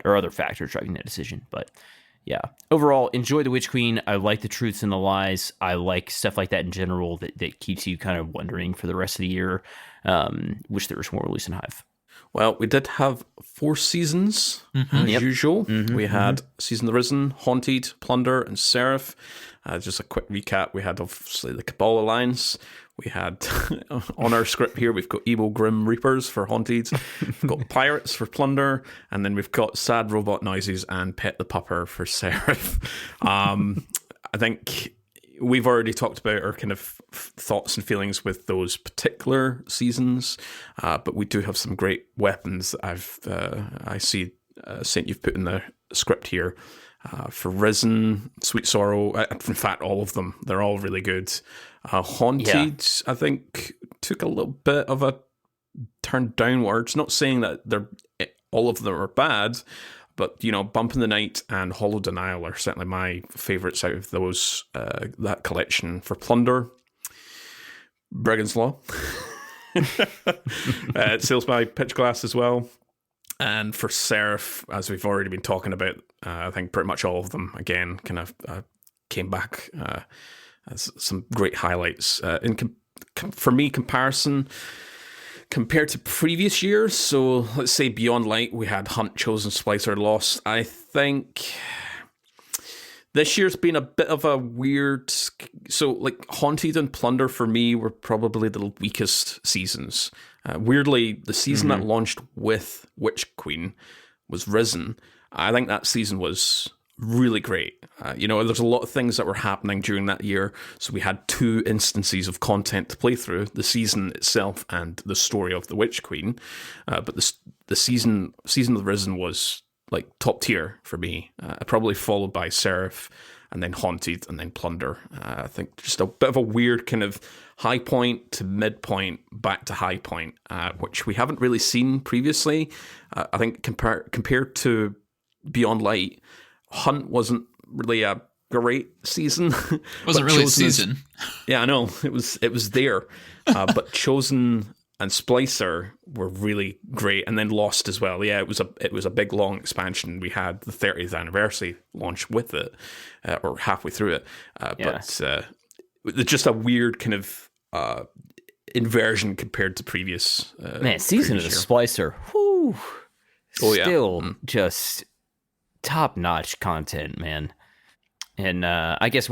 S1: or other factors driving that decision. But yeah, overall, enjoy the Witch Queen. I like the truths and the lies. I like stuff like that in general that keeps you kind of wondering for the rest of the year. Wish there was more Lucid Hive.
S2: Well, we did have 4 seasons, as usual. We had Season of the Risen, Haunted, Plunder, and Seraph. Just a quick recap, we had obviously the Cabal Alliance. We had, on our script here, we've got Evil Grim Reapers for Haunted, we've got Pirates for Plunder, and then we've got Sad Robot Noises and Pet the Pupper for Seraph. I think we've already talked about our kind of thoughts and feelings with those particular seasons, but we do have some great weapons that I see, Saint, you've put in the script here. For Risen, Sweet Sorrow, in fact, all of them, they're all really good. Haunted, I think, took a little bit of a turn downwards. Not saying that all of them are bad, but Bump in the Night and Hollow Denial are certainly my favourites out of those that collection. For Plunder, Brigand's Law, Sales by Pitch Glass as well. And for Seraph, as we've already been talking about, I think pretty much all of them, again, kind of came back as some great highlights. For me, comparison, compared to previous years, so let's say Beyond Light, we had Hunt, Chosen, Splicer, Lost. I think this year's been a bit of a weird... So, Haunted and Plunder, for me, were probably the weakest seasons. Weirdly, the season that launched with Witch Queen was Risen. I think that season was really great. There's a lot of things that were happening during that year, so we had 2 instances of content to play through, the season itself and the story of the Witch Queen. But the season of Risen was top tier for me, probably followed by Seraph, and then Haunted, and then Plunder. I think just a bit of a weird kind of high point to midpoint, back to high point, which we haven't really seen previously. I think compared to Beyond Light, Hunt wasn't really a great season.
S3: Wasn't really a season.
S2: Yeah, I know. It was there. But Chosen and Splicer were really great, and then Lost as well. Yeah, it was a big long expansion. We had the 30th anniversary launch with it, or halfway through it. But just a weird kind of inversion compared to previous.
S1: Season of the Splicer. Whew. Still just top-notch content, man. And I guess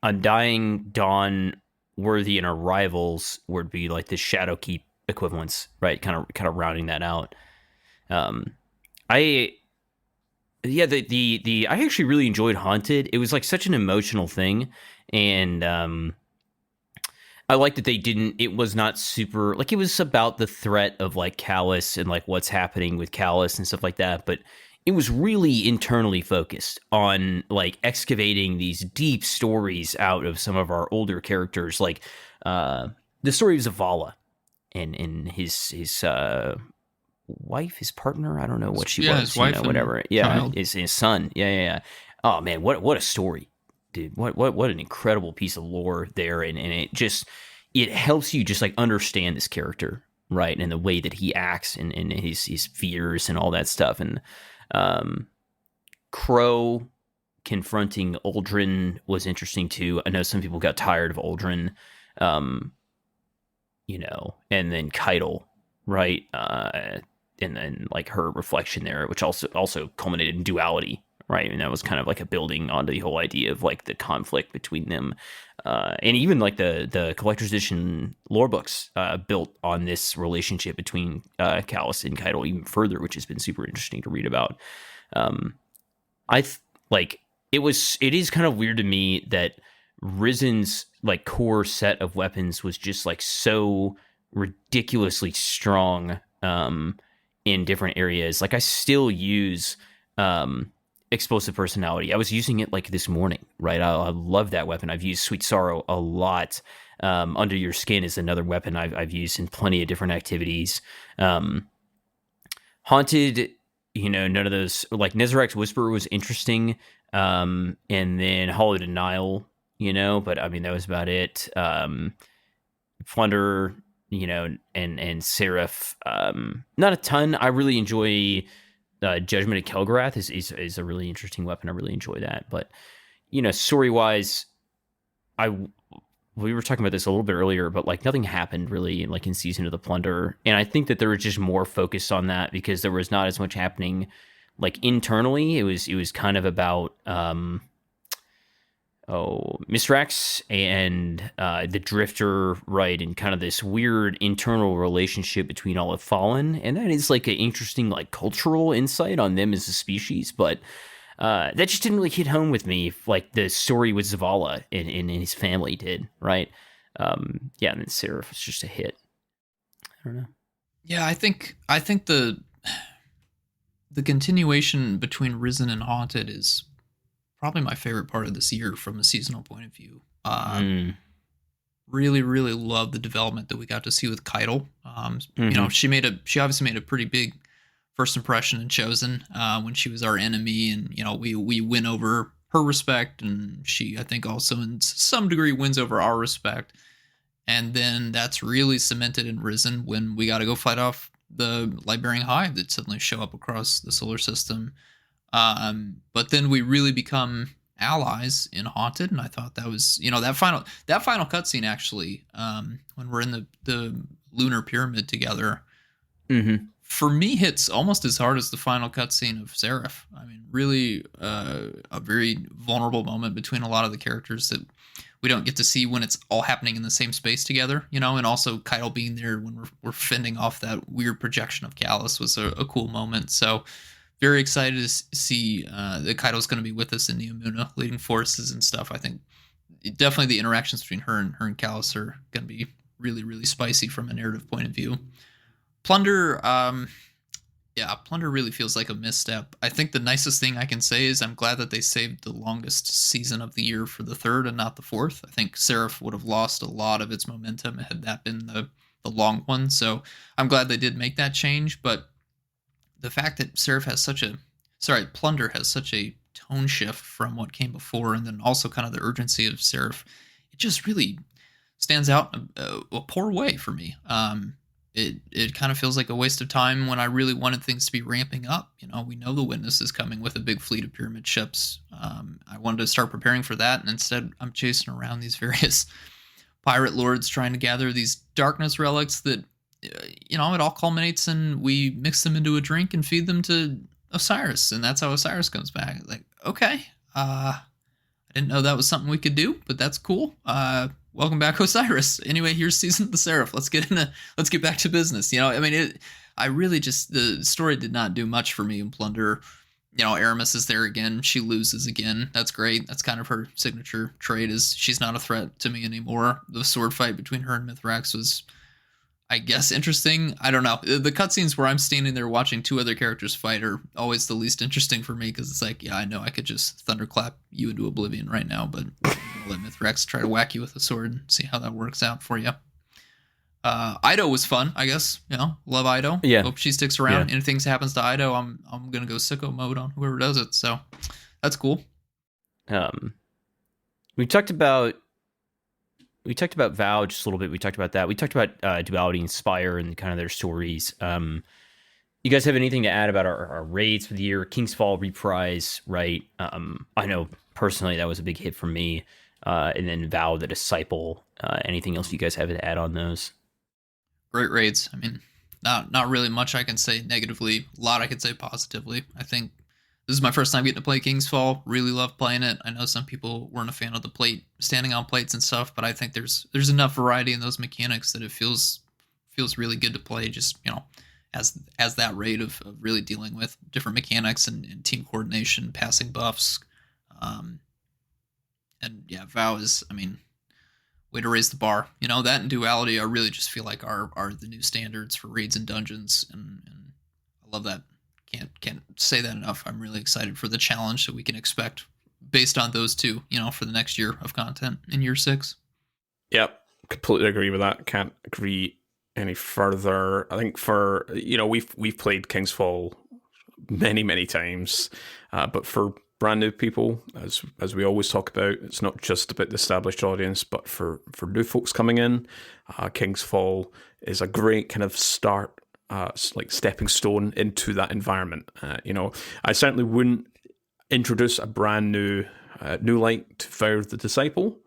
S1: Undying, Dawn, Worthy, and Arrivals would be like the Shadowkeep equivalents, right? Kind of rounding that out. I actually really enjoyed Haunted. It was like such an emotional thing, and I like that it was not super, like, it was about the threat of like Callus and like what's happening with Callus and stuff like that, but it was really internally focused on like excavating these deep stories out of some of our older characters, like the story of Zavala and his wife, his partner, I don't know what she was,
S3: his wife,
S1: whatever. Yeah, his son. Yeah. Oh man, what a story, dude. What an incredible piece of lore there, and it helps you just like understand this character, right? And the way that he acts and his fears and all that stuff. And Crow confronting Uldren was interesting too. I know some people got tired of Uldren, and then Keitel, right? And then like her reflection there, which also culminated in duality, right? And that was kind of like a building onto the whole idea of like the conflict between them, and even like the collector's edition lore books built on this relationship between Callus and Keitel even further, which has been super interesting to read about. It is kind of weird to me that Risen's like core set of weapons was just like so ridiculously strong in different areas. Like I still use explosive personality. I was using it like this morning, right? I love that weapon. I've used Sweet Sorrow a lot. Under Your Skin is another weapon I've used in plenty of different activities. Haunted, none of those, like Nezarec's Whisper was interesting. And then Hollow Denial, but I mean, that was about it. Plunder, and Seraph, not a ton. I really enjoy Judgment of Kelgarath is a really interesting weapon. I really enjoy that. But, story wise, we were talking about this a little bit earlier, but like nothing happened really like in Season of the Plunder. And I think that there was just more focus on that because there was not as much happening like internally. It was kind of about Misrax and the Drifter, right, and kind of this weird internal relationship between all of Fallen, and that is like an interesting like cultural insight on them as a species, but that just didn't really hit home with me like the story with Zavala and his family did, right? And then Seraph was just a hit. I don't know.
S3: Yeah, I think the continuation between Risen and Haunted is probably my favorite part of this year from a seasonal point of view. Really, really love the development that we got to see with Keitel. She obviously made a pretty big first impression in Chosen when she was our enemy, and we win over her respect, and she, I think, also in some degree wins over our respect. And then that's really cemented in Risen when we got to go fight off the Lightbearing Hive that suddenly show up across the solar system. But then we really become allies in Haunted, and I thought that was, that final cutscene actually, when we're in the lunar pyramid together, for me hits almost as hard as the final cutscene of Seraph. I mean, really a very vulnerable moment between a lot of the characters that we don't get to see when it's all happening in the same space together, and also Keitel being there when we're fending off that weird projection of Callus was a cool moment. So very excited to see that Keitel's going to be with us in Neomuna, leading forces and stuff. I think definitely the interactions between her and Callus are going to be really, really spicy from a narrative point of view. Plunder, Plunder really feels like a misstep. I think the nicest thing I can say is I'm glad that they saved the longest season of the year for the third and not the fourth. I think Seraph would have lost a lot of its momentum had that been the long one. So I'm glad they did make that change, but the fact that Plunder has such a tone shift from what came before, and then also kind of the urgency of Seraph, it just really stands out in a poor way for me. It kind of feels like a waste of time when I really wanted things to be ramping up. We know the Witness is coming with a big fleet of pyramid ships. I wanted to start preparing for that, and instead I'm chasing around these various pirate lords trying to gather these darkness relics that, it all culminates and we mix them into a drink and feed them to Osiris, and that's how Osiris comes back. Like, okay, I didn't know that was something we could do, but that's cool. welcome back, Osiris. Anyway, here's Season of the Seraph. Let's get back to business. I mean, the story did not do much for me in Plunder. Aramis is there again. She loses again. That's great. That's kind of her signature trait, is she's not a threat to me anymore. The sword fight between her and Mithrax was, I guess, interesting. I don't know. The cutscenes where I'm standing there watching two other characters fight are always the least interesting for me, because it's like, yeah, I know I could just thunderclap you into oblivion right now, but I'm gonna let Mithrax try to whack you with a sword and see how that works out for you. Ido was fun, I guess. Love Ido.
S1: Yeah.
S3: Hope she sticks around. Anything happens to Ido, I'm gonna go sicko mode on whoever does it. So that's cool.
S1: We talked about Vow just a little bit. We talked about that. We talked about Duality and Spire and kind of their stories. You guys have anything to add about our raids for the year? Kingsfall reprise, right? I know personally that was a big hit for me. And then Vow the Disciple. Anything else you guys have to add on those?
S3: Great raids. I mean, not really much I can say negatively. A lot I could say positively. I think this is my first time getting to play Kingsfall. Really love playing it. I know some people weren't a fan of the plate, standing on plates and stuff, but I think there's enough variety in those mechanics that it feels really good to play. Just as that raid of really dealing with different mechanics and team coordination, passing buffs, and yeah, Vow is, I mean, way to raise the bar. That and Duality, I really just feel like are the new standards for raids and dungeons, and I love that. Can't say that enough. I'm really excited for the challenge that we can expect based on those two, for the next year of content in year 6.
S2: Yep, completely agree with that. Can't agree any further. I think for we've played Kingsfall many times, but for brand new people, as we always talk about, it's not just about the established audience, but for new folks coming in, Kingsfall is a great kind of start, like stepping stone into that environment. I certainly wouldn't introduce a brand new light to Vow the Disciple,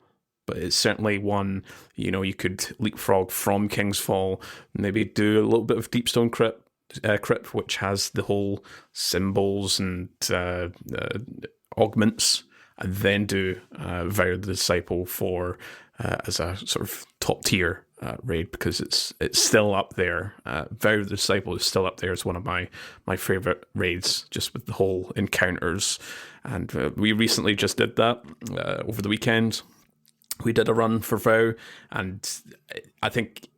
S2: but it's certainly one, you could leapfrog from Kingsfall, maybe do a little bit of Deepstone Crypt, which has the whole symbols and augments, and then do Vow the Disciple for as a sort of top tier raid, because it's still up there. Vow the Disciple is still up there as one of my favorite raids, just with the whole encounters. And we recently just did that over the weekend. We did a run for Vow, and I think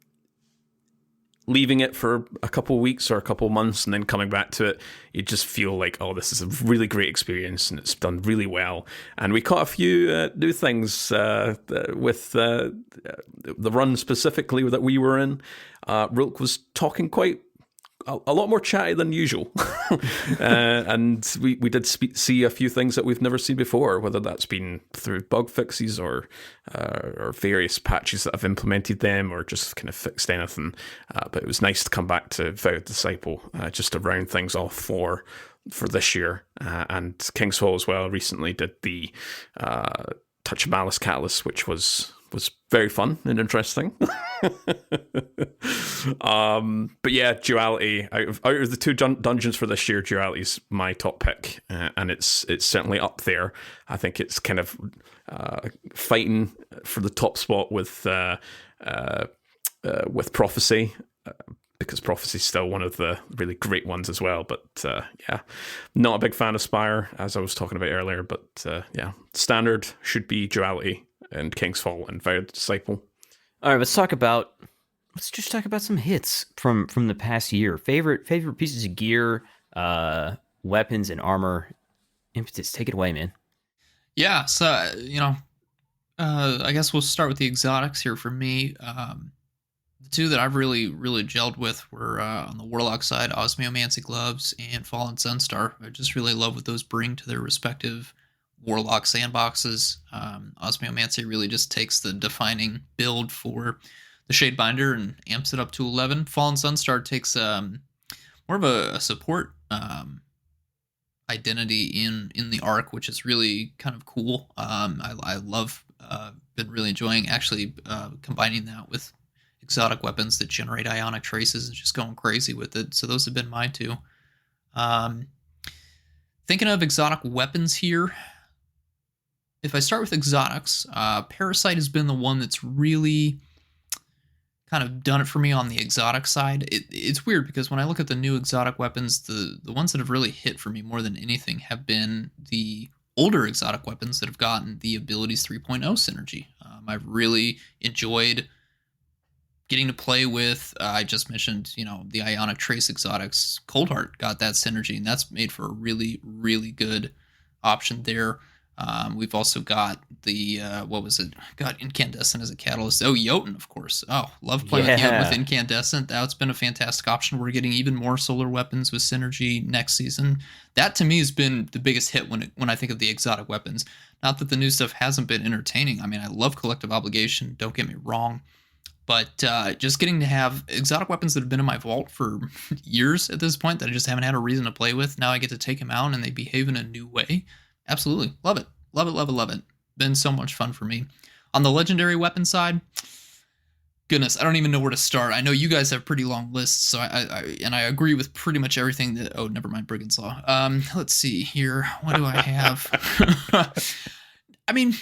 S2: leaving it for a couple of weeks or a couple of months and then coming back to it, you just feel like, oh, this is a really great experience and it's done really well. And we caught a few new things with the run specifically that we were in. Rilk was talking quite a lot more chatty than usual. And we did see a few things that we've never seen before, whether that's been through bug fixes or various patches that have implemented them or just kind of fixed anything. But it was nice to come back to Vow Disciple just to round things off for this year. And Kingsfall as well recently did the Touch of Malice Catalyst, which was very fun and interesting. But yeah, Duality, out of the two dungeons for this year, Duality is my top pick, and it's certainly up there. I think it's kind of fighting for the top spot with Prophecy, because Prophecy is still one of the really great ones as well. But yeah, not a big fan of Spire, as I was talking about earlier. But yeah, standard should be Duality and Kingsfall and Vow the Disciple.
S1: All right, let's just talk about some hits from the past year. Favorite pieces of gear, weapons and armor. Impetus, take it away, man.
S3: Yeah, so I guess we'll start with the exotics here for me. The two that I've really gelled with were on the Warlock side, Osmiomancy Gloves and Fallen Sunstar. I just really love what those bring to their respective Warlock sandboxes. Osmiomancy really just takes the defining build for the Shadebinder and amps it up to 11. Fallen Sunstar takes more of a support identity in the arc, which is really kind of cool. I love, been really enjoying actually combining that with exotic weapons that generate ionic traces and just going crazy with it. So those have been mine too. Thinking of exotic weapons here, if I start with exotics, Parasite has been the one that's really kind of done it for me on the exotic side. It's weird because when I look at the new exotic weapons, the ones that have really hit for me more than anything have been the older exotic weapons that have gotten the abilities 3.0 synergy. I've really enjoyed getting to play with, I just mentioned, the Ionic Trace exotics. Coldheart got that synergy, and that's made for a really, really good option there. We've also got the, got Incandescent as a catalyst. Oh, Jotun, of course. Oh, love playing with Jotun with Incandescent. That's been a fantastic option. We're getting even more solar weapons with synergy next season. That, to me, has been the biggest hit when I think of the exotic weapons. Not that the new stuff hasn't been entertaining. I mean, I love Collective Obligation. Don't get me wrong. But just getting to have exotic weapons that have been in my vault for years at this point that I just haven't had a reason to play with. Now I get to take them out and they behave in a new way. Absolutely. Love it. Love it, love it, love it. Been so much fun for me. On the legendary weapon side, goodness, I don't even know where to start. I know you guys have pretty long lists, so I agree with pretty much everything that... Oh, never mind, Brigand's Law. Let's see here. What do I have? I mean...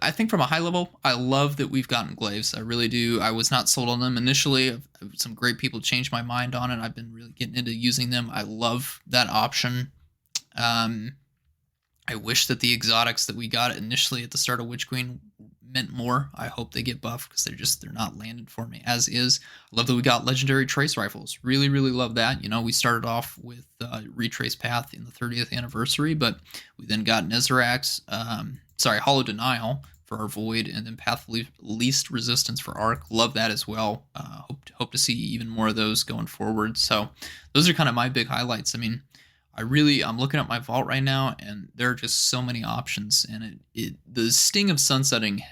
S3: I think from a high level, I love that we've gotten glaives. I really do. I was not sold on them initially. Some great people changed my mind on it. I've been really getting into using them. I love that option. I wish that the exotics that we got initially at the start of Witch Queen meant more. I hope they get buffed because they're not landing for me as is. I love that we got legendary trace rifles. Really, really love that. We started off with Retrace Path in the 30th anniversary, but we then got Nezerax, Hollow Denial for our Void, and then Path of Least Resistance for Arc. Love that as well. Hope to see even more of those going forward. So those are kind of my big highlights. I mean, I'm looking at my vault right now, and there are just so many options, and the sting of sunsetting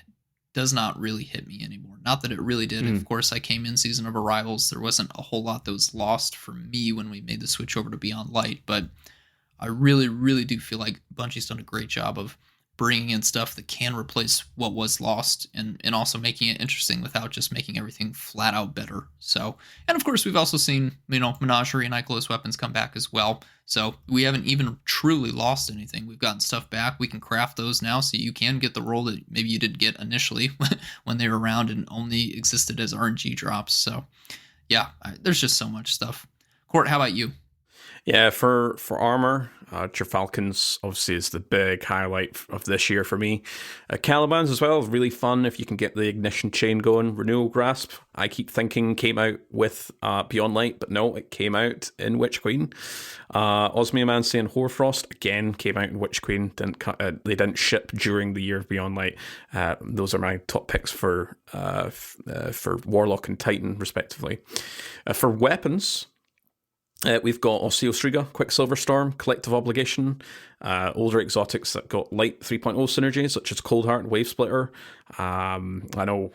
S3: does not really hit me anymore. Not that it really did. Of course, I came in Season of Arrivals. There wasn't a whole lot that was lost for me when we made the switch over to Beyond Light, but I really, really do feel like Bungie's done a great job of bringing in stuff that can replace what was lost and also making it interesting without just making everything flat out better. So, and of course, we've also seen, Menagerie and Icolos weapons come back as well. So we haven't even truly lost anything. We've gotten stuff back. We can craft those now so you can get the roll that maybe you didn't get initially when they were around and only existed as RNG drops. So yeah, there's just so much stuff. Court, how about you?
S2: Yeah, for armor, Falcons obviously is the big highlight of this year for me. Caliban's as well, really fun if you can get the ignition chain going. Renewal Grasp, I keep thinking came out with Beyond Light, but no, it came out in Witch Queen. Osmiomancy and Hoarfrost, again, came out in Witch Queen. They didn't ship during the year of Beyond Light. Those are my top picks for Warlock and Titan, respectively. For weapons... we've got Osteostriga, Quicksilver Storm, Collective Obligation, older exotics that got light 3.0 synergies, such as Coldheart and Wave Splitter. I know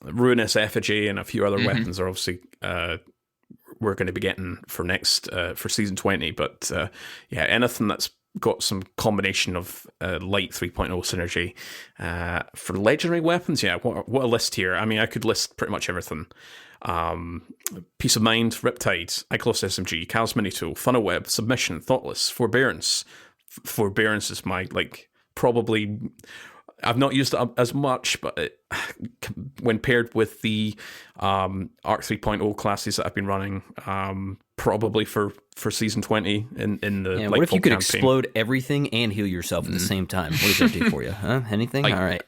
S2: Ruinous Effigy and a few other weapons are obviously we're going to be getting for for Season 20. But anything that's got some combination of light 3.0 synergy. For legendary weapons, what a list here. I mean, I could list pretty much everything. Peace of Mind, Riptide, Icolos SMG, Cal's Mini Tool, Funnel Web, Submission, Thoughtless, Forbearance. Forbearance is my, probably... I've not used it as much, but when paired with the Arc 3.0 classes that I've been running, probably for Season 20 in the Lightfall
S1: what if you could
S2: campaign.
S1: Explode everything and heal yourself at the same time? What does that do for you? Huh? Anything? All right.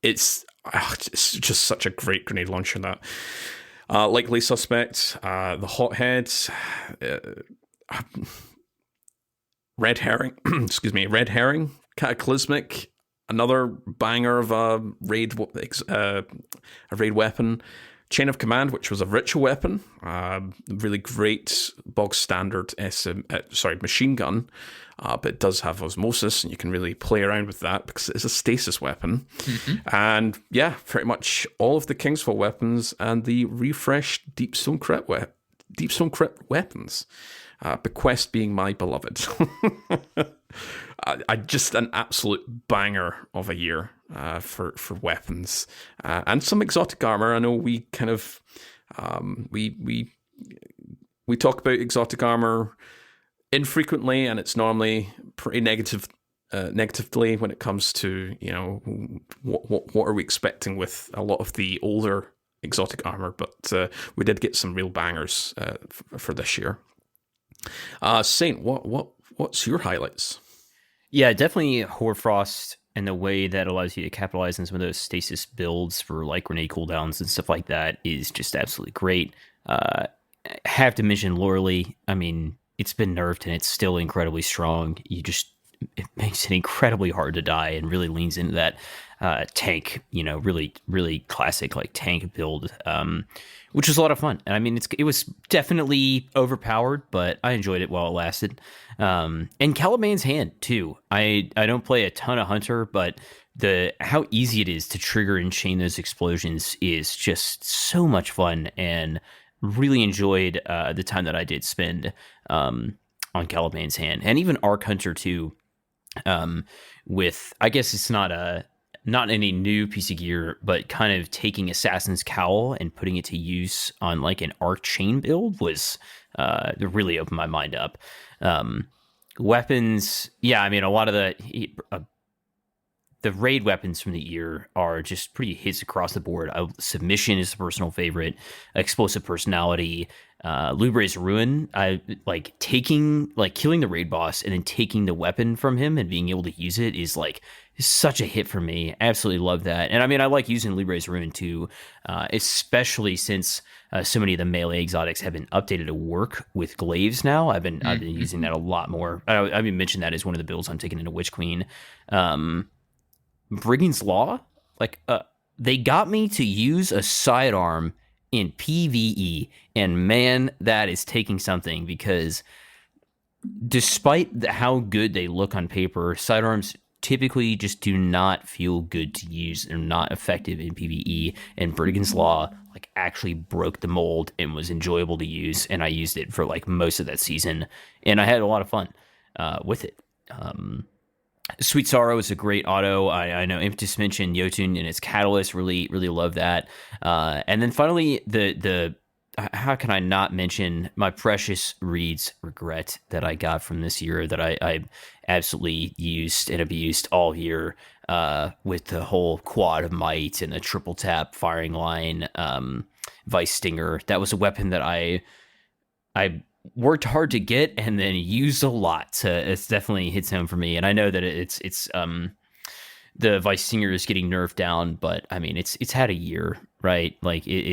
S2: It's just such a great grenade launcher, that. Likely Suspect, the Hothead, Red Herring, Cataclysmic, another banger of a raid weapon. Chain of Command, which was a ritual weapon, really great bog standard machine gun, but it does have osmosis, and you can really play around with that because it's a stasis weapon. And pretty much all of the Kingsfall weapons and the refreshed Deepstone Crypt weapons. Bequest being my beloved. Just an absolute banger of a year for weapons and some exotic armor. I know we kind of we talk about exotic armor infrequently, and it's normally pretty negative negatively when it comes to, what are we expecting with a lot of the older exotic armor, but we did get some real bangers for this year. Saint, what's your highlights?
S1: Yeah, definitely Hoarfrost and the way that allows you to capitalize on some of those stasis builds for like grenade cooldowns and stuff like that is just absolutely great. Have to mention Loreley. I mean, it's been nerfed and it's still incredibly strong. It makes it incredibly hard to die and really leans into that tank, really, really classic like tank build, which was a lot of fun. And I mean, it was definitely overpowered, but I enjoyed it while it lasted. And Caliban's Hand too. I don't play a ton of Hunter, but how easy it is to trigger and chain those explosions is just so much fun, and really enjoyed the time that I did spend on Caliban's Hand, and even Arc Hunter too. With, I guess it's not any new piece of gear, but kind of taking Assassin's Cowl and putting it to use on like an arc chain build was really opened my mind up. Weapons, yeah, I mean, a lot of the raid weapons from the year are just pretty hits across the board. Submission is a personal favorite. Explosive Personality, Lubre's Ruin. I like killing the raid boss and then taking the weapon from him and being able to use it is like such a hit for me. Absolutely love that. And I mean, I like using Lubre's Ruin too, especially since so many of the melee exotics have been updated to work with glaives now. I've been using that a lot more. I mean, mentioned that as one of the builds I'm taking into Witch Queen. Brigand's Law, they got me to use a sidearm in PvE, and man, that is taking something, because despite how good they look on paper, sidearms typically just do not feel good to use. They're not effective in PvE, and Brigand's Law actually broke the mold and was enjoyable to use, and I used it for most of that season, and I had a lot of fun with it. Sweet Sorrow is a great auto. I know Impetus mentioned Jotun and its Catalyst. Really, really love that. And then finally, the how can I not mention my precious Reed's Regret that I got from this year that I absolutely used and abused all year with the whole quad of might and the triple tap firing line Vice Stinger. That was a weapon that I worked hard to get and then used a lot. It's definitely hits home for me, and I know that it's the Vice Stinger is getting nerfed down, but I mean it's had a year, right? It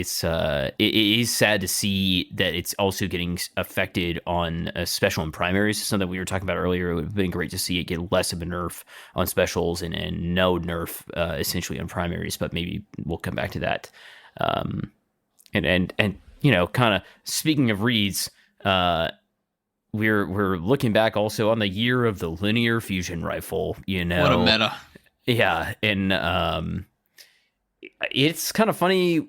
S1: is sad to see that it's also getting affected on special and primaries. Something we were talking about earlier. It would have been great to see it get less of a nerf on specials and no nerf essentially on primaries, but maybe we'll come back to that. And kind of speaking of reads. We're looking back also on the year of the linear fusion rifle, What
S3: a meta.
S1: Yeah, and it's kind of funny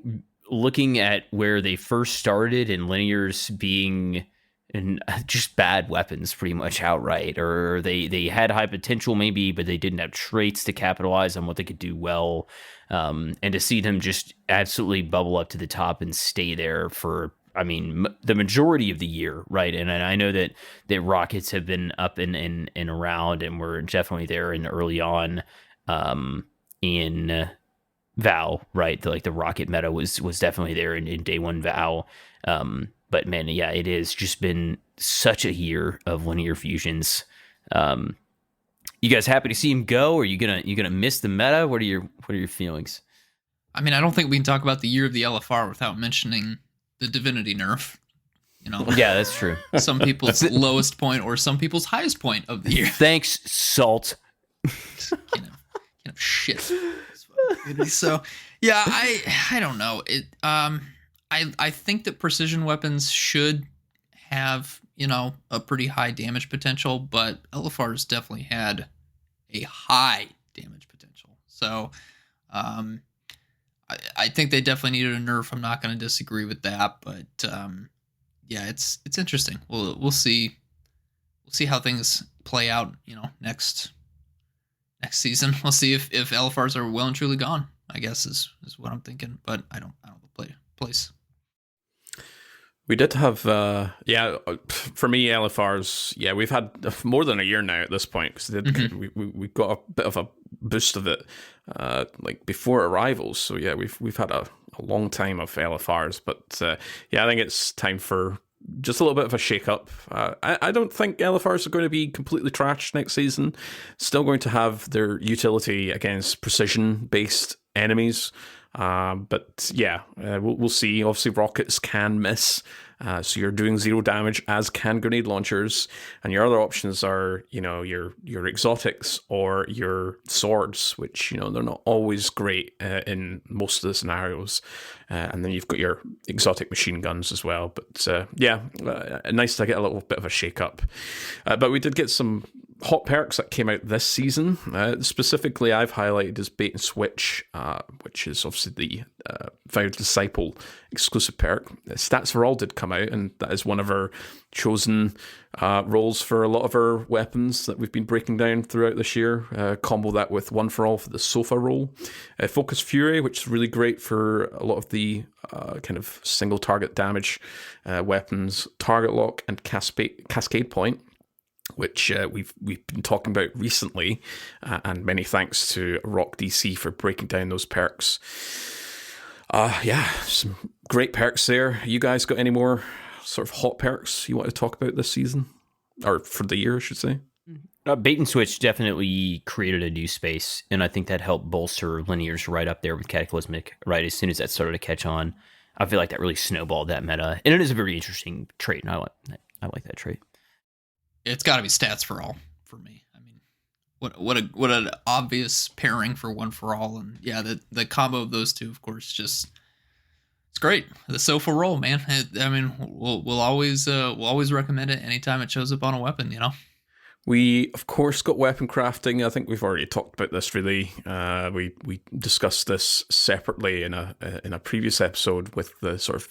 S1: looking at where they first started and linears being just bad weapons pretty much outright, or they had high potential maybe, but they didn't have traits to capitalize on what they could do well, and to see them just absolutely bubble up to the top and stay there for the majority of the year, right? And I know that rockets have been up and around, and we're definitely there in early on in Vow, right? The rocket meta was definitely there in day one Vow. But man, yeah, it has just been such a year of linear fusions. You guys happy to see him go? Or are you gonna miss the meta? What are your feelings?
S3: I mean, I don't think we can talk about the year of the LFR without mentioning the Divinity nerf.
S1: Yeah, that's true.
S3: Some people's lowest point or some people's highest point of the year.
S1: Thanks, Salt.
S3: kind of shit. So yeah, I don't know. I think that precision weapons should have a pretty high damage potential, but LFR's definitely had a high damage potential. So I think they definitely needed a nerf. I'm not going to disagree with that, but yeah, it's interesting. We'll see how things play out. Next season, we'll see if LFRs are well and truly gone. I guess is what I'm thinking, but I don't play place.
S2: We did have, for me, LFRs, we've had more than a year now at this point, because we got a bit of a boost of it like before arrivals. So yeah, we've had a long time of LFRs, but I think it's time for just a little bit of a shake-up. I don't think LFRs are going to be completely trashed next season. Still going to have their utility against precision-based enemies. But we'll see. Obviously, rockets can miss, so you're doing 0 damage, as can grenade launchers. And your other options are, your exotics or your swords, which they're not always great in most of the scenarios. And then you've got your exotic machine guns as well. But nice to get a little bit of a shake up. But we did get some hot perks that came out this season. Specifically, I've highlighted as bait and switch, which is obviously the Vowed Disciple exclusive perk. Stats for All did come out, and that is one of our chosen roles for a lot of our weapons that we've been breaking down throughout this year. Combo that with One for All for the Sofa role. Focus Fury, which is really great for a lot of the kind of single target damage weapons. Target Lock and Cascade Point, which we've been talking about recently, and many thanks to Rock DC for breaking down those perks. Some great perks there. You guys got any more sort of hot perks you want to talk about this season? Or for the year, I should say?
S1: Bait and Switch definitely created a new space, and I think that helped bolster Linears right up there with Cataclysmic, right? As soon as that started to catch on, I feel like that really snowballed that meta, and it is a very interesting trait, and I like that trait.
S3: It's got to be Stats for All for me. I mean, what an obvious pairing for One for All, and the combo of those two, of course, just it's great. The Sofa roll, man. We'll always recommend it anytime it shows up on a weapon.
S2: We, of course, got weapon crafting. I think we've already talked about this, really. We discussed this separately in a previous episode with the sort of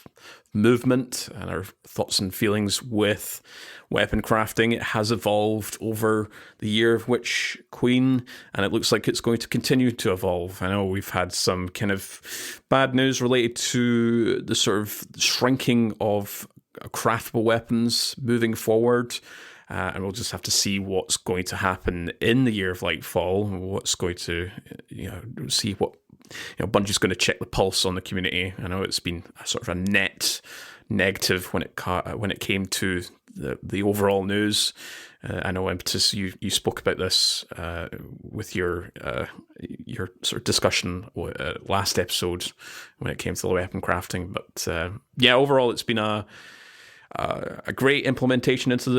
S2: movement and our thoughts and feelings with weapon crafting. It has evolved over the year of Witch Queen, and it looks like it's going to continue to evolve. I know we've had some kind of bad news related to the sort of shrinking of craftable weapons moving forward. And we'll just have to see what's going to happen in the year of Lightfall, what's going to, see what, Bungie's going to check the pulse on the community. I know it's been sort of a net negative when it came to the overall news. I know, Impetus, you spoke about this with your sort of discussion last episode when it came to the weapon crafting. But overall, it's been a great implementation into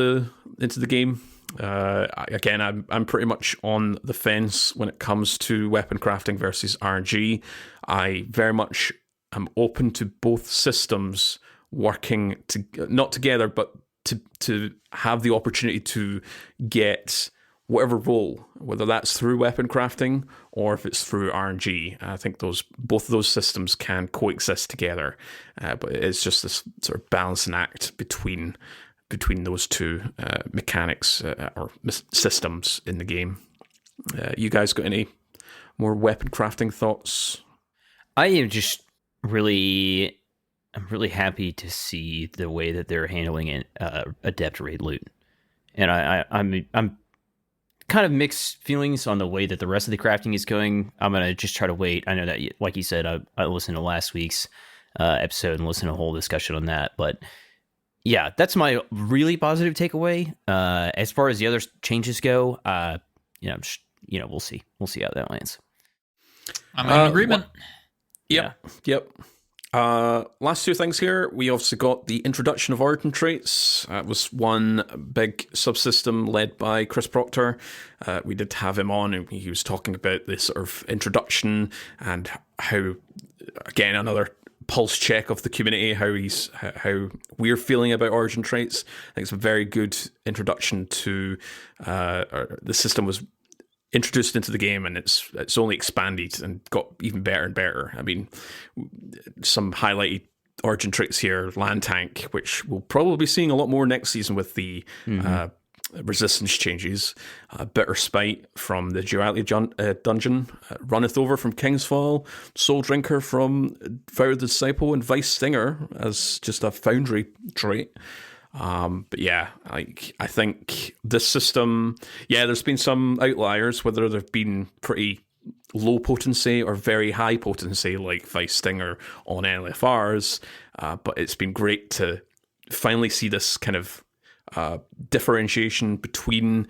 S2: the game. Again, I'm pretty much on the fence when it comes to weapon crafting versus RNG. I very much am open to both systems working not together, but to have the opportunity to get whatever role, whether that's through weapon crafting or if it's through RNG. I think both of those systems can coexist together, but it's just this sort of balancing act between those two mechanics or systems in the game. You guys got any more weapon crafting thoughts?
S1: I am just I'm really happy to see the way that they're handling it, adept raid loot, and I'm kind of mixed feelings on the way that the rest of the crafting is going. I'm going to just try to wait. I know that, like you said, I listened to last week's episode and listened to a whole discussion on that. But yeah, that's my really positive takeaway. As far as the other changes go, we'll see. We'll see how that lands.
S3: I'm in agreement.
S2: Yep. Last two things here. We obviously got the introduction of origin traits. It was one big subsystem led by Chris Proctor. We did have him on, and he was talking about this sort of introduction and how, again, another pulse check of the community, how we're feeling about origin traits. I think it's a very good introduction to the system was introduced into the game, and it's only expanded and got even better and better. I mean, some highlighted origin traits here: land tank, which we'll probably be seeing a lot more next season with the resistance changes. Bitter Spite from the Duality dungeon, Runneth Over from Kingsfall, Soul Drinker from Vow of the Disciple, and Vice Stinger as just a foundry trait. But yeah, I think this system, there's been some outliers, whether they've been pretty low potency or very high potency, like Vice Stinger on LFRs. But it's been great to finally see this kind of differentiation between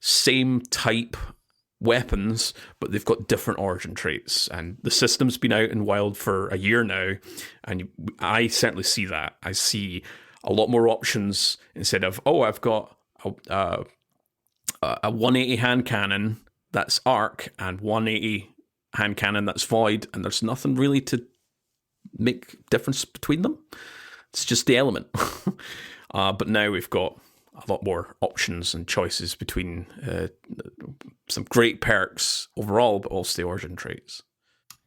S2: same type weapons, but they've got different origin traits. And the system's been out in wild for a year now, and I certainly see that. I see a lot more options instead of, I've got a 180 hand cannon that's arc and 180 hand cannon that's void, and there's nothing really to make difference between them. It's just the element. But now we've got a lot more options and choices between some great perks overall, but also the origin traits.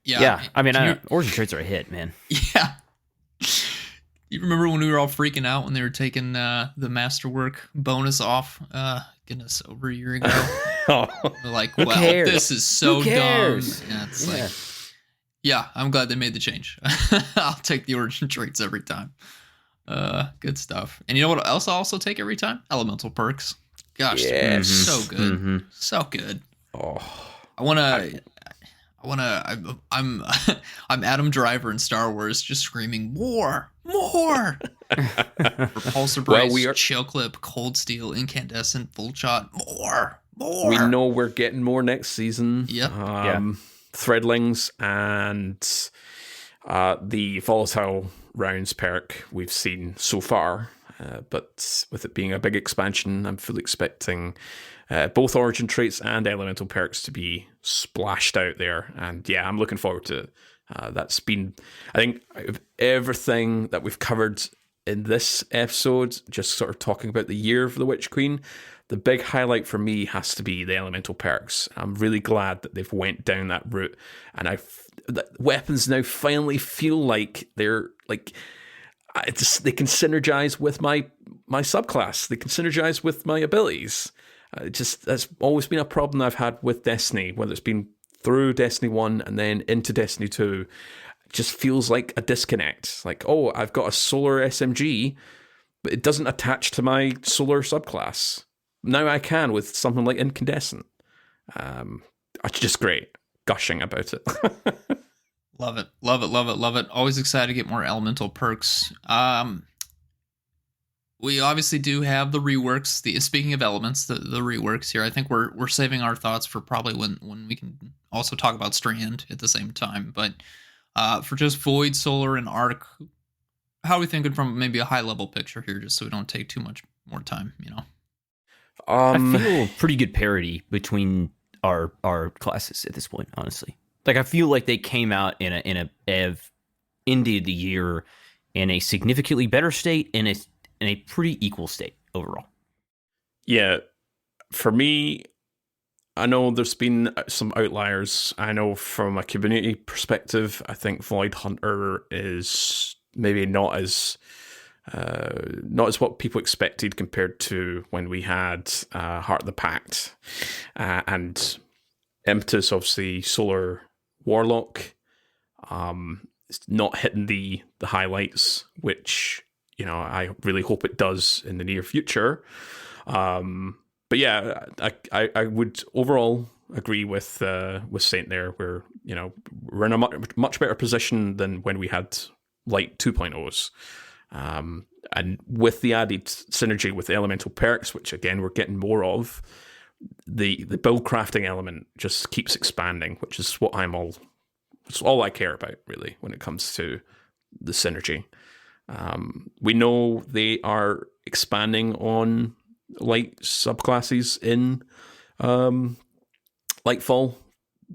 S1: Yeah. I mean, origin traits are a hit, man.
S3: Yeah. You remember when we were all freaking out when they were taking the Masterwork bonus off? Goodness, over a year ago. We're like, wow, this is so dumb. Yeah, it's like, yeah, I'm glad they made the change. I'll take the origin traits every time. Good stuff. And you know what else I'll also take every time? Elemental perks. Gosh, so good. So good. I'm Adam Driver in Star Wars, just screaming more. Repulsor Brace, Chill Clip, Cold Steel, Incandescent, Full Shot, more.
S2: We know we're getting more next season.
S3: Yep.
S2: Threadlings and the Volatile Rounds perk we've seen so far. But with it being a big expansion, I'm fully expecting both origin traits and elemental perks to be splashed out there. And yeah, I'm looking forward to it. That's been, I think, everything that we've covered in this episode, just sort of talking about the year of the Witch Queen, the big highlight for me has to be the elemental perks. I'm really glad that they've went down that route, and the weapons now finally feel like they're like, they can synergize with my subclass. They can synergize with my abilities. That's always been a problem I've had with Destiny, whether it's been through Destiny 1 and then into Destiny 2. It just feels like a disconnect. Like, I've got a solar SMG, but it doesn't attach to my solar subclass. Now I can with something like Incandescent. It's just great. Gushing about it.
S3: Love it. Always excited to get more elemental perks. We obviously do have the reworks. Speaking of elements, the reworks here. I think we're saving our thoughts for probably when we can also talk about Strand at the same time. But for just Void, Solar, and Arc, how are we thinking from maybe a high level picture here, just so we don't take too much more time?
S1: I feel pretty good parity between our classes at this point, honestly. Like, I feel like they came out in a EV ended the year in a significantly better state and in a pretty equal state overall.
S2: Yeah, for me, I know there's been some outliers. I know from a community perspective, I think Void Hunter is maybe not as what people expected compared to when we had Heart of the Pact and Impetus, obviously Solar Warlock. It's not hitting the highlights, which I really hope it does in the near future. But yeah, I would overall agree with Saint there, where we're in a much better position than when we had Light 2.0s. And with the added synergy with the elemental perks, which again we're getting more of, the build crafting element just keeps expanding, which is what it's all I care about really when it comes to the synergy. We know they are expanding on light subclasses in Lightfall.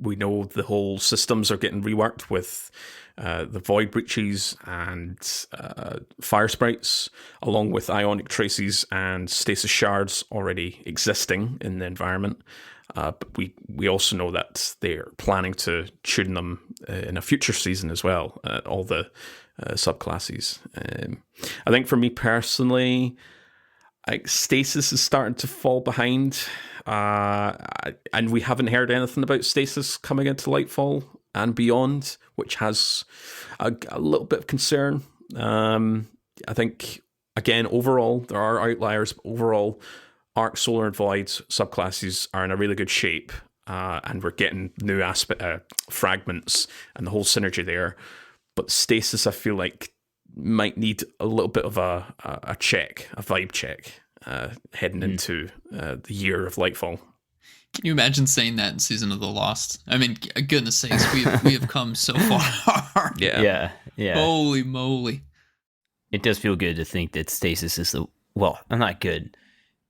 S2: We know the whole systems are getting reworked with the Void Breaches and Fire Sprites, along with Ionic Traces and Stasis Shards already existing in the environment. But we also know that they're planning to tune them in a future season as well, all the subclasses. I think for me personally, Stasis is starting to fall behind, and we haven't heard anything about Stasis coming into Lightfall and beyond, which has a little bit of concern. I think, again, overall, there are outliers, but overall, Arc, Solar, and Void subclasses are in a really good shape, and we're getting new fragments and the whole synergy there. But Stasis, I feel like, might need a little bit of a vibe check, heading into the year of Lightfall.
S3: Can you imagine saying that in Season of the Lost? I mean, goodness sakes, we have come so far.
S1: Yeah.
S3: Holy moly.
S1: It does feel good to think that Stasis is not good.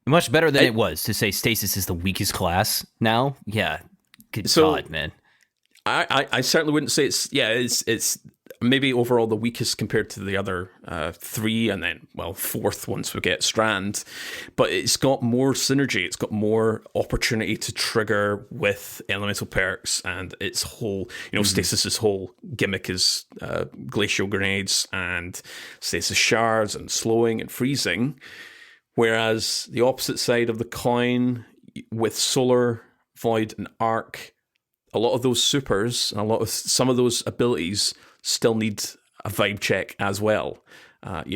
S1: Much better than it was to say Stasis is the weakest class now. Yeah. Good God, man.
S2: I certainly wouldn't say it's maybe overall the weakest compared to the other three, and then, fourth once we get Strand. But it's got more synergy. It's got more opportunity to trigger with elemental perks, and its whole, Stasis's whole gimmick is glacial grenades and stasis shards and slowing and freezing. Whereas the opposite side of the coin with Solar, Void, and Arc, a lot of those supers and some of those abilities still need a vibe check as well. Out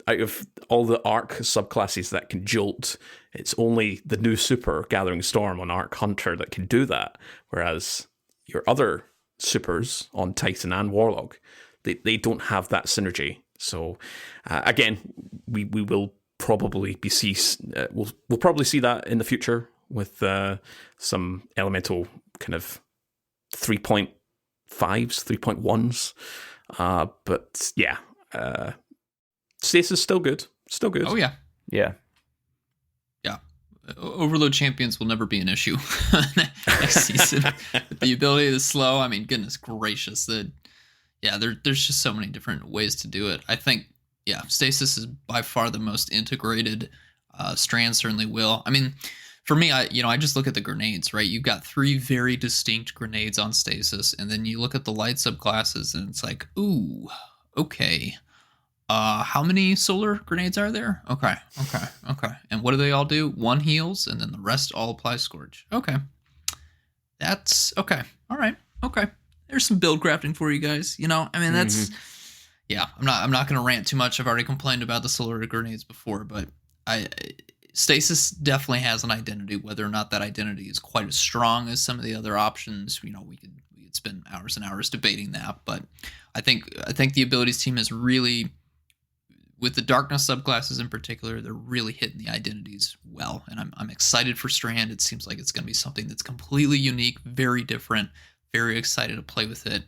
S2: of all the Arc subclasses that can jolt, it's only the new super Gathering Storm on Arc Hunter that can do that. Whereas your other supers on Titan and Warlock, they don't have that synergy. So again, we will probably we'll probably see that in the future with some elemental kind of 3.5s, 3.1s. But yeah, Stasis still good.
S3: Oh, yeah.
S1: Yeah.
S3: Overload champions will never be an issue next season. With the ability to slow, I mean, goodness gracious. There's just so many different ways to do it. I think, Stasis is by far the most integrated. Strand certainly will. I mean, for me, I just look at the grenades, right? You've got 3 very distinct grenades on Stasis, and then you look at the light subclasses, and it's like, ooh, okay. How many solar grenades are there? Okay. And what do they all do? 1 heals, and then the rest all apply Scourge. Okay. That's okay. All right. Okay. There's some build crafting for you guys. That's I'm not going to rant too much. I've already complained about the solar grenades before, but Stasis definitely has an identity. Whether or not that identity is quite as strong as some of the other options, we could spend hours and hours debating that. But I think the abilities team is really, with the darkness subclasses in particular, they're really hitting the identities well, and I'm excited for Strand. It seems like it's going to be something that's completely unique, very different. Very excited to play with it.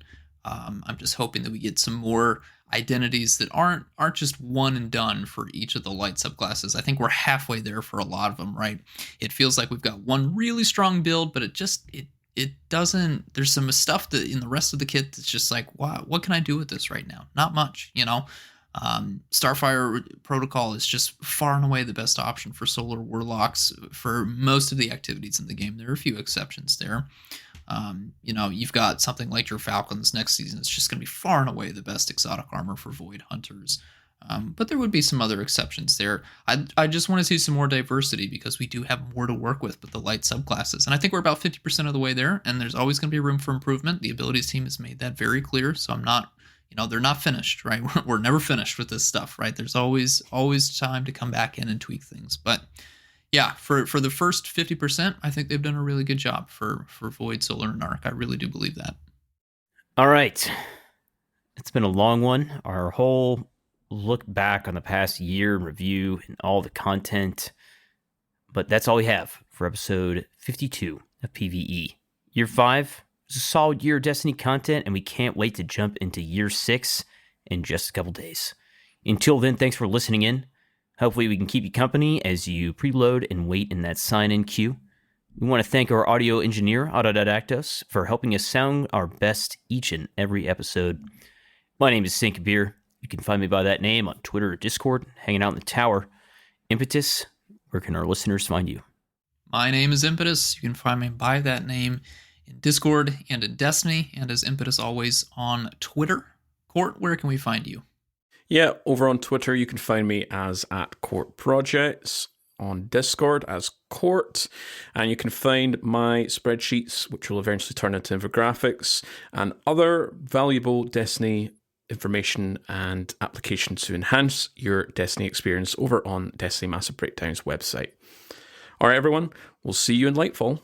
S3: I'm just hoping that we get some more identities that aren't just one and done for each of the light subclasses. I think we're halfway there for a lot of them, right? It feels like we've got one really strong build, but it doesn't. There's some stuff that in the rest of the kit that's just like, wow, what can I do with this right now? Not much, Starfire Protocol is just far and away the best option for Solar Warlocks for most of the activities in the game. There are a few exceptions there. You've got something like your Falcons next season. It's just going to be far and away the best exotic armor for Void Hunters. But there would be some other exceptions there. I just want to see some more diversity because we do have more to work with the light subclasses. And I think we're about 50% of the way there, and there's always going to be room for improvement. The abilities team has made that very clear, so I'm not, they're not finished, right? We're never finished with this stuff, right? There's always time to come back in and tweak things. But yeah, for the first 50%, I think they've done a really good job for Void, Solar, and Arc. I really do believe that.
S1: All right. It's been a long one. Our whole look back on the past year in review and all the content. But that's all we have for episode 52 of PvE. Year 5 was a solid year of Destiny content, and we can't wait to jump into year 6 in just a couple days. Until then, thanks for listening in. Hopefully we can keep you company as you preload and wait in that sign-in queue. We want to thank our audio engineer, Autodidaktos, for helping us sound our best each and every episode. My name is Saint Kabr. You can find me by that name on Twitter or Discord, hanging out in the tower. Impetus, where can our listeners find you?
S3: My name is Impetus. You can find me by that name in Discord and in Destiny, and as Impetus always on Twitter. Court, where can we find you?
S2: Yeah, over on Twitter, you can find me as @CourtProjects. on Discord as Court, and you can find my spreadsheets, which will eventually turn into infographics, and other valuable Destiny information and applications to enhance your Destiny experience over on Destiny Massive Breakdown's website. All right, everyone, we'll see you in Lightfall.